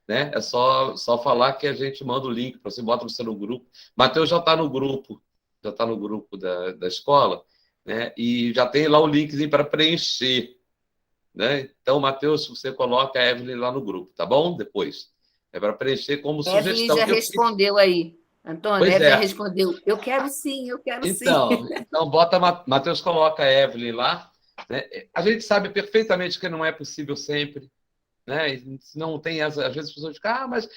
né? É só falar que a gente manda o link para você, bota você no grupo. Matheus já está no grupo, da escola, né? E já tem lá o linkzinho para preencher, né? Então, Matheus, você coloca a Evelyn lá no grupo, tá bom? Depois. É para preencher como Evelyn sugestão. já respondeu aí. Antônio, Pois Evelyn é. respondeu, eu quero sim. Então bota, Matheus coloca a Evelyn lá, né? A gente sabe perfeitamente que não é possível sempre, né? E não tem às vezes as pessoas ficam, mas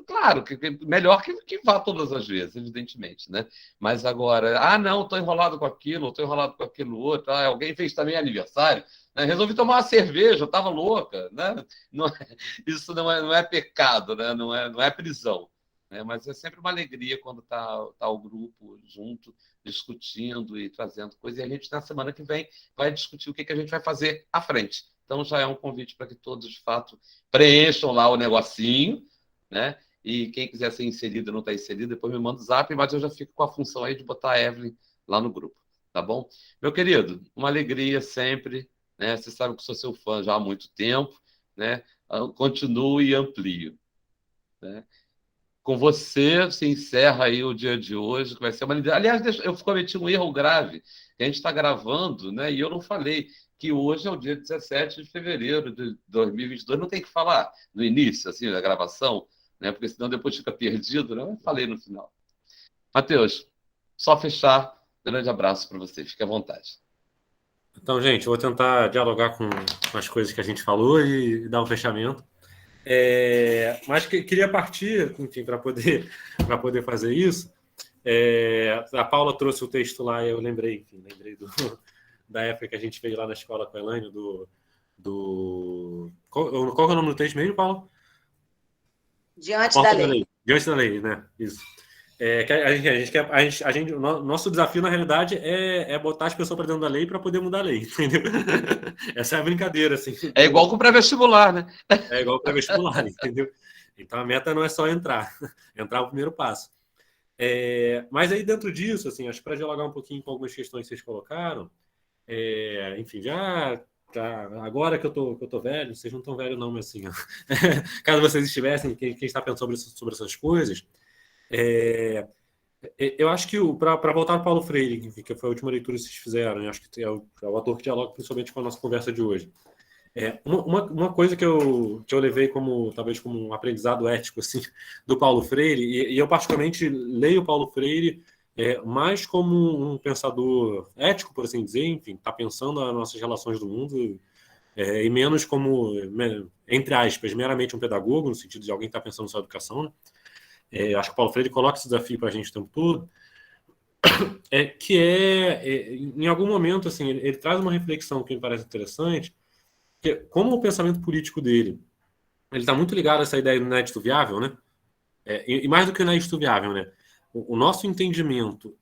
claro que melhor que vá todas as vezes, evidentemente, né? Mas agora, não, estou enrolado com aquilo, estou enrolado com aquilo outro, alguém fez também aniversário, né? Resolvi tomar uma cerveja, estava louca, né? Isso não é pecado, né? Não é prisão, né? Mas é sempre uma alegria quando tá o grupo junto, discutindo e trazendo coisas. E a gente, na semana que vem, vai discutir o que a gente vai fazer à frente. Então, já é um convite para que todos, de fato, preencham lá o negocinho, né? E quem quiser ser inserido e não está inserido, depois me manda o zap, mas eu já fico com a função aí de botar a Evelyn lá no grupo, tá bom? Meu querido, uma alegria sempre, né? Você sabe que eu sou seu fã já há muito tempo, né? Continuo e amplio, né? Com você se encerra aí o dia de hoje, que vai ser uma linda. Aliás, eu cometi um erro grave, que a gente está gravando, né? E eu não falei que hoje é o dia 17 de fevereiro de 2022. Não tem que falar no início, assim, da gravação, né? Porque senão depois fica perdido, né? Eu falei no final. Matheus, só fechar. Grande abraço para você. Fique à vontade. Então, gente, eu vou tentar dialogar com as coisas que a gente falou e dar um fechamento. Mas queria partir, enfim, para poder fazer isso. A Paula trouxe o texto lá e eu lembrei da época que a gente fez lá na escola com a Elaine, qual é o nome do texto mesmo, Paula? Diante da lei. Diante da lei, né? Isso. Nosso desafio, na realidade, é botar as pessoas para dentro da lei para poder mudar a lei, entendeu? Essa é a brincadeira, assim. É igual com o pré-vestibular, né? É igual para vestibular, entendeu? Então a meta não é só entrar é o primeiro passo. Mas aí dentro disso, assim, acho que para dialogar um pouquinho com algumas questões que vocês colocaram, enfim, já tá, agora que eu tô velho, vocês não estão velhos não, mas assim, ó, caso vocês estivessem, quem está pensando sobre essas coisas, eu acho que para voltar para Paulo Freire, que foi a última leitura que vocês fizeram, acho que é o autor que dialoga principalmente com a nossa conversa de hoje. Uma coisa que eu levei talvez como um aprendizado ético assim, do Paulo Freire, e eu particularmente leio o Paulo Freire mais como um pensador ético, por assim dizer, enfim, está pensando as nossas relações do mundo, e menos como, entre aspas, meramente um pedagogo, no sentido de alguém que está pensando na sua educação, né? Acho que o Paulo Freire coloca esse desafio para a gente o tempo todo, em algum momento, assim, ele traz uma reflexão que me parece interessante, que como o pensamento político dele, ele está muito ligado a essa ideia do inédito viável, né? E mais do que o inédito viável, né? O nosso entendimento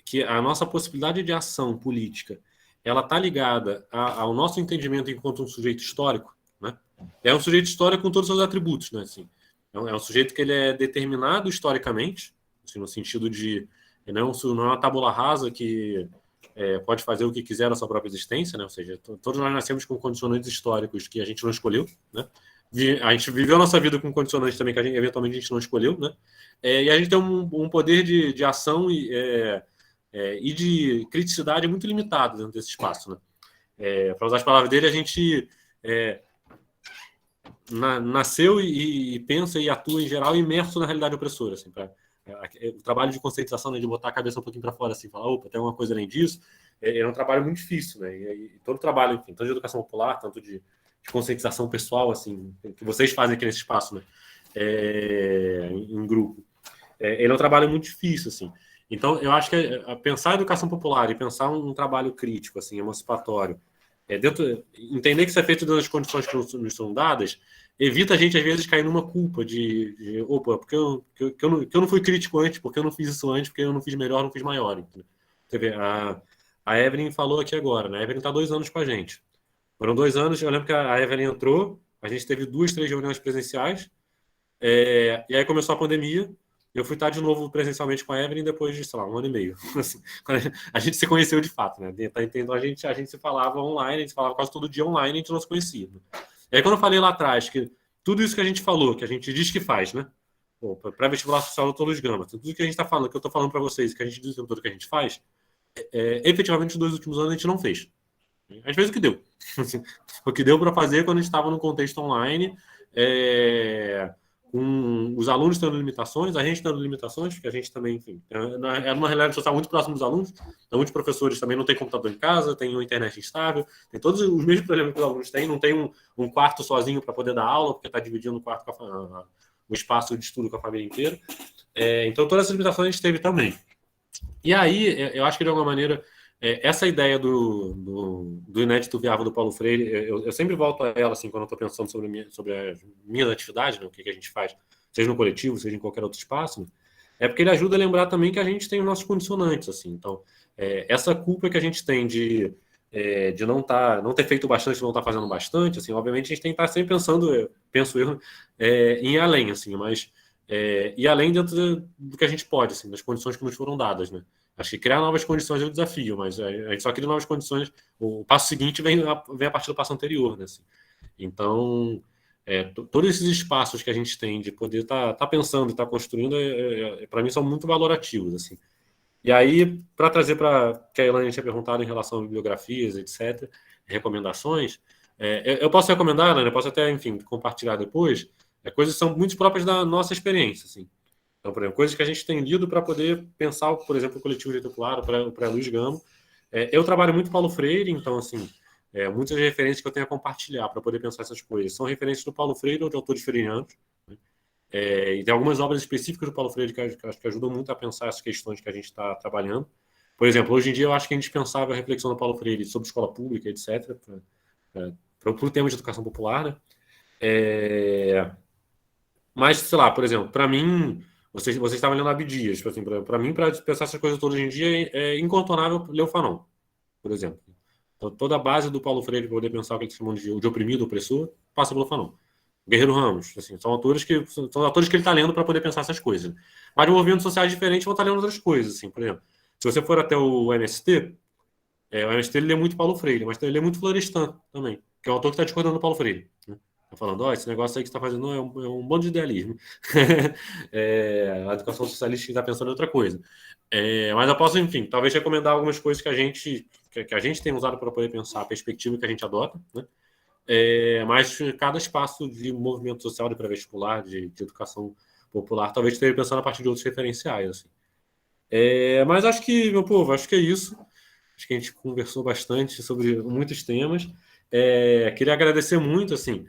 que a nossa possibilidade de ação política, ela está ligada ao nosso entendimento enquanto um sujeito histórico, né? É um sujeito histórico com todos os seus atributos, né? Assim, é um sujeito que ele é determinado historicamente, assim, no sentido de não é uma tábula rasa que pode fazer o que quiser da sua própria existência, né? Ou seja, todos nós nascemos com condicionantes históricos que a gente não escolheu, né? A gente viveu a nossa vida com condicionantes também que eventualmente a gente não escolheu, né? E a gente tem um poder de ação e de criticidade muito limitado dentro desse espaço, né? Para usar as palavras dele, a gente nasceu e pensa e atua em geral imerso na realidade opressora, assim, o trabalho de conscientização, né, de botar a cabeça um pouquinho para fora, assim, falar, opa, tem uma coisa além disso, é um trabalho muito difícil, né? E todo trabalho, enfim, tanto de educação popular, tanto de conscientização pessoal, assim, que vocês fazem aqui nesse espaço, né? Em grupo. Ele é um trabalho muito difícil, assim. Então, eu acho que pensar a educação popular e pensar um trabalho crítico, assim, emancipatório, entender que isso é feito dentro das condições que nos são dadas, evita a gente, às vezes, cair numa culpa opa, porque eu não fui crítico antes, porque eu não fiz isso antes, porque eu não fiz melhor, não fiz maior. Entendeu? Você vê, a Evelyn falou aqui agora, né? A Evelyn está 2 anos com a gente. Foram 2 anos, eu lembro que a Evelyn entrou, a gente teve 2, 3 reuniões presenciais, e aí começou a pandemia, eu fui estar de novo presencialmente com a Evelyn depois de, sei lá, 1 ano e meio. Assim, a gente se conheceu de fato, né? Então a gente se falava online, a gente se falava quase todo dia online, a gente não se conhecia. Né? E aí quando eu falei lá atrás que tudo isso que a gente falou, que a gente diz que faz, né? Pré-vestibular social do Tolos Gama, tudo que a gente está falando, que eu estou falando para vocês, que a gente diz o tempo todo que a gente faz, efetivamente nos 2 últimos anos a gente não fez. Às vezes o que deu. O que deu para fazer quando a gente estava num contexto online, com os alunos tendo limitações, a gente tendo limitações, porque a gente também, enfim, é uma realidade social muito próxima dos alunos, então muitos professores também não têm computador em casa, têm uma internet instável, tem todos os mesmos problemas que os alunos têm, não tem um quarto sozinho para poder dar aula, porque está dividindo o quarto o espaço de estudo com a família inteira. Então todas essas limitações a gente teve também. E aí, eu acho que de alguma maneira, essa ideia do inédito viável do Paulo Freire, eu sempre volto a ela assim, quando eu estou pensando sobre as minhas atividades, né, o que a gente faz, seja no coletivo, seja em qualquer outro espaço, né, porque ele ajuda a lembrar também que a gente tem os nossos condicionantes. Assim, então, essa culpa que a gente tem de de não ter feito bastante, não estar fazendo bastante, assim, obviamente a gente tem que estar sempre pensando, penso eu, em ir além, assim, mas ir além dentro do que a gente pode, assim, das condições que nos foram dadas, né? Acho que criar novas condições é um desafio, mas a gente só cria novas condições, o passo seguinte vem a partir do passo anterior, né? Assim. Então, todos esses espaços que a gente tem de poder estar pensando e estar construindo, para mim, são muito valorativos, assim. E aí, para trazer para que a Elaine tinha perguntado em relação a bibliografias, etc., recomendações, eu posso recomendar, né? Eu posso até, enfim, compartilhar depois, coisas que são muito próprias da nossa experiência, assim. Então, por exemplo, coisas que a gente tem lido para poder pensar, por exemplo, o Coletivo Jeito Claro, para Luiz Gamo. Eu trabalho muito Paulo Freire, então, assim, muitas referências que eu tenho a compartilhar para poder pensar essas coisas são referências do Paulo Freire ou de autores freirianos. E tem algumas obras específicas do Paulo Freire que acho que ajudam muito a pensar essas questões que a gente está trabalhando. Por exemplo, hoje em dia eu acho que é indispensável a reflexão do Paulo Freire sobre escola pública, etc., para o tema de educação popular, né? Mas, sei lá, por exemplo, para mim, vocês estavam lendo Abdias, tipo assim, para mim, para pensar essas coisas todas hoje em dia, é incontornável ler o Fanon, por exemplo. Então, toda a base do Paulo Freire para poder pensar o que eles chamam de oprimido, opressor, passa pelo Fanon. Guerreiro Ramos, assim, são autores que ele está lendo para poder pensar essas coisas. Mas de movimentos sociais diferentes vão estar lendo outras coisas, assim, por exemplo. Se você for até o MST, o MST ele lê muito Paulo Freire, mas ele lê muito Florestan também, que é um autor que está discordando do Paulo Freire, né? Tá falando, esse negócio aí que você está fazendo é um bando de idealismo. A educação socialista está pensando em outra coisa. Mas eu posso, enfim, talvez recomendar algumas coisas que a gente tem usado para poder pensar a perspectiva que a gente adota, né? Mas cada espaço de movimento social, de pré-vestibular, de educação popular, talvez esteja pensando a partir de outros referenciais. Assim. Mas acho que, meu povo, acho que é isso. Acho que a gente conversou bastante sobre muitos temas. Queria agradecer muito, assim,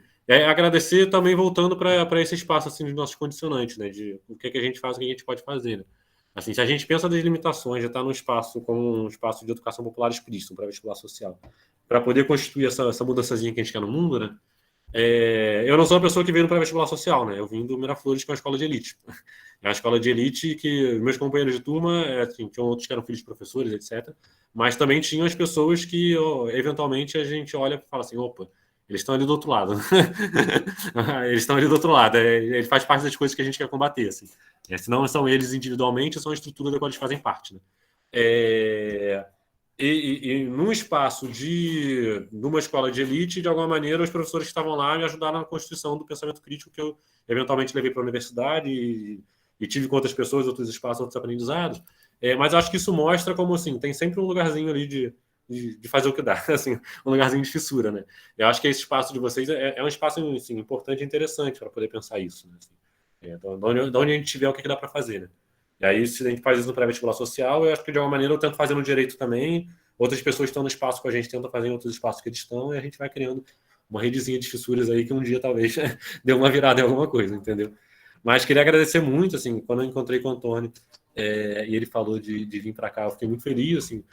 agradecer também voltando para esse espaço assim, de nossos condicionantes, né? De o que a gente faz, o que a gente pode fazer. Né? Assim, se a gente pensa das limitações, já está num espaço como um espaço de educação popular explícito, para vestibular social, para poder constituir essa mudançazinha que a gente quer no mundo, né? Eu não sou uma pessoa que veio no pré-vestibular social, né? Eu vim do Miraflores, que é uma escola de elite. É uma escola de elite que meus companheiros de turma, assim, tinham outros que eram filhos de professores, etc. Mas também tinham as pessoas que, eventualmente, a gente olha e fala assim, opa, eles estão ali do outro lado. Eles estão ali do outro lado. Ele faz parte das coisas que a gente quer combater. Assim. Se não são eles individualmente, são a estrutura da qual eles fazem parte. Né? E num espaço numa escola de elite, de alguma maneira, os professores que estavam lá me ajudaram na construção do pensamento crítico que eu eventualmente levei para a universidade e tive com outras pessoas, outros espaços, outros aprendizados. Mas eu acho que isso mostra como, assim, tem sempre um lugarzinho ali de fazer o que dá, assim, um lugarzinho de fissura, né? Eu acho que esse espaço de vocês é um espaço assim, importante e interessante para poder pensar isso, né? Assim, de onde a gente tiver, o que dá para fazer, né? E aí, se a gente faz isso no pré-vestibular social, eu acho que de alguma maneira eu tento fazer no direito também, outras pessoas estão no espaço com a gente, tentam fazer em outros espaços que eles estão, e a gente vai criando uma redezinha de fissuras aí que um dia talvez dê uma virada em alguma coisa, entendeu? Mas queria agradecer muito, assim, quando eu encontrei com o Antônio e ele falou de vir para cá, eu fiquei muito feliz, assim,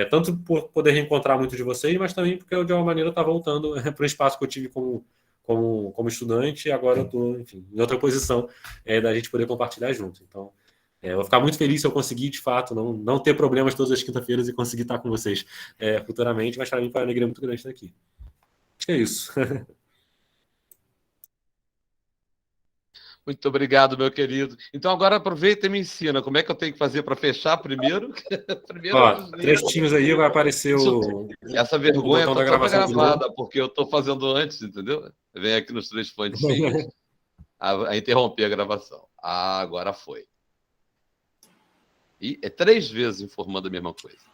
tanto por poder reencontrar muitos de vocês, mas também porque eu, de alguma maneira, estou voltando para o espaço que eu tive como estudante, e agora eu estou, enfim, em outra posição da gente poder compartilhar junto. Então, eu vou ficar muito feliz se eu conseguir, de fato, não ter problemas todas as quinta-feiras e conseguir estar com vocês futuramente, mas para mim foi uma alegria muito grande estar aqui. Acho que é isso. Muito obrigado, meu querido. Então, agora aproveita e me ensina como é que eu tenho que fazer para fechar primeiro. Primeiro, Ó, trechinhos aí vai aparecer essa vergonha botão da está toda gravação de gravada, porque eu estou fazendo antes, entendeu? Vem aqui nos 3 pontinhos a interromper a gravação. Agora foi. E é 3 vezes informando a mesma coisa.